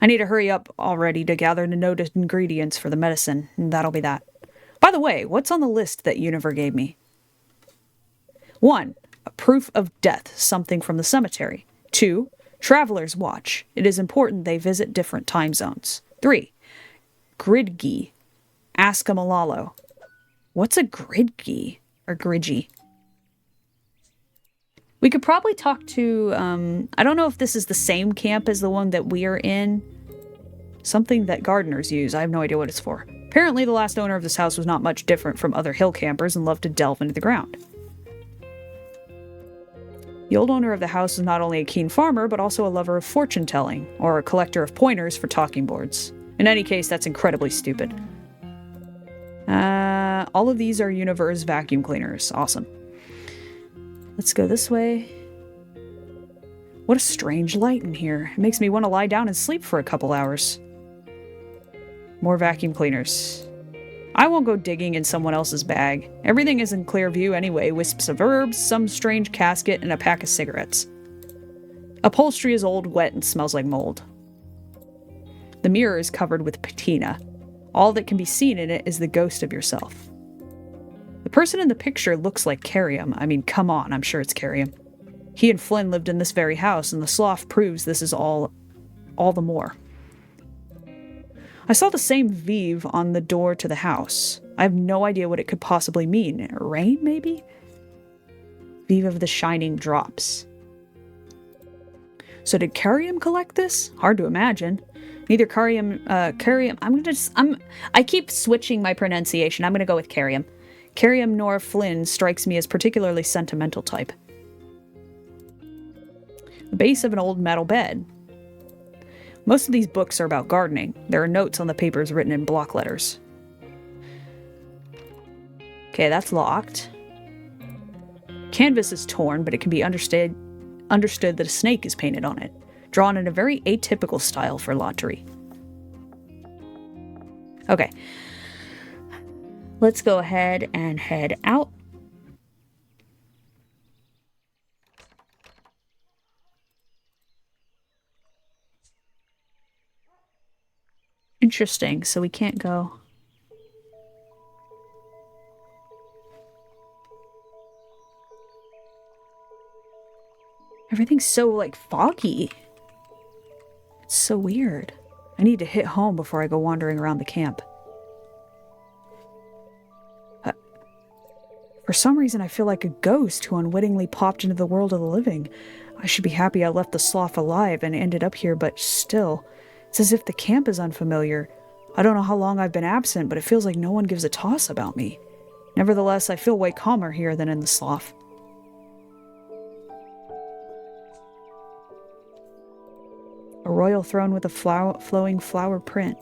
I need to hurry up already to gather the noted ingredients for the medicine, and that'll be that. By the way, what's on the list that Univer gave me? 1. A proof of death, something from the cemetery. 2. Traveler's watch. It is important they visit different time zones. 3. Gridgy. Ask a Malalo. What's a Gridgy? Or Gridgy? We could probably talk to, I don't know if this is the same camp as the one that we are in. Something that gardeners use. I have no idea what it's for. Apparently the last owner of this house was not much different from other hill campers and loved to delve into the ground. The old owner of the house is not only a keen farmer, but also a lover of fortune-telling, or a collector of pointers for talking boards. In any case, that's incredibly stupid. All of these are Universe vacuum cleaners. Awesome. Let's go this way. What a strange light in here. It makes me want to lie down and sleep for a couple hours. More vacuum cleaners. I won't go digging in someone else's bag. Everything is in clear view anyway. Wisps of herbs, some strange casket, and a pack of cigarettes. Upholstery is old, wet, and smells like mold. The mirror is covered with patina. All that can be seen in it is the ghost of yourself. The person in the picture looks like Carrium. I mean, come on, I'm sure it's Carrium. He and Flynn lived in this very house, and the slough proves this is all the more. I saw the same Vive on the door to the house. I have no idea what it could possibly mean. Rain, maybe? Vive of the shining drops. So did Carrium collect this? Hard to imagine. Neither Carrium, I keep switching my pronunciation. I'm gonna go with Carrium. Carrium nor Flynn strikes me as particularly sentimental type. The base of an old metal bed. Most of these books are about gardening. There are notes on the papers written in block letters. Okay, that's locked. Canvas is torn, but it can be understood that a snake is painted on it, drawn in a very atypical style for lottery. Okay. Let's go ahead and head out. Interesting, so we can't go. Everything's so, like, foggy. It's so weird. I need to hit home before I go wandering around the camp. For some reason, I feel like a ghost who unwittingly popped into the world of the living. I should be happy I left the slough alive and ended up here, but still, it's as if the camp is unfamiliar. I don't know how long I've been absent, but it feels like no one gives a toss about me. Nevertheless, I feel way calmer here than in the slough. A royal throne with a flowing flower print.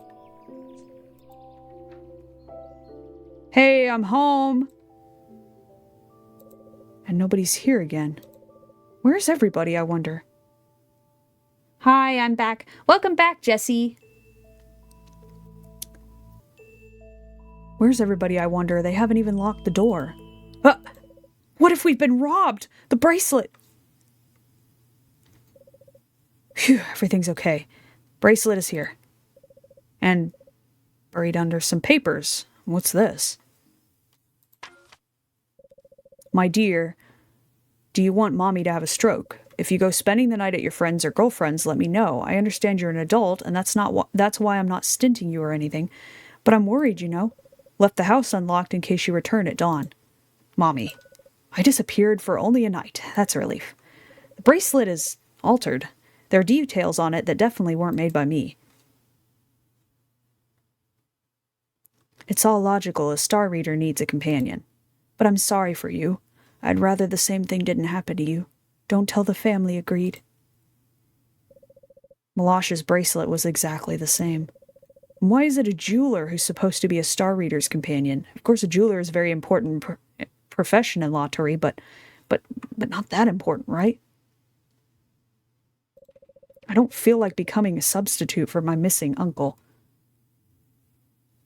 Hey, I'm home! And nobody's here again. Where's everybody, I wonder? Hi, I'm back. Welcome back, Jesse. Where's everybody, I wonder? They haven't even locked the door. What if we've been robbed? The bracelet! Phew, everything's okay. Bracelet is here. And buried under some papers. What's this? My dear, do you want mommy to have a stroke? If you go spending the night at your friends' or girlfriend's, let me know. I understand you're an adult, and that's why I'm not stinting you or anything. But I'm worried, you know. Left the house unlocked in case you return at dawn. Mommy, I disappeared for only a night. That's a relief. The bracelet is altered. There are details on it that definitely weren't made by me. It's all logical. A star reader needs a companion. But I'm sorry for you. I'd rather the same thing didn't happen to you. Don't tell the family, agreed? Malash's bracelet was exactly the same. And why is it a jeweler who's supposed to be a star reader's companion? Of course, a jeweler is a very important profession in lottery, but not that important, right? I don't feel like becoming a substitute for my missing uncle.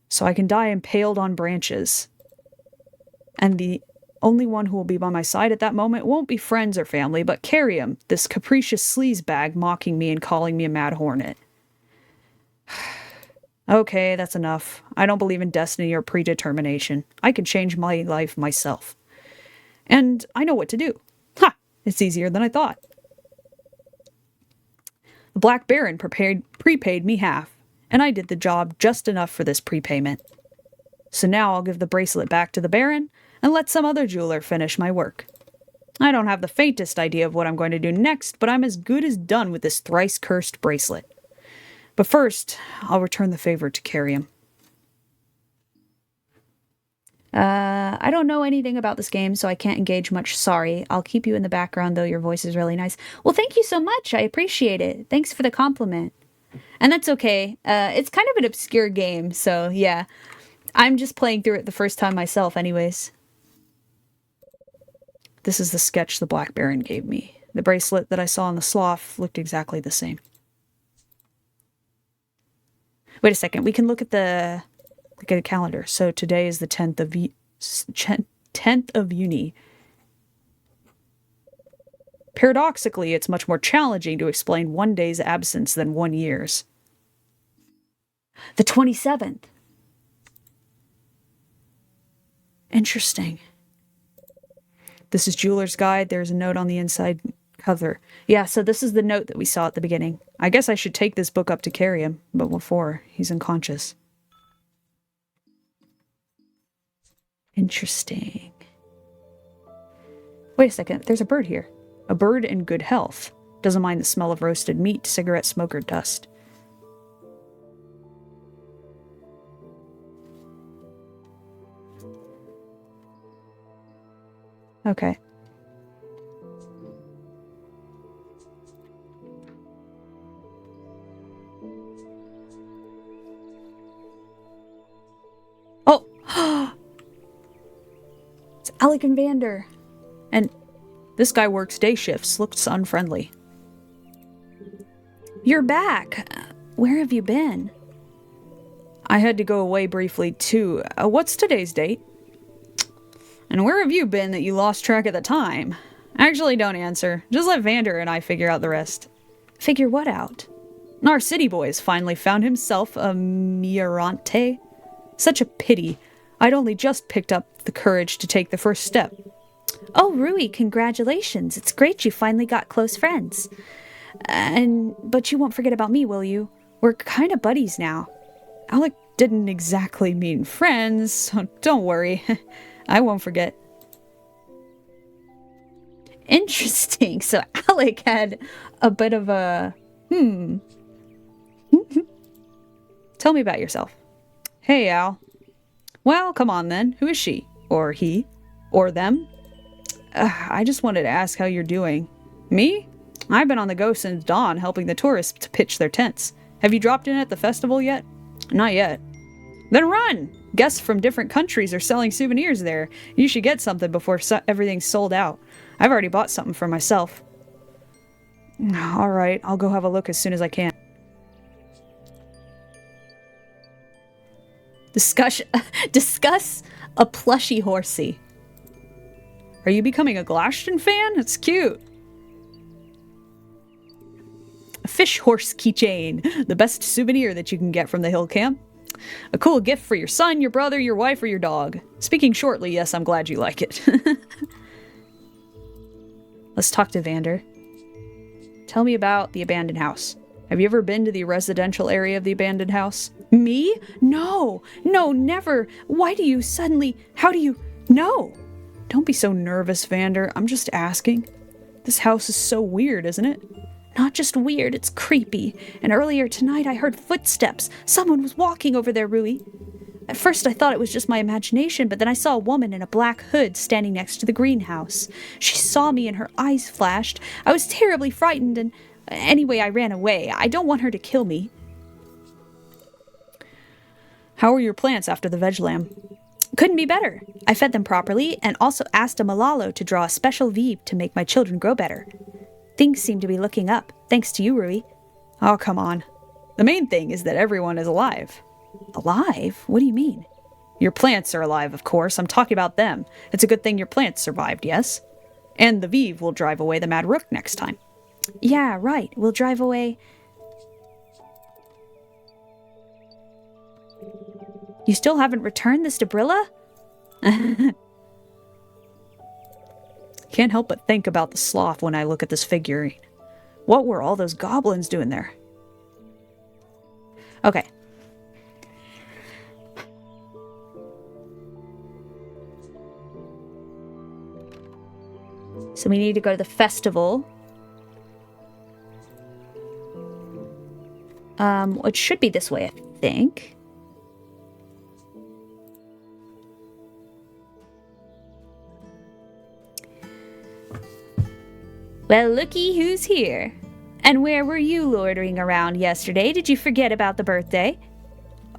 So I can die impaled on branches. And the only one who will be by my side at that moment won't be friends or family, but Carrium, this capricious sleazebag mocking me and calling me a mad hornet. Okay, that's enough. I don't believe in destiny or predetermination. I can change my life myself. And I know what to do. Ha! It's easier than I thought. The Black Baron prepaid me half, and I did the job just enough for this prepayment. So now I'll give the bracelet back to the Baron and let some other jeweler finish my work. I don't have the faintest idea of what I'm going to do next, but I'm as good as done with this thrice-cursed bracelet. But first, I'll return the favor to Carium. I don't know anything about this game, so I can't engage much. Sorry. I'll keep you in the background, though your voice is really nice. Well, thank you so much. I appreciate it. Thanks for the compliment. And that's okay. It's kind of an obscure game, so yeah. I'm just playing through it the first time myself anyways. This is the sketch the Black Baron gave me. The bracelet that I saw in the slough looked exactly the same. Wait a second. We can look at the calendar. So today is the 10th of Juni. Paradoxically, it's much more challenging to explain one day's absence than 1 year's. The 27th. Interesting. This is Jeweler's Guide. There's a note on the inside cover. Yeah, so this is the note that we saw at the beginning. I guess I should take this book up to Carium, but before, he's unconscious. Interesting. Wait a second, there's a bird here. A bird in good health. Doesn't mind the smell of roasted meat, cigarette smoke, or dust. Okay. Oh! It's Alec and Vander. And this guy works day shifts, looks unfriendly. You're back. Where have you been? I had to go away briefly too. What's today's date? And where have you been that you lost track of the time? Actually, don't answer. Just let Vander and I figure out the rest. Figure what out? Our city boy's finally found himself a Mirante. Such a pity. I'd only just picked up the courage to take the first step. Oh, Rui, congratulations. It's great you finally got close friends. But you won't forget about me, will you? We're kind of buddies now. Alec didn't exactly mean friends, so don't worry. I won't forget. Interesting. So Alec had a bit of a... Tell me about yourself. Hey, Al. Well, come on then. Who is she? Or he? Or them? I just wanted to ask how you're doing. Me? I've been on the go since dawn helping the tourists to pitch their tents. Have you dropped in at the festival yet? Not yet. Then run! Guests from different countries are selling souvenirs there. You should get something before everything's sold out. I've already bought something for myself. Alright, I'll go have a look as soon as I can. Discuss a plushy horsey. Are you becoming a Glashton fan? It's cute. A fish horse keychain. The best souvenir that you can get from the hill camp. A cool gift for your son, your brother, your wife, or your dog. Speaking shortly, yes, I'm glad you like it. Let's talk to Vander. Tell me about the abandoned house. Have you ever been to the residential area of the abandoned house? Me? No, never. Why do you suddenly... How do you... No. Don't be so nervous, Vander. I'm just asking. This house is so weird, isn't it? Not just weird, it's creepy. And earlier tonight I heard footsteps. Someone was walking over there, Rui. At first I thought it was just my imagination, but then I saw a woman in a black hood standing next to the greenhouse. She saw me and her eyes flashed. I was terribly frightened and... Anyway, I ran away. I don't want her to kill me. How are your plants after the veg lamb? Couldn't be better. I fed them properly and also asked a Malalo to draw a special Vive to make my children grow better. Things seem to be looking up, thanks to you, Rui. Oh, come on. The main thing is that everyone is alive. Alive? What do you mean? Your plants are alive, of course. I'm talking about them. It's a good thing your plants survived, yes? And the Vive will drive away the Mad Rook next time. Yeah, right. We'll drive away... You still haven't returned this to Brilla? Can't help but think about the sloth when I look at this figurine. What were all those goblins doing there? Okay, So we need to go to the festival. It should be this way, I think. Well, looky who's here. And where were you loitering around yesterday? Did you forget about the birthday?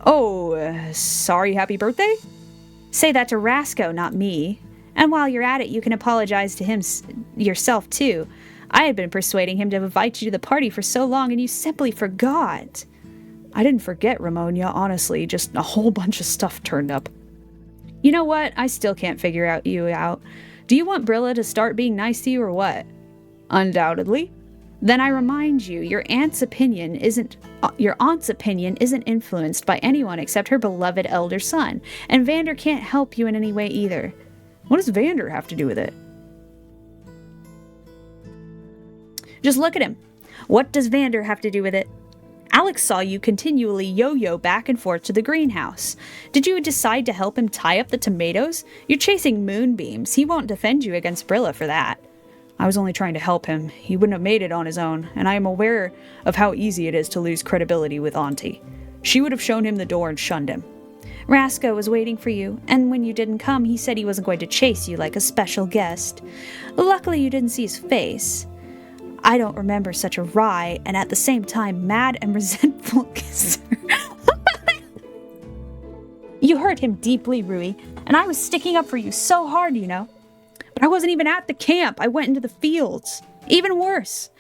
Oh, sorry, happy birthday? Say that to Rasco, not me. And while you're at it, you can apologize to him yourself, too. I had been persuading him to invite you to the party for so long, and you simply forgot. I didn't forget, Ramonia, honestly. Just a whole bunch of stuff turned up. You know what? I still can't figure you out. Do you want Brilla to start being nice to you or what? Undoubtedly. Then I remind you, your aunt's opinion isn't influenced by anyone except her beloved elder son, and Vander can't help you in any way either. What does Vander have to do with it? Just look at him. What does Vander have to do with it? Alex saw you continually yo-yo back and forth to the greenhouse. Did you decide to help him tie up the tomatoes? You're chasing moonbeams. He won't defend you against Brilla for that. I was only trying to help him. He wouldn't have made it on his own, and I am aware of how easy it is to lose credibility with Auntie. She would have shown him the door and shunned him. Rasco was waiting for you, and when you didn't come, he said he wasn't going to chase you like a special guest. Luckily, you didn't see his face. I don't remember such a wry, and at the same time, mad and resentful kisser. You hurt him deeply, Rui, and I was sticking up for you so hard, you know. But I wasn't even at the camp. I went into the fields. Even worse.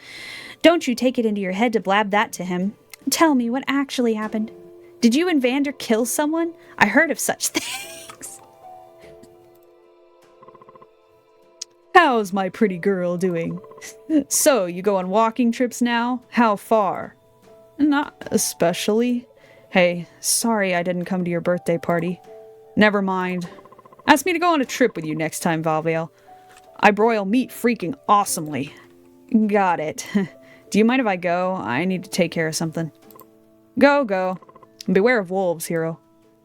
Don't you take it into your head to blab that to him. Tell me what actually happened. Did you and Vander kill someone? I heard of such things. How's my pretty girl doing? So, you go on walking trips now? How far? Not especially. Hey, sorry I didn't come to your birthday party. Never mind. Ask me to go on a trip with you next time, Valvale. I broil meat freaking awesomely. Got it. Do you mind if I go? I need to take care of something. Go. Beware of wolves, hero.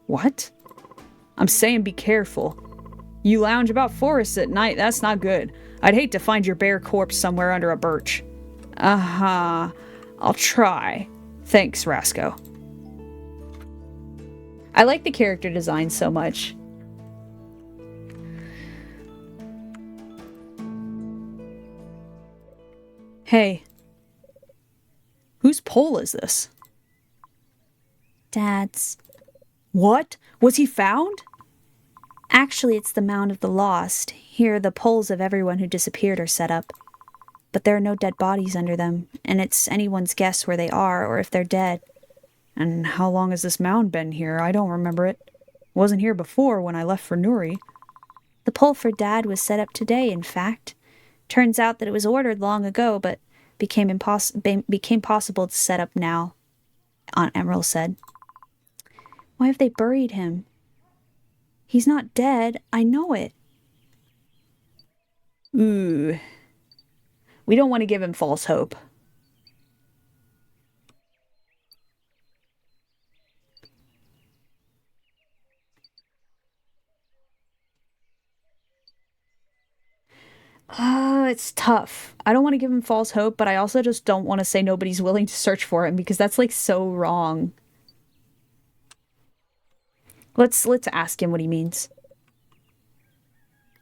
What? I'm saying be careful. You lounge about forests at night, that's not good. I'd hate to find your bare corpse somewhere under a birch. Uh-huh. I'll try. Thanks, Rasco. I like the character design so much. Hey. Whose pole is this? Dad's. What? Was he found? Actually, it's the Mound of the Lost. Here, the poles of everyone who disappeared are set up. But there are no dead bodies under them, and it's anyone's guess where they are or if they're dead. And how long has this mound been here? I don't remember it. Wasn't here before when I left for Nuri. The pole for Dad was set up today, in fact. Turns out that it was ordered long ago, but became possible to set up now, Aunt Emerald said. Why have they buried him? He's not dead. I know it. Ooh. We don't want to give him false hope. It's tough. I don't want to give him false hope, but I also just don't want to say nobody's willing to search for him because that's like so wrong. Let's ask him what he means.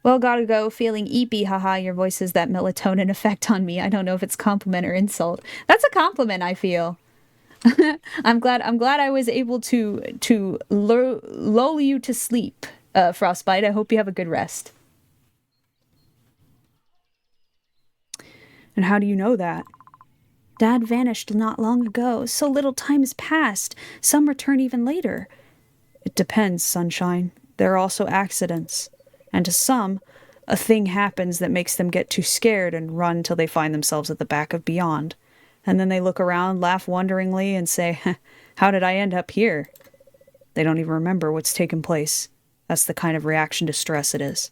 Well, gotta go. Feeling eepy, haha. Your voice has that melatonin effect on me. I don't know if it's compliment or insult. That's a compliment, I feel. I'm glad I was able to lull you to sleep, Frostbite. I hope you have a good rest. And how do you know that? Dad vanished not long ago. So little time has passed. Some return even later. It depends, Sunshine. There are also accidents. And to some, a thing happens that makes them get too scared and run till they find themselves at the back of beyond. And then they look around, laugh wonderingly, and say, how did I end up here? They don't even remember what's taken place. That's the kind of reaction to stress it is.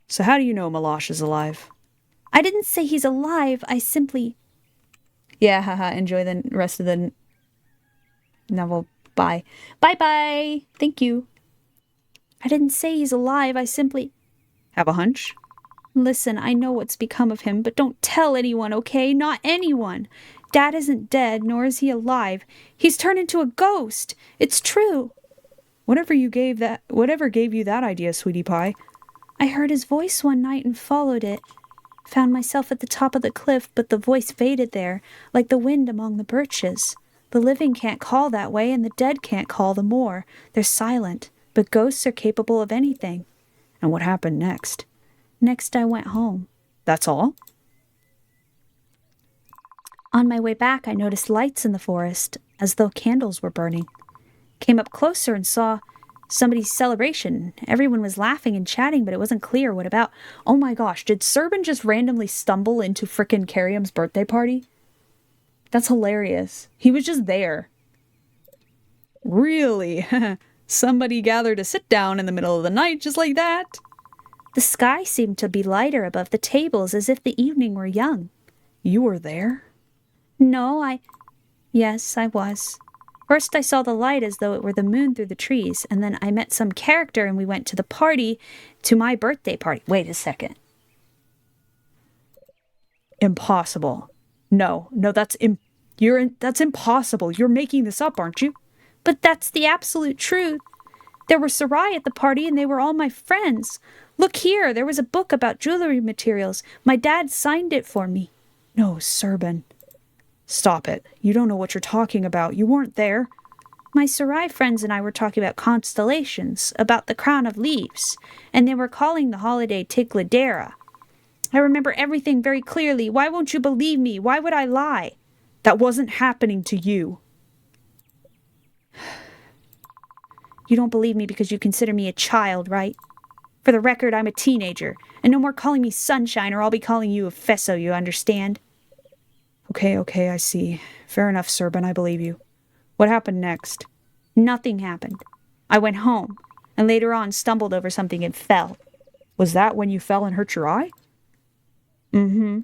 So how do you know Malash is alive? I didn't say he's alive. I simply... Yeah, haha. Enjoy the rest of the novel. Bye. Bye-bye. Thank you. I didn't say he's alive. I simply... Have a hunch? Listen, I know what's become of him, but don't tell anyone, okay? Not anyone. Dad isn't dead, nor is he alive. He's turned into a ghost. It's true. Whatever gave you that idea, sweetie pie? I heard his voice one night and followed it. Found myself at the top of the cliff, but the voice faded there, like the wind among the birches. The living can't call that way, and the dead can't call the more. They're silent, but ghosts are capable of anything. And what happened next? Next, I went home. That's all? On my way back, I noticed lights in the forest, as though candles were burning. Came up closer and saw somebody's celebration. Everyone was laughing and chatting, but it wasn't clear what about. Oh my gosh, did Serban just randomly stumble into frickin' Carium's birthday party? That's hilarious. He was just there. Really? Somebody gathered to sit down in the middle of the night just like that? The sky seemed to be lighter above the tables, as if the evening were young. You were there? No, Yes, I was. First I saw the light as though it were the moon through the trees, and then I met some character and we went to the party, to my birthday party. Wait a second. Impossible. No, that's impossible. You're making this up, aren't you? But that's the absolute truth. There were Sarai at the party and they were all my friends. Look here, there was a book about jewelry materials. My dad signed it for me. No, Serban. Stop it. You don't know what you're talking about. You weren't there. My Sarai friends and I were talking about constellations, about the crown of leaves, and they were calling the holiday Tigladera. I remember everything very clearly. Why won't you believe me? Why would I lie? That wasn't happening to you. You don't believe me because you consider me a child, right? For the record, I'm a teenager, and no more calling me Sunshine or I'll be calling you a Fesso, you understand? Okay, I see. Fair enough, Serban, I believe you. What happened next? Nothing happened. I went home, and later on stumbled over something and fell. Was that when you fell and hurt your eye? Mm-hmm.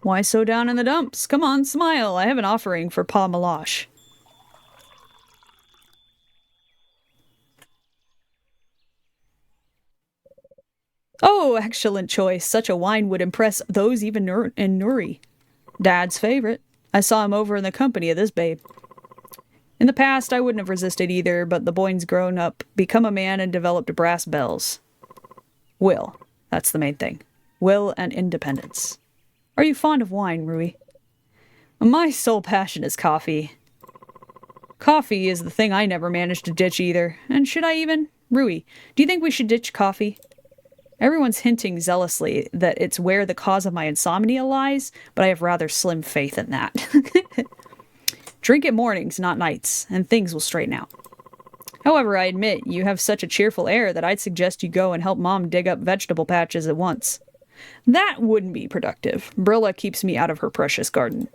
Why so down in the dumps? Come on, smile. I have an offering for Pa Malash. Oh, excellent choice. Such a wine would impress those even in Nuri. Dad's favorite. I saw him over in the company of this babe. In the past, I wouldn't have resisted either, but the boy's grown up, become a man, and developed brass bells. Will. That's the main thing. Will and independence. Are you fond of wine, Rui? My sole passion is coffee. Coffee is the thing I never managed to ditch either. And should I even? Rui, do you think we should ditch coffee? Everyone's hinting zealously that it's where the cause of my insomnia lies, but I have rather slim faith in that. Drink it mornings, not nights, and things will straighten out. However, I admit you have such a cheerful air that I'd suggest you go and help Mom dig up vegetable patches at once. That wouldn't be productive. Brilla keeps me out of her precious garden.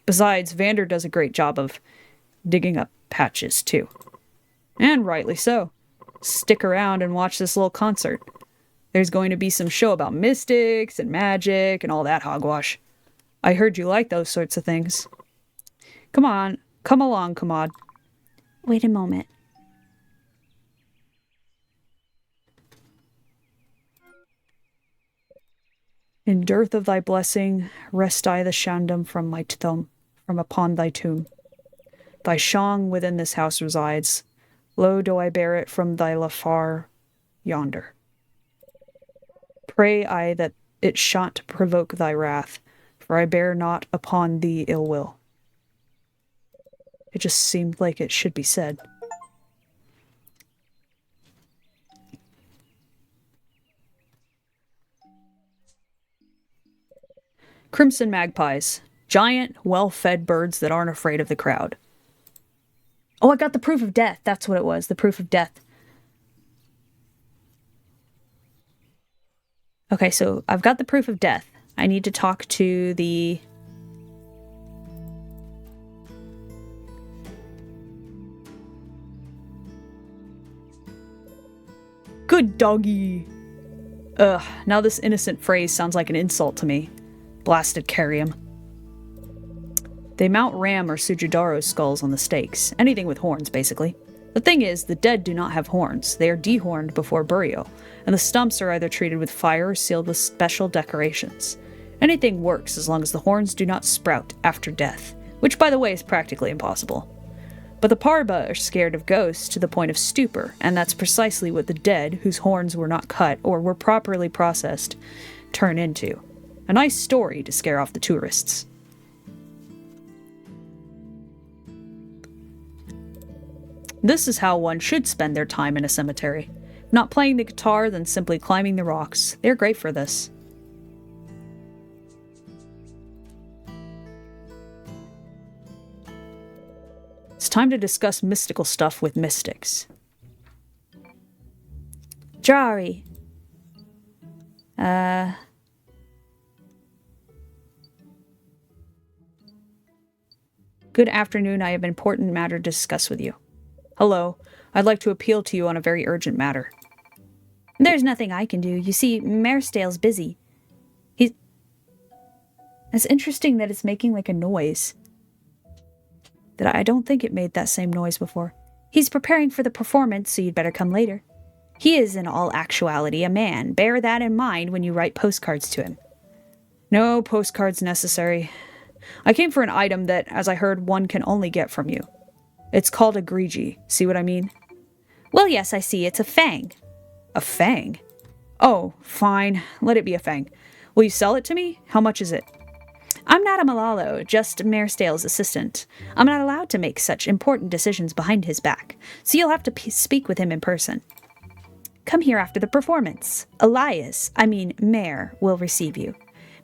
Besides, Vander does a great job of digging up patches, too. And rightly so. Stick around and watch this little concert. There's going to be some show about mystics and magic and all that hogwash. I heard you like those sorts of things. Come on, come along, Commode. Wait a moment. In dearth of thy blessing, rest I the shandom from my thumb, from upon thy tomb. Thy shong within this house resides. Lo do I bear it from thy lafar yonder. Pray I that it shan't provoke thy wrath, for I bear not upon thee ill will. It just seemed like it should be said. Crimson magpies. Giant, well-fed birds that aren't afraid of the crowd. Oh, I got the proof of death. That's what it was. The proof of death. Okay, so I've got the proof of death. I need to talk to the... Good doggy. Ugh, now this innocent phrase sounds like an insult to me. Blasted Carium. They mount ram or sujidaro skulls on the stakes. Anything with horns, basically. The thing is, the dead do not have horns. They are dehorned before burial, and the stumps are either treated with fire or sealed with special decorations. Anything works as long as the horns do not sprout after death, which, by the way, is practically impossible. But the Parba are scared of ghosts to the point of stupor, and that's precisely what the dead, whose horns were not cut or were properly processed, turn into. A nice story to scare off the tourists. This is how one should spend their time in a cemetery. Not playing the guitar, then simply climbing the rocks. They're great for this. It's time to discuss mystical stuff with mystics. Jari. Good afternoon, I have an important matter to discuss with you. Hello, I'd like to appeal to you on a very urgent matter. There's nothing I can do. You see, Maresdale's busy. It's interesting that it's making like a noise. That I don't think it made that same noise before. He's preparing for the performance, so you'd better come later. He is in all actuality a man. Bear that in mind when you write postcards to him. No postcards necessary. I came for an item that, as I heard, one can only get from you. It's called a Grigi. See what I mean? Well, yes, I see. It's a fang. A fang? Oh, fine. Let it be a fang. Will you sell it to me? How much is it? I'm not a Malalo, just Maresdale's assistant. I'm not allowed to make such important decisions behind his back, so you'll have to speak with him in person. Come here after the performance. Mare, will receive you.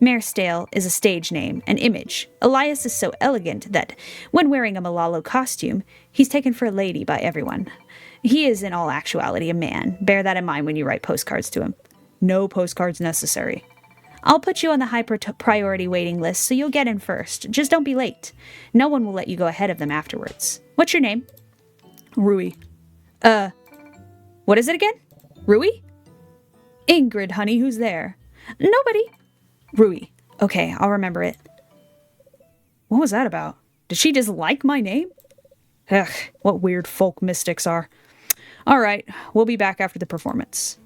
Maresdale is a stage name, an image. Elias is so elegant that, when wearing a Malalo costume, he's taken for a lady by everyone. He is in all actuality a man. Bear that in mind when you write postcards to him. No postcards necessary. I'll put you on the high priority waiting list, so you'll get in first. Just don't be late. No one will let you go ahead of them afterwards. What's your name? Rui. What is it again? Rui? Ingrid, honey, who's there? Nobody. Rui. Okay, I'll remember it. What was that about? Did she just like my name? Ugh, what weird folk mystics are. All right, we'll be back after the performance.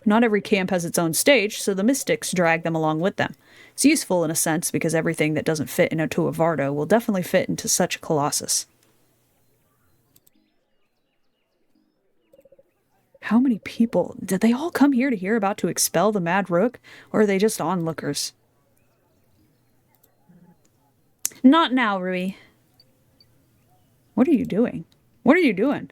Not every camp has its own stage, so the mystics drag them along with them. It's useful in a sense because everything that doesn't fit into a Vardo will definitely fit into such a colossus. How many people? Did they all come here to hear about to expel the Mad Rook, or are they just onlookers? Not now, Rui. What are you doing? What are you doing?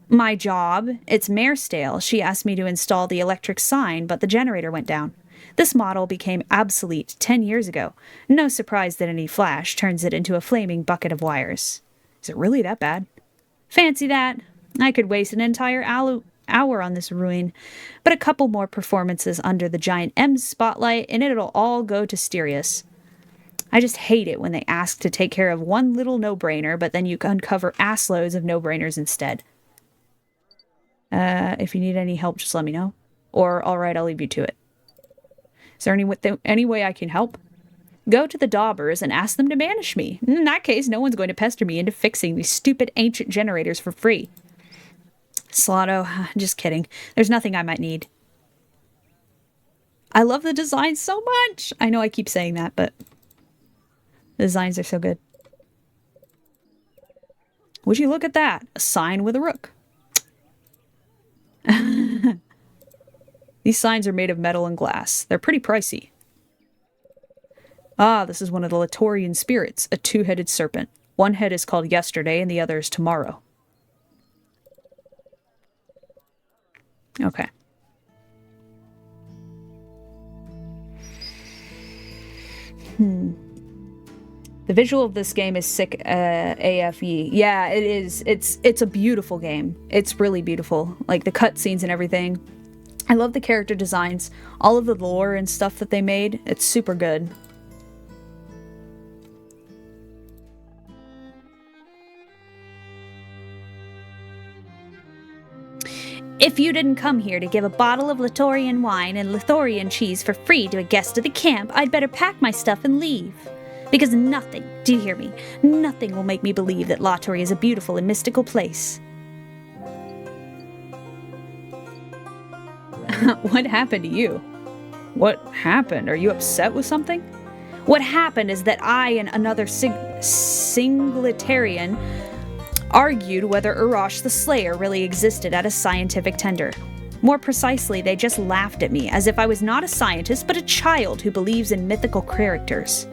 My job. It's Maresdale. She asked me to install the electric sign, but the generator went down. This model became obsolete 10 years ago. No surprise that any flash turns it into a flaming bucket of wires. Is it really that bad? Fancy that. I could waste an entire hour on this ruin, but a couple more performances under the giant M's spotlight and it'll all go to Styrius. I just hate it when they ask to take care of one little no-brainer, but then you uncover assloads of no-brainers instead. If you need any help, just let me know. Or, alright, I'll leave you to it. Is there any way I can help? Go to the Daubers and ask them to banish me. In that case, no one's going to pester me into fixing these stupid ancient generators for free. Slato, just kidding. There's nothing I might need. I love the designs so much! I know I keep saying that, but the designs are so good. Would you look at that? A sign with a rook. These signs are made of metal and glass. They're pretty pricey. Ah, this is one of the Latorian spirits, a two-headed serpent. One head is called yesterday and the other is tomorrow. Okay. The visual of this game is sick AFE. Yeah, it is. It's a beautiful game. It's really beautiful. Like the cutscenes and everything. I love the character designs. All of the lore and stuff that they made. It's super good. If you didn't come here to give a bottle of Latorian wine and Lithorian cheese for free to a guest of the camp, I'd better pack my stuff and leave. Because nothing, do you hear me? Nothing will make me believe that Lottery is a beautiful and mystical place. What happened to you? What happened? Are you upset with something? What happened is that I and another Singletarian argued whether Urash the Slayer really existed at a scientific tender. More precisely, they just laughed at me as if I was not a scientist but a child who believes in mythical characters.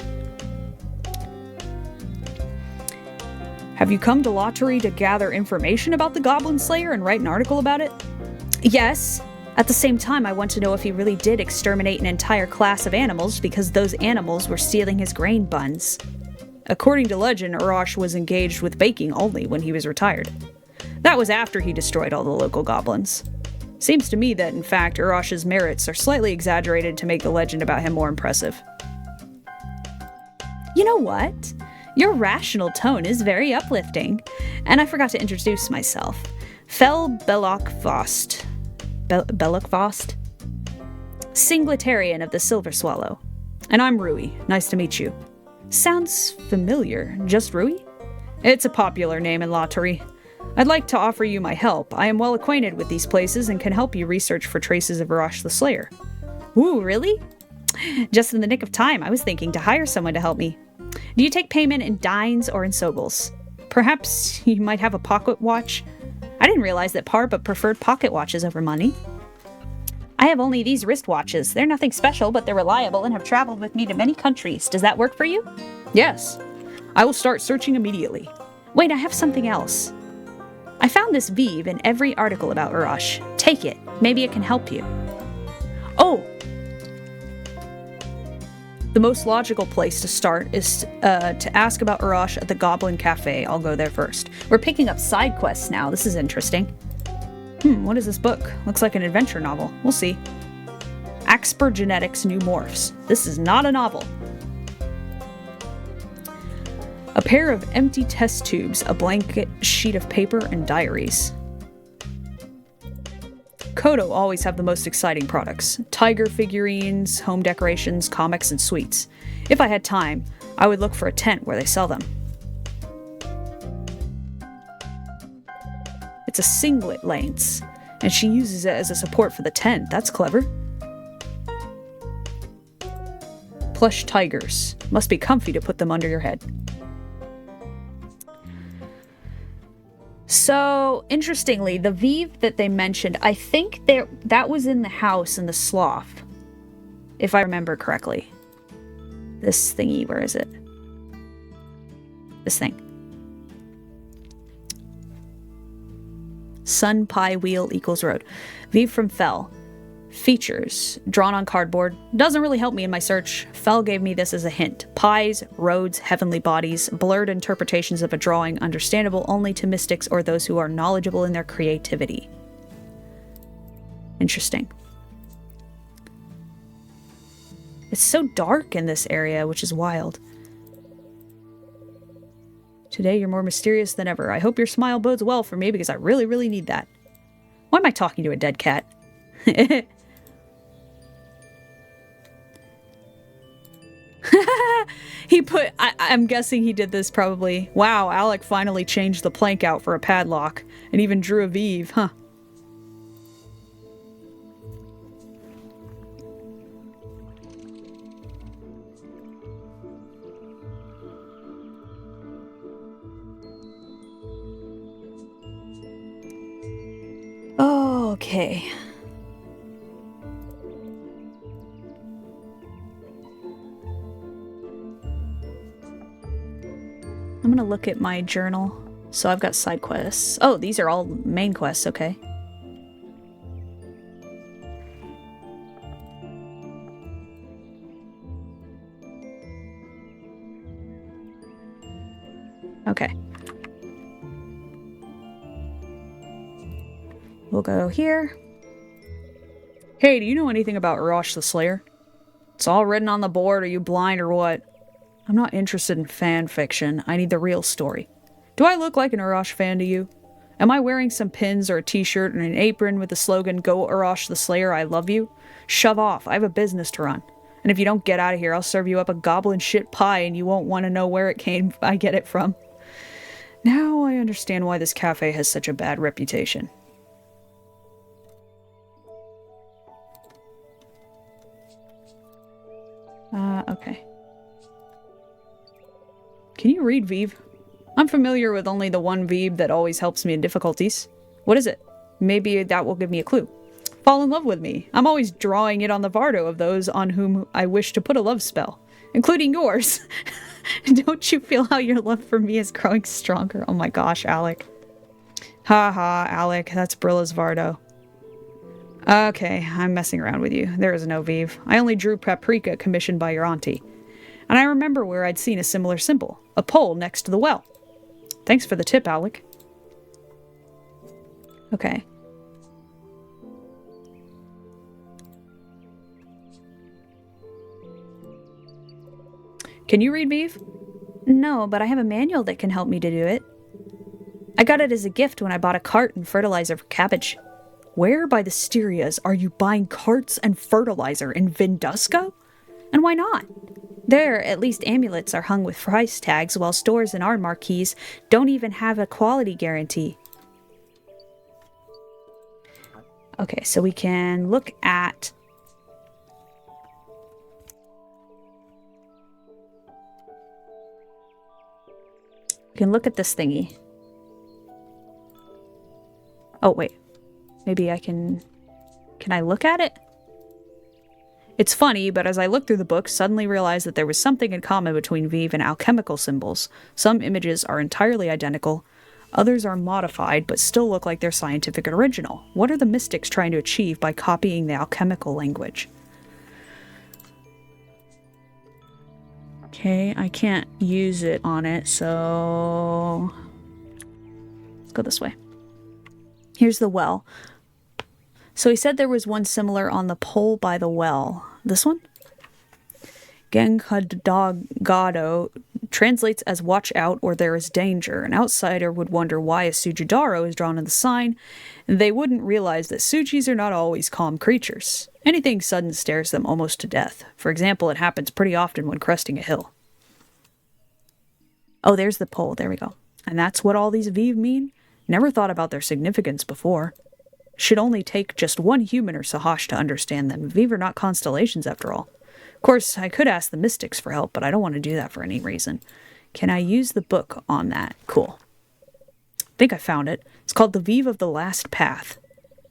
Have you come to Lottery to gather information about the Goblin Slayer and write an article about it? Yes. At the same time, I want to know if he really did exterminate an entire class of animals because those animals were stealing his grain buns. According to legend, Urash was engaged with baking only when he was retired. That was after he destroyed all the local goblins. Seems to me that, in fact, Urash's merits are slightly exaggerated to make the legend about him more impressive. You know what? Your rational tone is very uplifting. And I forgot to introduce myself. Fel Belloc-Vost. Belloc-Vost? Singletarian of the Silver Swallow. And I'm Rui. Nice to meet you. Sounds familiar. Just Rui? It's a popular name in Lottery. I'd like to offer you my help. I am well acquainted with these places and can help you research for traces of Urash the Slayer. Ooh, really? Just in the nick of time, I was thinking to hire someone to help me. Do you take payment in dines or in sobles? Perhaps you might have a pocket watch? I didn't realize that Parba preferred pocket watches over money. I have only these wristwatches. They're nothing special, but they're reliable and have traveled with me to many countries. Does that work for you? Yes. I will start searching immediately. Wait, I have something else. I found this Vive in every article about Urash. Take it. Maybe it can help you. Oh! The most logical place to start is to ask about Urash at the Goblin Cafe. I'll go there first. We're picking up side quests now. This is interesting. What is this book? Looks like an adventure novel. We'll see. Axper Genetics New Morphs. This is not a novel. A pair of empty test tubes, a blanket sheet of paper, and diaries. Kodo always have the most exciting products. Tiger figurines, home decorations, comics, and sweets. If I had time, I would look for a tent where they sell them. It's a singlet lance, and she uses it as a support for the tent. That's clever. Plush tigers. Must be comfy to put them under your head. So, interestingly, the Vive that they mentioned, I think that was in the house in the slough, if I remember correctly. This thingy, where is it? This thing. Sun Pi Wheel equals road. Vive from Fel. Features. Drawn on cardboard. Doesn't really help me in my search. Fel gave me this as a hint. Pies, roads, heavenly bodies, blurred interpretations of a drawing understandable only to mystics or those who are knowledgeable in their creativity. Interesting. It's so dark in this area, which is wild. Today you're more mysterious than ever. I hope your smile bodes well for me because I really, really need that. Why am I talking to a dead cat? I'm guessing he did this probably. Wow, Alec finally changed the plank out for a padlock and even drew a Vive, huh? Okay. I'm gonna look at my journal. So I've got side quests. Oh, these are all main quests, okay. Okay. We'll go here. Hey, do you know anything about Urash the Slayer? It's all written on the board. Are you blind or what? I'm not interested in fan fiction. I need the real story. Do I look like an Urash fan to you? Am I wearing some pins or a t-shirt and an apron with the slogan, "Go Urash the Slayer, I love you"? Shove off, I have a business to run. And if you don't get out of here, I'll serve you up a goblin shit pie and you won't want to know where I get it from. Now I understand why this cafe has such a bad reputation. Okay. Can you read Vive? I'm familiar with only the one Vive that always helps me in difficulties. What is it? Maybe that will give me a clue. Fall in love with me. I'm always drawing it on the Vardo of those on whom I wish to put a love spell, including yours. Don't you feel how your love for me is growing stronger? Oh my gosh, Alec. Ha ha, Alec, that's Brilla's Vardo. Okay, I'm messing around with you. There is no Vive. I only drew Paprika commissioned by your auntie. And I remember where I'd seen a similar symbol. A pole next to the well. Thanks for the tip, Alec. Okay. Can you read Vive? No, but I have a manual that can help me to do it. I got it as a gift when I bought a cart and fertilizer for cabbage. Where by the Styrias are you buying carts and fertilizer in Vindusco? And why not? There, at least amulets are hung with price tags, while stores in our marquees don't even have a quality guarantee. Okay, so we can look at... We can look at this thingy. Oh, wait. Maybe I can... Can I look at it? It's funny, but as I looked through the book, suddenly realized that there was something in common between Vive and alchemical symbols. Some images are entirely identical, others are modified, but still look like they're scientific and original. What are the mystics trying to achieve by copying the alchemical language? Okay, I can't use it on it, so... Let's go this way. Here's the well. So he said there was one similar on the pole by the well. This one? Genkadagado translates as watch out or there is danger. An outsider would wonder why a Sujidaro is drawn in the sign, and they wouldn't realize that Sujis are not always calm creatures. Anything sudden stares them almost to death. For example, it happens pretty often when cresting a hill. Oh, there's the pole. There we go. And that's what all these Vive mean? Never thought about their significance before. Should only take just one human or Sahash to understand them. Vive are not constellations, after all. Of course, I could ask the mystics for help, but I don't want to do that for any reason. Can I use the book on that? Cool. I think I found it. It's called The Vive of the Last Path.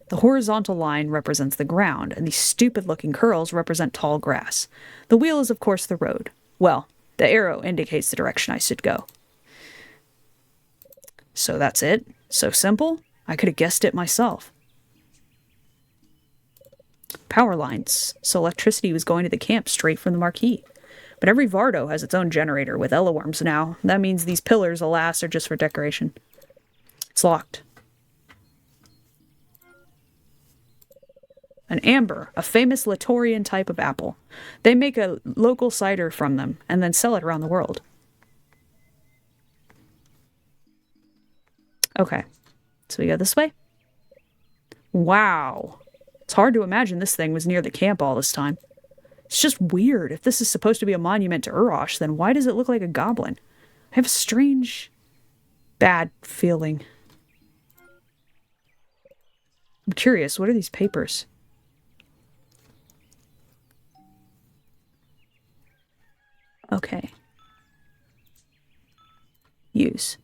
The horizontal line represents the ground, and these stupid-looking curls represent tall grass. The wheel is, of course, the road. Well, the arrow indicates the direction I should go. So that's it? So simple? I could have guessed it myself. Power lines. So electricity was going to the camp straight from the marquee. But every Vardo has its own generator with Ellaworms now. That means these pillars, alas, are just for decoration. It's locked. An amber, a famous Latorian type of apple. They make a local cider from them and then sell it around the world. Okay, so we go this way. Wow. It's hard to imagine this thing was near the camp all this time. It's just weird. If this is supposed to be a monument to Urash, then why does it look like a goblin? I have a strange, bad feeling. I'm curious, what are these papers? Okay. Use.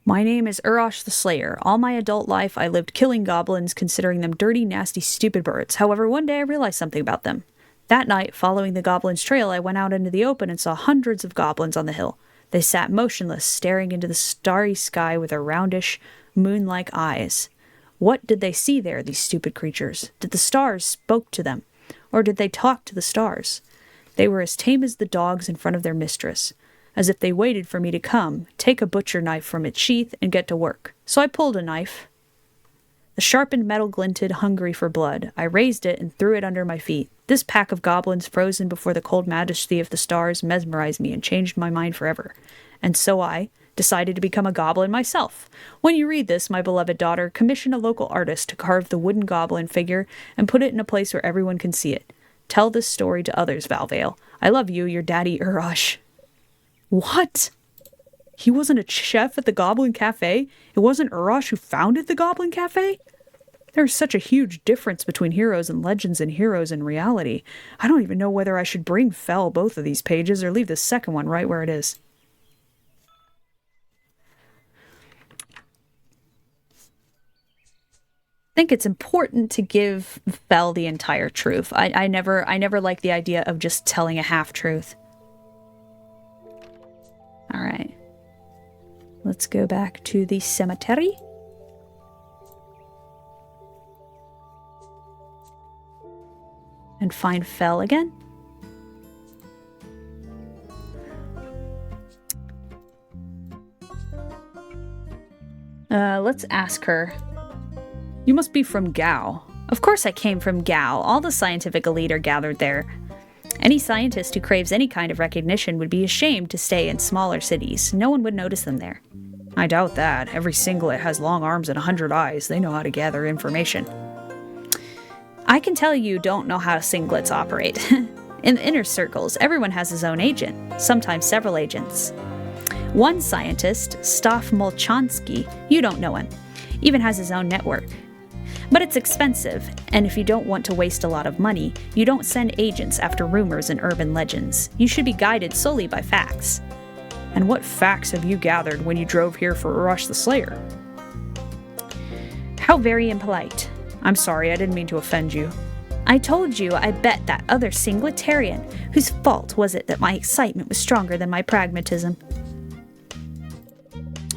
My name is Urash the Slayer. All my adult life I lived killing goblins, considering them dirty, nasty, stupid birds. However, one day I realized something about them. That night, following the goblins' trail, I went out into the open and saw hundreds of goblins on the hill. They sat motionless, staring into the starry sky with their roundish, moon-like eyes. What did they see there, these stupid creatures? Did the stars spoke to them? Or did they talk to the stars? They were as tame as the dogs in front of their mistress, as if they waited for me to come, take a butcher knife from its sheath, and get to work. So I pulled a knife. The sharpened metal glinted, hungry for blood. I raised it and threw it under my feet. This pack of goblins, frozen before the cold majesty of the stars, mesmerized me and changed my mind forever. And so I, decided to become a goblin myself. When you read this, my beloved daughter, commission a local artist to carve the wooden goblin figure and put it in a place where everyone can see it. Tell this story to others, Valvale. I love you, your daddy Urash. What? He wasn't a chef at the Goblin Cafe? It wasn't Urash who founded the Goblin Cafe? There's such a huge difference between heroes and legends and heroes in reality. I don't even know whether I should bring Fel both of these pages or leave the second one right where it is. I think it's important to give Fel the entire truth. I never like the idea of just telling a half-truth. All right. Let's go back to the cemetery. And find Fel again. Let's ask her. You must be from Gao. Of course I came from Gao. All the scientific elite are gathered there. Any scientist who craves any kind of recognition would be ashamed to stay in smaller cities. No one would notice them there. I doubt that. Every singlet has long arms and 100 eyes. They know how to gather information. I can tell you don't know how singlets operate. In the inner circles, everyone has his own agent, sometimes several agents. One scientist, Staff Molchansky, you don't know him, even has his own network. But it's expensive, and if you don't want to waste a lot of money, you don't send agents after rumors and urban legends. You should be guided solely by facts. And what facts have you gathered when you drove here for Urash the Slayer? How very impolite. I'm sorry, I didn't mean to offend you. I told you I bet that other singletarian, whose fault was it that my excitement was stronger than my pragmatism.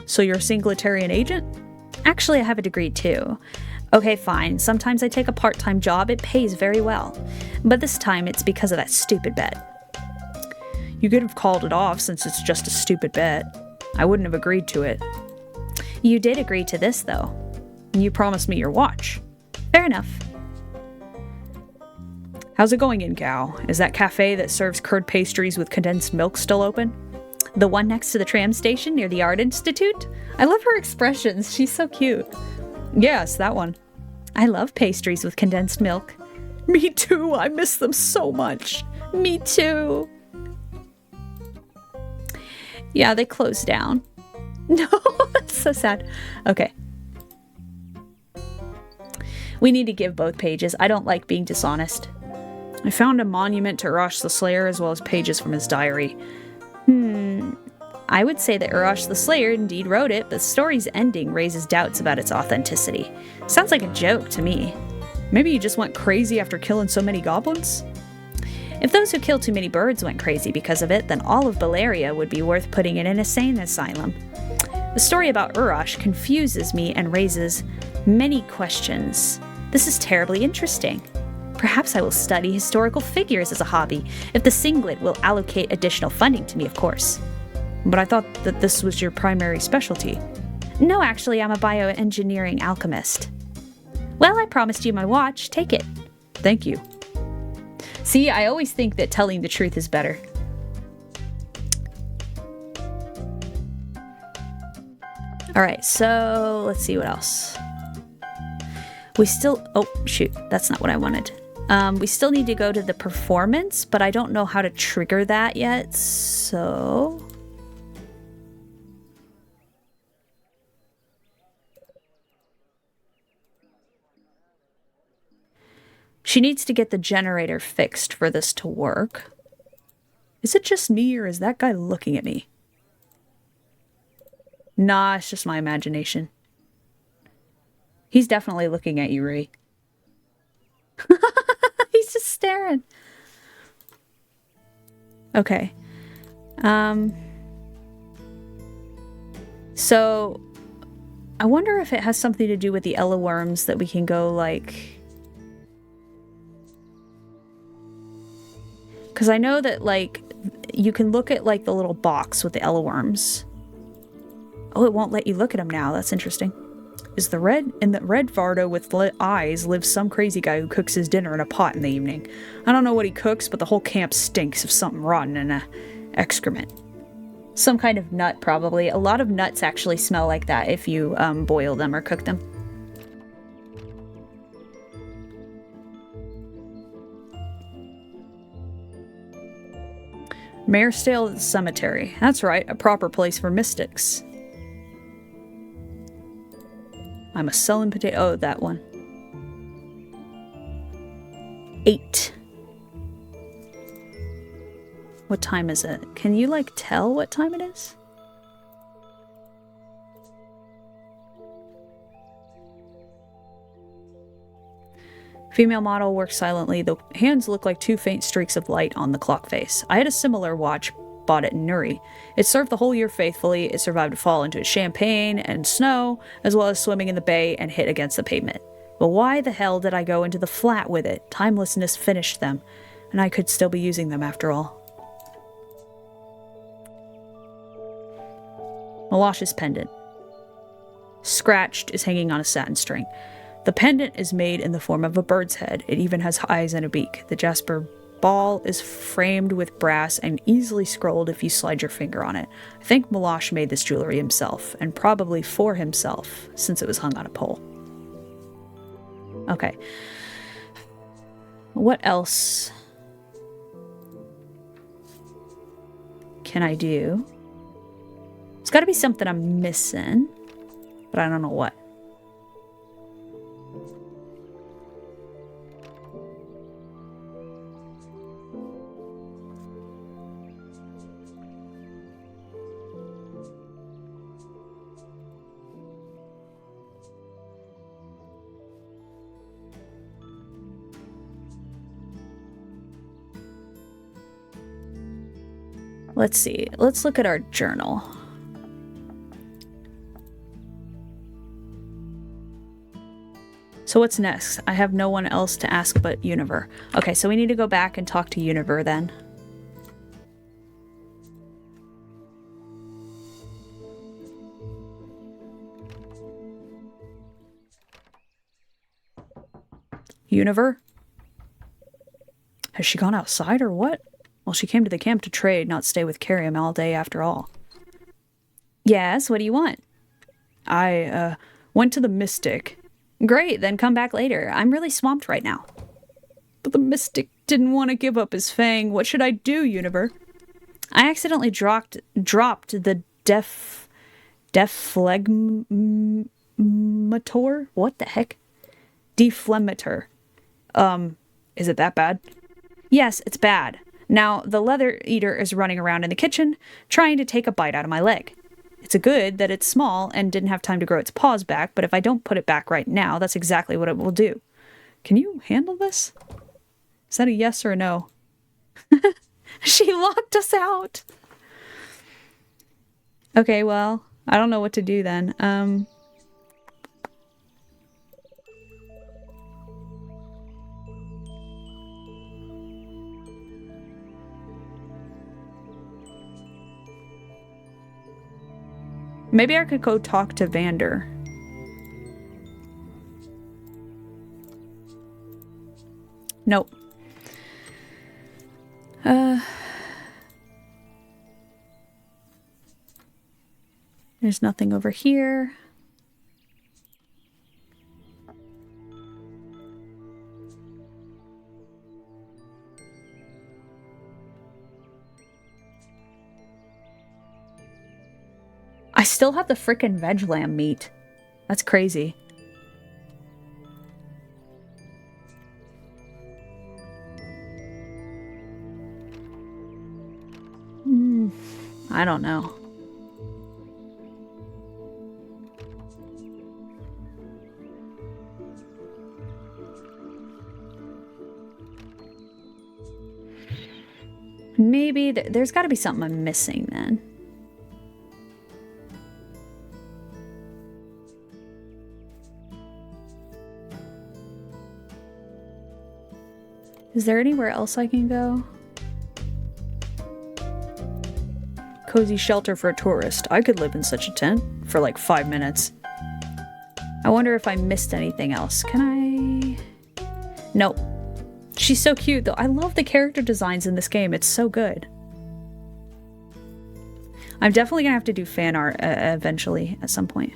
So you're a singletarian agent? Actually, I have a degree too. Okay, fine. Sometimes I take a part-time job. It pays very well. But this time it's because of that stupid bet. You could have called it off since it's just a stupid bet. I wouldn't have agreed to it. You did agree to this, though. You promised me your watch. Fair enough. How's it going in Gao? Is that cafe that serves curd pastries with condensed milk still open? The one next to the tram station near the Art Institute? I love her expressions. She's so cute. Yes, that one. I love pastries with condensed milk. Me too. I miss them so much. Me too. Yeah, they closed down. No, that's so sad. Okay. We need to give both pages. I don't like being dishonest. I found a monument to Urash the Slayer as well as pages from his diary. I would say that Urash the Slayer indeed wrote it, but the story's ending raises doubts about its authenticity. Sounds like a joke to me. Maybe you just went crazy after killing so many goblins? If those who kill too many birds went crazy because of it, then all of Baleria would be worth putting in an insane asylum. The story about Urash confuses me and raises many questions. This is terribly interesting. Perhaps I will study historical figures as a hobby, if the Singlet will allocate additional funding to me, of course. But I thought that this was your primary specialty. No, actually, I'm a bioengineering alchemist. Well, I promised you my watch. Take it. Thank you. See, I always think that telling the truth is better. Alright, so let's see what else. We still... Oh, shoot. That's not what I wanted. We still need to go to the performance, but I don't know how to trigger that yet, so... She needs to get the generator fixed for this to work. Is it just me, or is that guy looking at me? Nah, it's just my imagination. He's definitely looking at you, Ree. He's just staring. Okay. So, I wonder if it has something to do with the Ella worms that we can go, like... Because I know that, like, you can look at, like, the little box with the Ella worms. Oh, it won't let you look at them now. That's interesting. In the red Vardo with eyes lives some crazy guy who cooks his dinner in a pot in the evening. I don't know what he cooks, but the whole camp stinks of something rotten and excrement. Some kind of nut, probably. A lot of nuts actually smell like that if you boil them or cook them. Maresdale Cemetery. That's right, a proper place for mystics. I'm a selling potato. Oh, that one. 8. What time is it? Can you, like, tell what time it is? Female model works silently. The hands look like 2 faint streaks of light on the clock face. I had a similar watch, bought it in Nuri. It served the whole year faithfully. It survived a fall into champagne and snow, as well as swimming in the bay and hit against the pavement. But why the hell did I go into the flat with it? Timelessness finished them, and I could still be using them after all. Malash's pendant. Scratched is hanging on a satin string. The pendant is made in the form of a bird's head. It even has eyes and a beak. The jasper ball is framed with brass and easily scrolled if you slide your finger on it. I think Malash made this jewelry himself, and probably for himself, since it was hung on a pole. Okay. What else can I do? There's got to be something I'm missing, but I don't know what. Let's see. Let's look at our journal. So what's next? I have no one else to ask but Univer. Okay, so we need to go back and talk to Univer then. Univer? Has she gone outside or what? Well, she came to the camp to trade, not stay with Carium all day after all. Yes, what do you want? I, went to the Mystic. Great, then come back later. I'm really swamped right now. But the Mystic didn't want to give up his fang. What should I do, Univer? I accidentally dropped the deflegmator? What the heck? Deflemmator. Is it that bad? Yes, it's bad. Now, the leather eater is running around in the kitchen, trying to take a bite out of my leg. It's a good that it's small and didn't have time to grow its paws back, but if I don't put it back right now, that's exactly what it will do. Can you handle this? Is that a yes or a no? She locked us out! Okay, well, I don't know what to do then. Maybe I could go talk to Vander. Nope. There's nothing over here. I still have the frickin' veg lamb meat. That's crazy. I don't know. Maybe there's got to be something I'm missing then. Is there anywhere else I can go? Cozy shelter for a tourist. I could live in such a tent for like 5 minutes. I wonder if I missed anything else. Can I? Nope. She's so cute though. I love the character designs in this game. It's so good. I'm definitely gonna have to do fan art eventually at some point.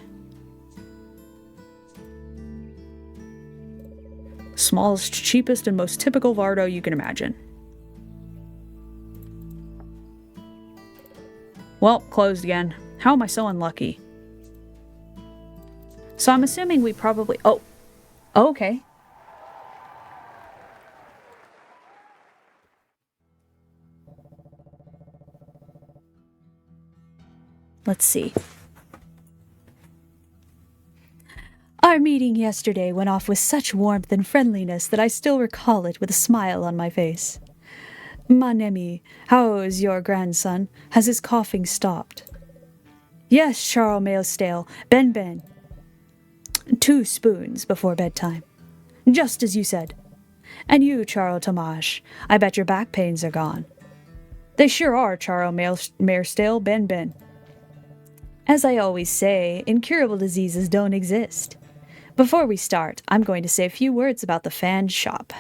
Smallest, cheapest, and most typical Vardo you can imagine. Well, closed again. How am I so unlucky? So I'm assuming we probably... Oh, okay. Let's see. Our meeting yesterday went off with such warmth and friendliness that I still recall it with a smile on my face. Mon ami, how is your grandson? Has his coughing stopped? Yes, Charles Mailstale, Ben. 2 spoons before bedtime. Just as you said. And you, Charles Tomash, I bet your back pains are gone. They sure are, Charles Mailstale, Ben. As I always say, incurable diseases don't exist. Before we start, I'm going to say a few words about the fan shop.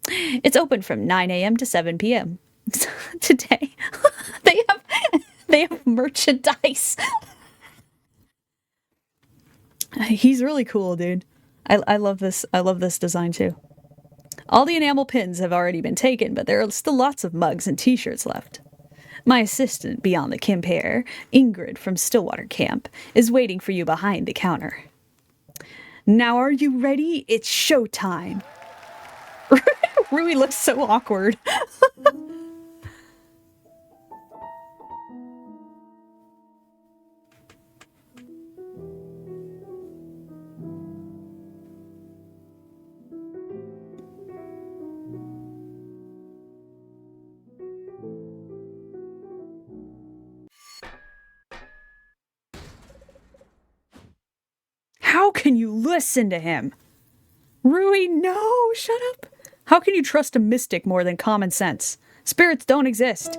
It's open from 9 a.m. to 7 p.m. Today, they have merchandise. He's really cool, dude. I love this. I love this design too. All the enamel pins have already been taken, but there are still lots of mugs and t-shirts left. My assistant beyond the compare, Ingrid from Stillwater Camp, is waiting for you behind the counter. Now are you ready? It's showtime. Rui looks so awkward. How can you listen to him? Rui, no, shut up. How can you trust a mystic more than common sense? Spirits don't exist.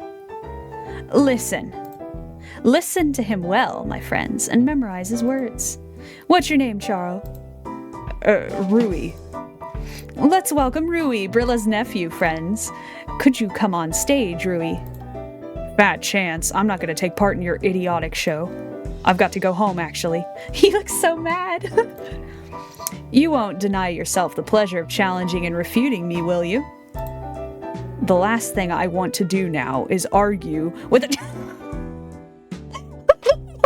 Listen to him well, my friends, and memorize his words. What's your name, Charo? Rui. Let's welcome Rui, Brilla's nephew, friends. Could you come on stage, Rui? Bad chance. I'm not going to take part in your idiotic show. I've got to go home, actually. He looks so mad. You won't deny yourself the pleasure of challenging and refuting me, will you? The last thing I want to do now is argue with a...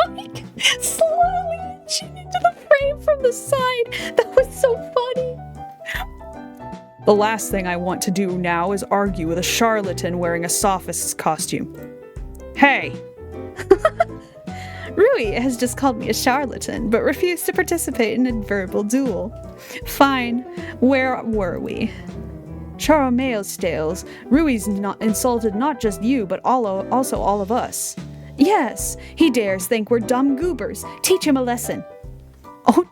Mike slowly inching into the frame from the side. That was so funny. The last thing I want to do now is argue with a charlatan wearing a sophist's costume. Hey! Rui has just called me a charlatan, but refused to participate in a verbal duel. Fine. Where were we? Charo Mailstales, Rui's insulted not just you, but also all of us. Yes, he dares think we're dumb goobers. Teach him a lesson. Oh,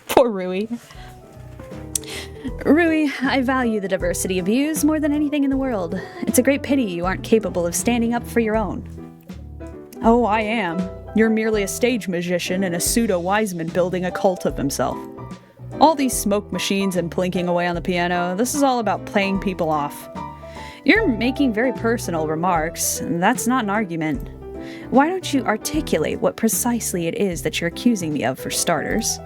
poor Rui. Rui, I value the diversity of views more than anything in the world. It's a great pity you aren't capable of standing up for your own. Oh, I am. You're merely a stage magician and a pseudo-wiseman building a cult of himself. All these smoke machines and plinking away on the piano, this is all about playing people off. You're making very personal remarks, and that's not an argument. Why don't you articulate what precisely it is that you're accusing me of, for starters?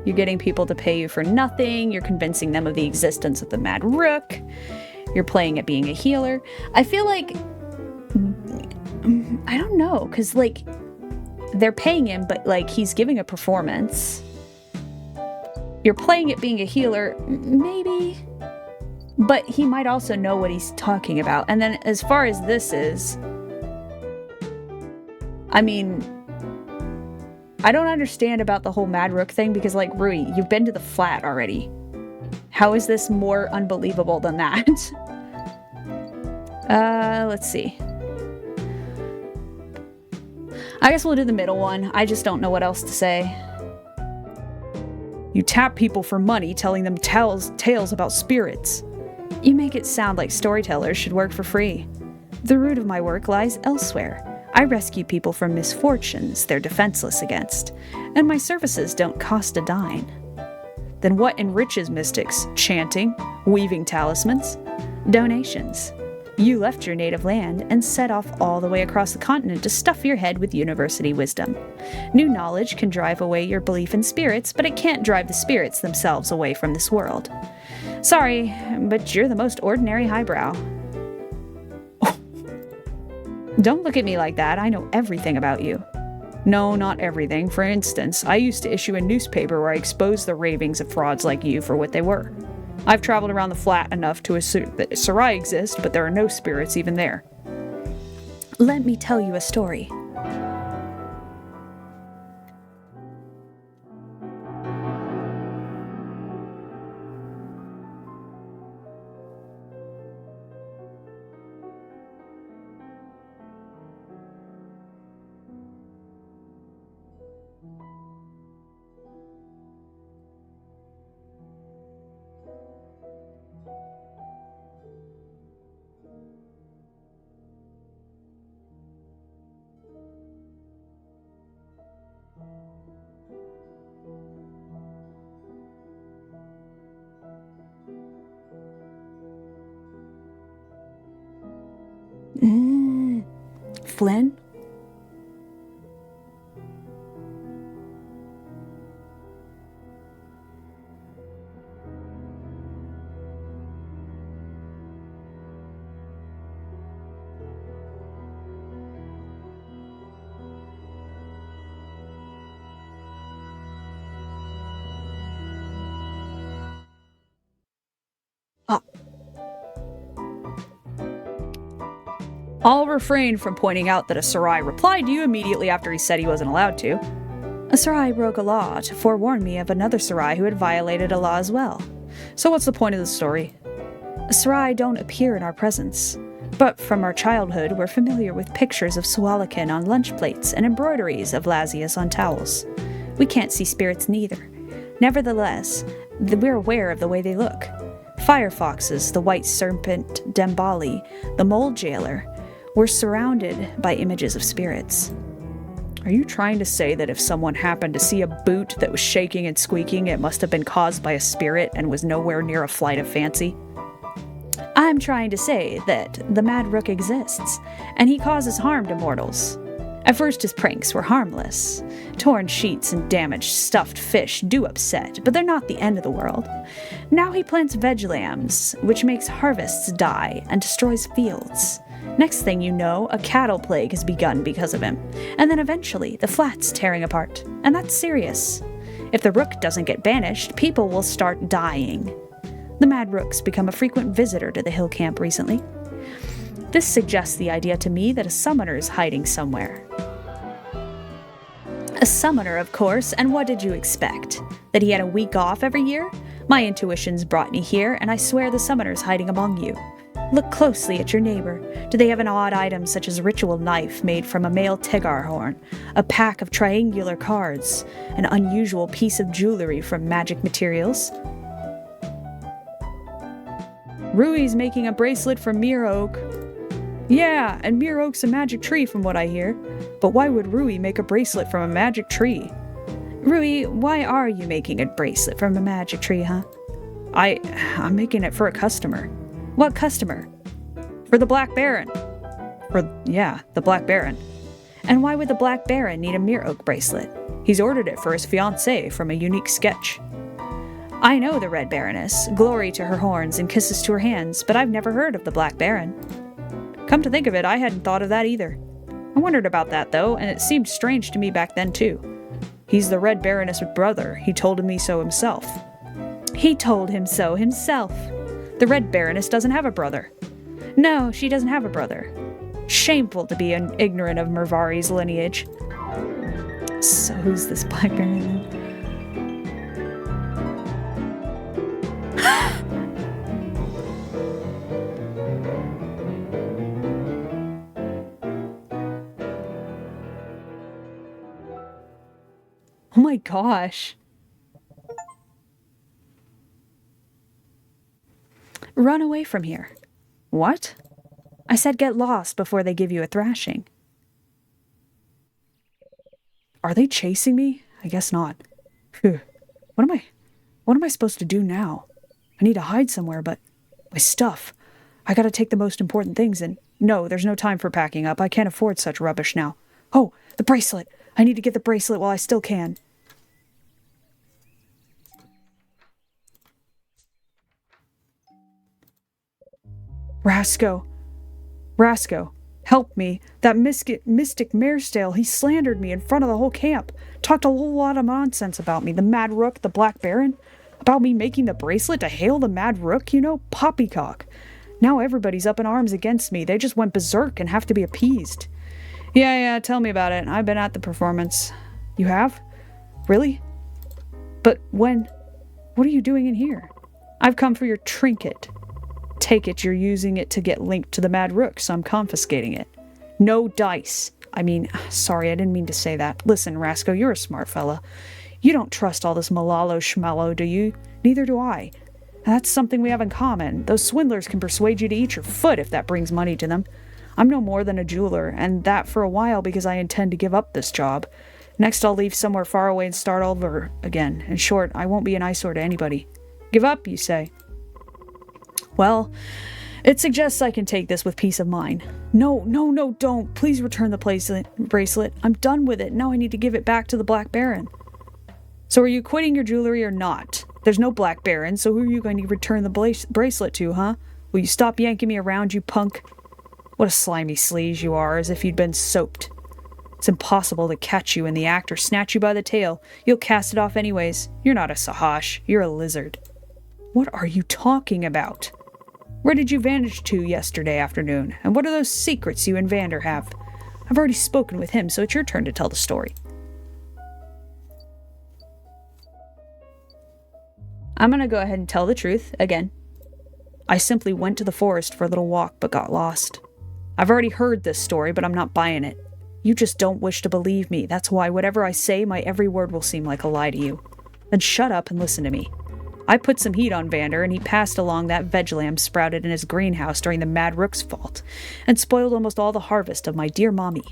You're getting people to pay you for nothing, you're convincing them of the existence of the Mad Rook, you're playing at being a healer. I feel like... I don't know, because, like, they're paying him, but, like, he's giving a performance. You're playing at being a healer, maybe, but he might also know what he's talking about. And then as far as this is... I mean... I don't understand about the whole Mad Rook thing because, like, Rui, you've been to the flat already. How is this more unbelievable than that? Let's see. I guess we'll do the middle one. I just don't know what else to say. You tap people for money, telling them tales about spirits. You make it sound like storytellers should work for free. The root of my work lies elsewhere. I rescue people from misfortunes they're defenseless against, and my services don't cost a dime. Then what enriches mystics? Chanting? Weaving talismans? Donations. You left your native land and set off all the way across the continent to stuff your head with university wisdom. New knowledge can drive away your belief in spirits, but it can't drive the spirits themselves away from this world. Sorry, but you're the most ordinary highbrow. Don't look at me like that. I know everything about you. No, not everything. For instance, I used to issue a newspaper where I exposed the ravings of frauds like you for what they were. I've traveled around the flat enough to assume that Sarai exists, but there are no spirits even there. Let me tell you a story. Flynn? I'll refrain from pointing out that a Sarai replied to you immediately after he said he wasn't allowed to. A Sarai broke a law to forewarn me of another Sarai who had violated a law as well. So what's the point of the story? A Sarai don't appear in our presence, but from our childhood we're familiar with pictures of Sualakin on lunch plates and embroideries of Lazius on towels. We can't see spirits neither. Nevertheless, we're aware of the way they look. Firefoxes, the white serpent Dembali, the mole jailer, we're surrounded by images of spirits. Are you trying to say that if someone happened to see a boot that was shaking and squeaking, it must have been caused by a spirit and was nowhere near a flight of fancy? I'm trying to say that the Mad Rook exists, and he causes harm to mortals. At first his pranks were harmless. Torn sheets and damaged stuffed fish do upset, but they're not the end of the world. Now he plants veg lambs, which makes harvests die and destroys fields. Next thing you know, a cattle plague has begun because of him, and then eventually the flat's tearing apart, and that's serious. If the Rook doesn't get banished, people will start dying. The Mad Rook's become a frequent visitor to the hill camp recently. This suggests the idea to me that a summoner is hiding somewhere. A summoner, of course, and what did you expect? That he had a week off every year? My intuitions brought me here, and I swear the summoner's hiding among you. Look closely at your neighbor. Do they have an odd item such as a ritual knife made from a male Tegar horn, a pack of triangular cards, an unusual piece of jewelry from magic materials? Rui's making a bracelet from Mere Oak. Yeah, and Mere Oak's a magic tree from what I hear. But why would Rui make a bracelet from a magic tree? Rui, why are you making a bracelet from a magic tree, huh? I'm making it for a customer. What customer? For the Black Baron. The Black Baron. And why would the Black Baron need a Mere Oak bracelet? He's ordered it for his fiancée from a unique sketch. I know the Red Baroness, glory to her horns and kisses to her hands, but I've never heard of the Black Baron. Come to think of it, I hadn't thought of that either. I wondered about that, though, and it seemed strange to me back then, too. He's the Red Baroness' brother. He told me so himself. He told him so himself. The Red Baroness doesn't have a brother. No, she doesn't have a brother. Shameful to be ignorant of Mervari's lineage. So who's this Black Baron then? Oh my gosh. Run away from here. What? I said get lost before they give you a thrashing. Are they chasing me? I guess not. Phew. What am I supposed to do now? I need to hide somewhere, but my stuff. I gotta take the most important things, and no, there's no time for packing up. I can't afford such rubbish now. Oh, the bracelet. I need to get the bracelet while I still can. Rasco, help me. That mystic Marestale, he slandered me in front of the whole camp. Talked a whole lot of nonsense about me. The Mad Rook, the Black Baron. About me making the bracelet to hail the Mad Rook, you know? Poppycock. Now everybody's up in arms against me. They just went berserk and have to be appeased. Yeah, tell me about it. I've been at the performance. You have? Really? But when? What are you doing in here? I've come for your trinket. Take it you're using it to get linked to the Mad Rook, so I'm confiscating it. No dice. I mean, sorry, I didn't mean to say that. Listen, Rasco, you're a smart fella. You don't trust all this malalo schmallow, do you? Neither do I. That's something we have in common. Those swindlers can persuade you to eat your foot if that brings money to them. I'm no more than a jeweler, and that for a while because I intend to give up this job. Next I'll leave somewhere far away and start over again. In short, I won't be an eyesore to anybody. Give up, you say? Well, it suggests I can take this with peace of mind. No, don't. Please return the bracelet. I'm done with it. Now I need to give it back to the Black Baron. So are you quitting your jewelry or not? There's no Black Baron, so who are you going to return the bracelet to, huh? Will you stop yanking me around, you punk? What a slimy sleaze you are, as if you'd been soaped. It's impossible to catch you in the act or snatch you by the tail. You'll cast it off anyways. You're not a Sahash. You're a lizard. What are you talking about? Where did you vanish to yesterday afternoon? And what are those secrets you and Vander have? I've already spoken with him, so it's your turn to tell the story. I'm going to go ahead and tell the truth again. I simply went to the forest for a little walk, but got lost. I've already heard this story, but I'm not buying it. You just don't wish to believe me. That's why whatever I say, my every word will seem like a lie to you. Then shut up and listen to me. I put some heat on Vander, and he passed along that veg lamb sprouted in his greenhouse during the Mad Rook's fault, and spoiled almost all the harvest of my dear mommy.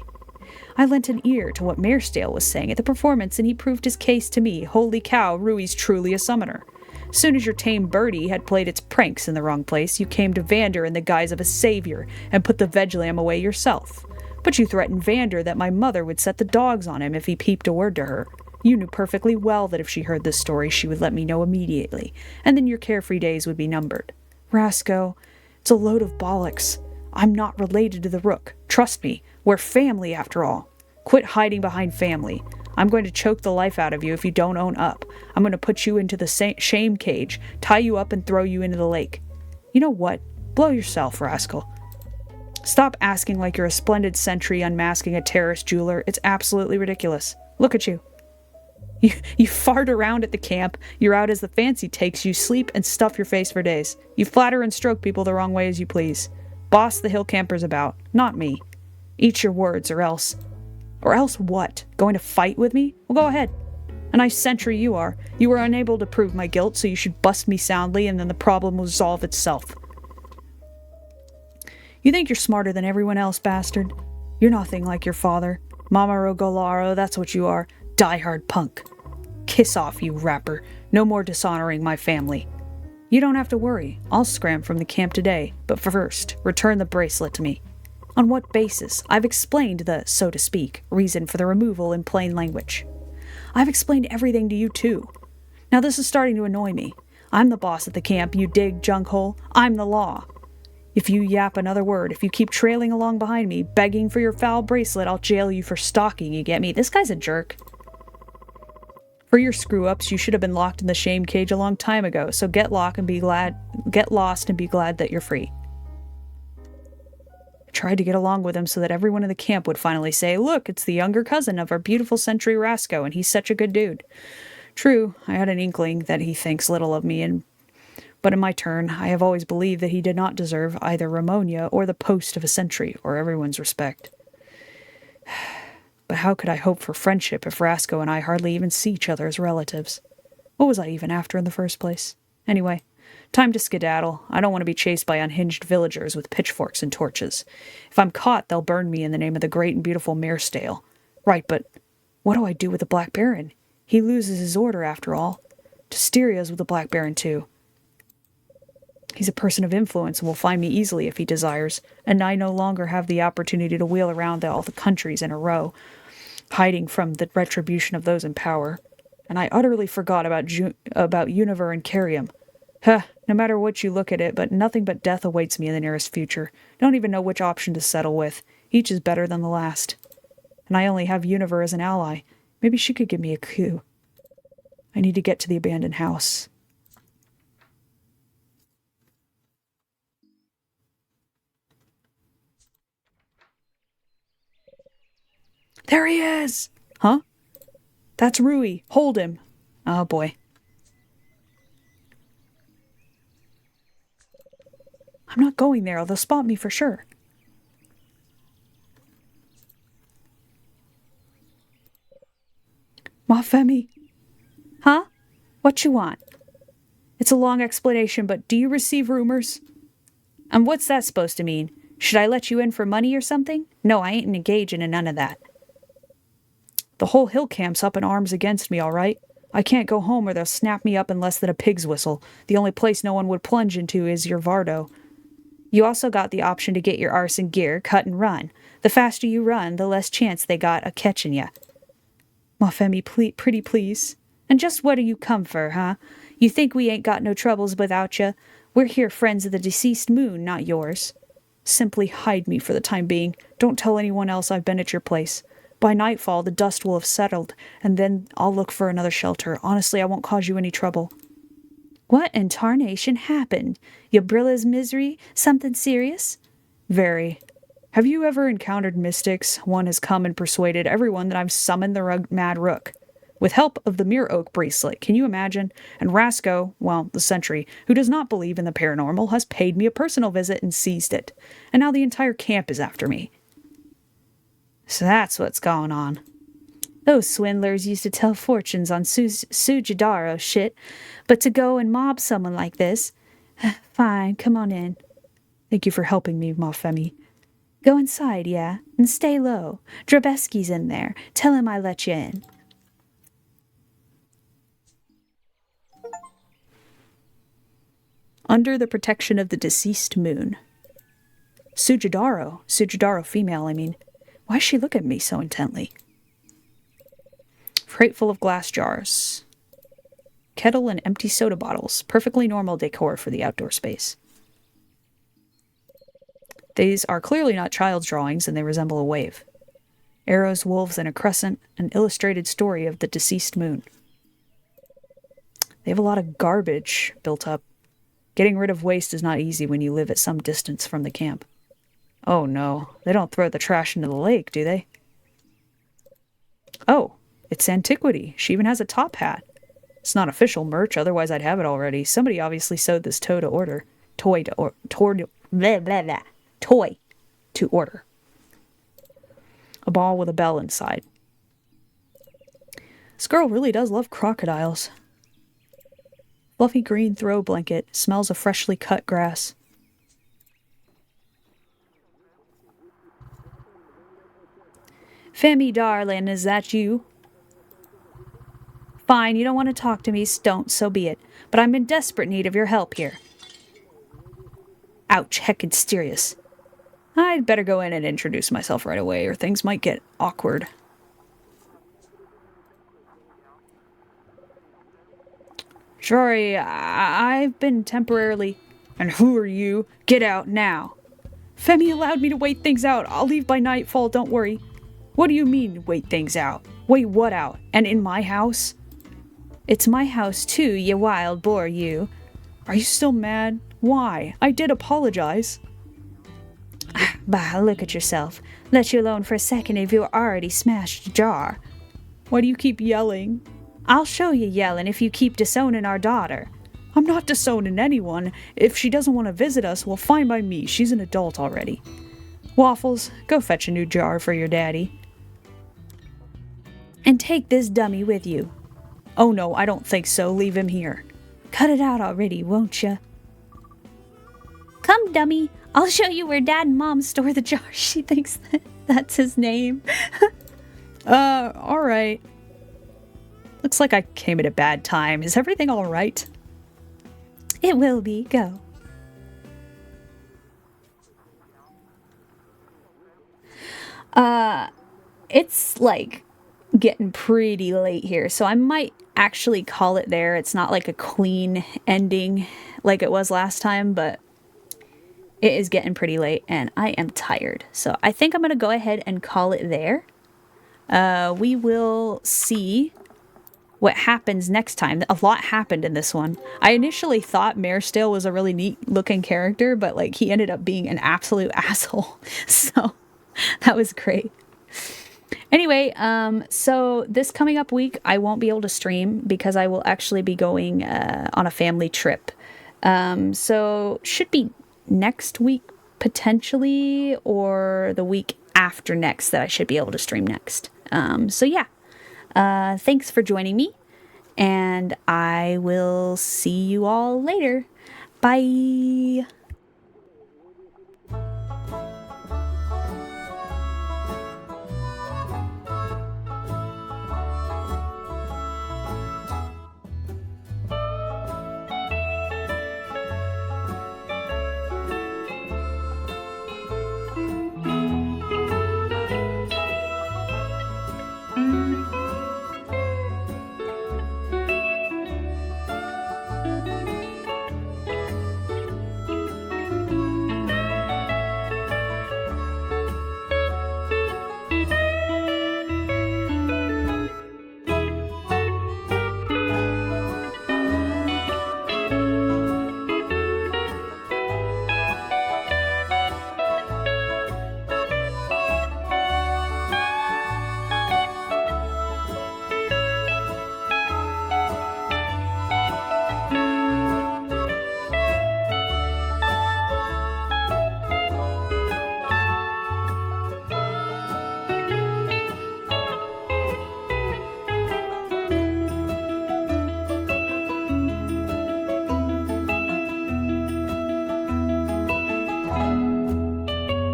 I lent an ear to what Marestale was saying at the performance, and he proved his case to me. Holy cow, Rui's truly a summoner. Soon as your tame birdie had played its pranks in the wrong place, you came to Vander in the guise of a savior, and put the veg lamb away yourself. But you threatened Vander that my mother would set the dogs on him if he peeped a word to her. You knew perfectly well that if she heard this story, she would let me know immediately, and then your carefree days would be numbered. Rasco, it's a load of bollocks. I'm not related to the Rook. Trust me, we're family after all. Quit hiding behind family. I'm going to choke the life out of you if you don't own up. I'm going to put you into the shame cage, tie you up and throw you into the lake. You know what? Blow yourself, Rascal. Stop asking like you're a splendid sentry unmasking a terrorist jeweler. It's absolutely ridiculous. Look at you. You fart around at the camp, you're out as the fancy takes you, sleep and stuff your face for days. You flatter and stroke people the wrong way as you please. Boss the hill campers about, not me. Eat your words, or else... Or else what? Going to fight with me? Well, go ahead. A nice sentry you are. You were unable to prove my guilt, so you should bust me soundly, and then the problem will resolve itself. You think you're smarter than everyone else, bastard? You're nothing like your father. Mamaro Golaro, that's what you are. Die-hard punk. Kiss off, you rapper. No more dishonoring my family. You don't have to worry. I'll scram from the camp today, but first, return the bracelet to me. On what basis? I've explained the, so to speak, reason for the removal in plain language. I've explained everything to you too. Now this is starting to annoy me. I'm the boss at the camp, you dig junk hole. I'm the law. If you yap another word, if you keep trailing along behind me, begging for your foul bracelet, I'll jail you for stalking, you get me? This guy's a jerk. For your screw-ups, you should have been locked in the shame cage a long time ago, so get lost and be glad that you're free. I tried to get along with him so that everyone in the camp would finally say, look, it's the younger cousin of our beautiful sentry Rasco, and he's such a good dude. True, I had an inkling that he thinks little of me, but in my turn, I have always believed that he did not deserve either Ramonia or the post of a sentry, or everyone's respect. But how could I hope for friendship if Rasco and I hardly even see each other as relatives? What was I even after in the first place? Anyway, time to skedaddle. I don't want to be chased by unhinged villagers with pitchforks and torches. If I'm caught, they'll burn me in the name of the great and beautiful Marestale. Right, but What do I do with the Black Baron? He loses his order after all. Tysteria's with the Black Baron too. He's a person of influence and will find me easily if he desires, and I no longer have the opportunity to wheel around all the countries in a row, hiding from the retribution of those in power. And I utterly forgot about Univer and Carium. No matter what you look at it, but nothing but death awaits me in the nearest future. Don't even know which option to settle with. Each is better than the last. And I only have Univer as an ally. Maybe she could give me a coup. I need to get to the abandoned house. There he is! Huh? That's Rui. Hold him. Oh boy. I'm not going there. They'll spot me for sure. Ma Femi. Huh? What you want? It's a long explanation, but do you receive rumors? And what's that supposed to mean? Should I let you in for money or something? No, I ain't engaging in none of that. The whole hill camp's up in arms against me, all right? I can't go home or they'll snap me up in less than a pig's whistle. The only place no one would plunge into is your Vardo. You also got the option to get your arse in gear, cut and run. The faster you run, the less chance they got of catching ya. Ma Femi, pretty please. And just what do you come for, huh? You think we ain't got no troubles without ya? We're here friends of the deceased moon, not yours. Simply hide me for the time being. Don't tell anyone else I've been at your place. By nightfall, the dust will have settled, and then I'll look for another shelter. Honestly, I won't cause you any trouble. What in tarnation happened? You Brilla's misery? Something serious? Very. Have you ever encountered mystics? One has come and persuaded everyone that I've summoned the Mad Rook. With help of the Mirror Oak bracelet, can you imagine? And Rasco, well, the sentry, who does not believe in the paranormal, has paid me a personal visit and seized it. And now the entire camp is after me. So that's what's going on. Those swindlers used to tell fortunes on Sujidaro shit, but to go and mob someone like this... Fine, come on in. Thank you for helping me, Ma Femi. Go inside, yeah, and stay low. Drabeski's in there. Tell him I let you in. Under the protection of the deceased moon. Sujidaro female, I mean. Why does she look at me so intently? Crate full of glass jars. Kettle and empty soda bottles. Perfectly normal decor for the outdoor space. These are clearly not child's drawings, and they resemble a wave. Arrows, wolves, and a crescent. An illustrated story of the deceased moon. They have a lot of garbage built up. Getting rid of waste is not easy when you live at some distance from the camp. Oh no, they don't throw the trash into the lake, do they? Oh, it's antiquity. She even has a top hat. It's not official merch, otherwise I'd have it already. Somebody obviously sewed this toy to order. Toy to order. A ball with a bell inside. This girl really does love crocodiles. Fluffy green throw blanket. Smells of freshly cut grass. Femi, darling, is that you? Fine, you don't want to talk to me, don't, so be it. But I'm in desperate need of your help here. Ouch, heckin' serious. I'd better go in and introduce myself right away, or things might get awkward. Sorry, I've been temporarily... And who are you? Get out now. Femi allowed me to wait things out. I'll leave by nightfall, don't worry. What do you mean, wait things out? Wait what out? And in my house? It's my house too, you wild boar, you. Are you still mad? Why? I did apologize. Bah, look at yourself. Let you alone for a second if you already smashed a jar. Why do you keep yelling? I'll show you yelling if you keep disowning our daughter. I'm not disowning anyone. If she doesn't want to visit us, well, fine by me. She's an adult already. Waffles, go fetch a new jar for your daddy. And take this dummy with you. Oh no, I don't think so. Leave him here. Cut it out already, won't ya? Come, dummy. I'll show you where Dad and Mom store the jar. She thinks that's his name. All right. Looks like I came at a bad time. Is everything all right? It will be. Go. It's like getting pretty late here, so I might actually call it there. It's not like a clean ending like it was last time, but it is getting pretty late and I am tired. So I think I'm going to go ahead and call it there. We will see what happens next time. A lot happened in this one. I initially thought Marestale was a really neat looking character, but like he ended up being an absolute asshole. So that was great. Anyway, so this coming up week, I won't be able to stream because I will actually be going on a family trip. So should be next week potentially, or the week after next that I should be able to stream next. So yeah, thanks for joining me, and I will see you all later. Bye.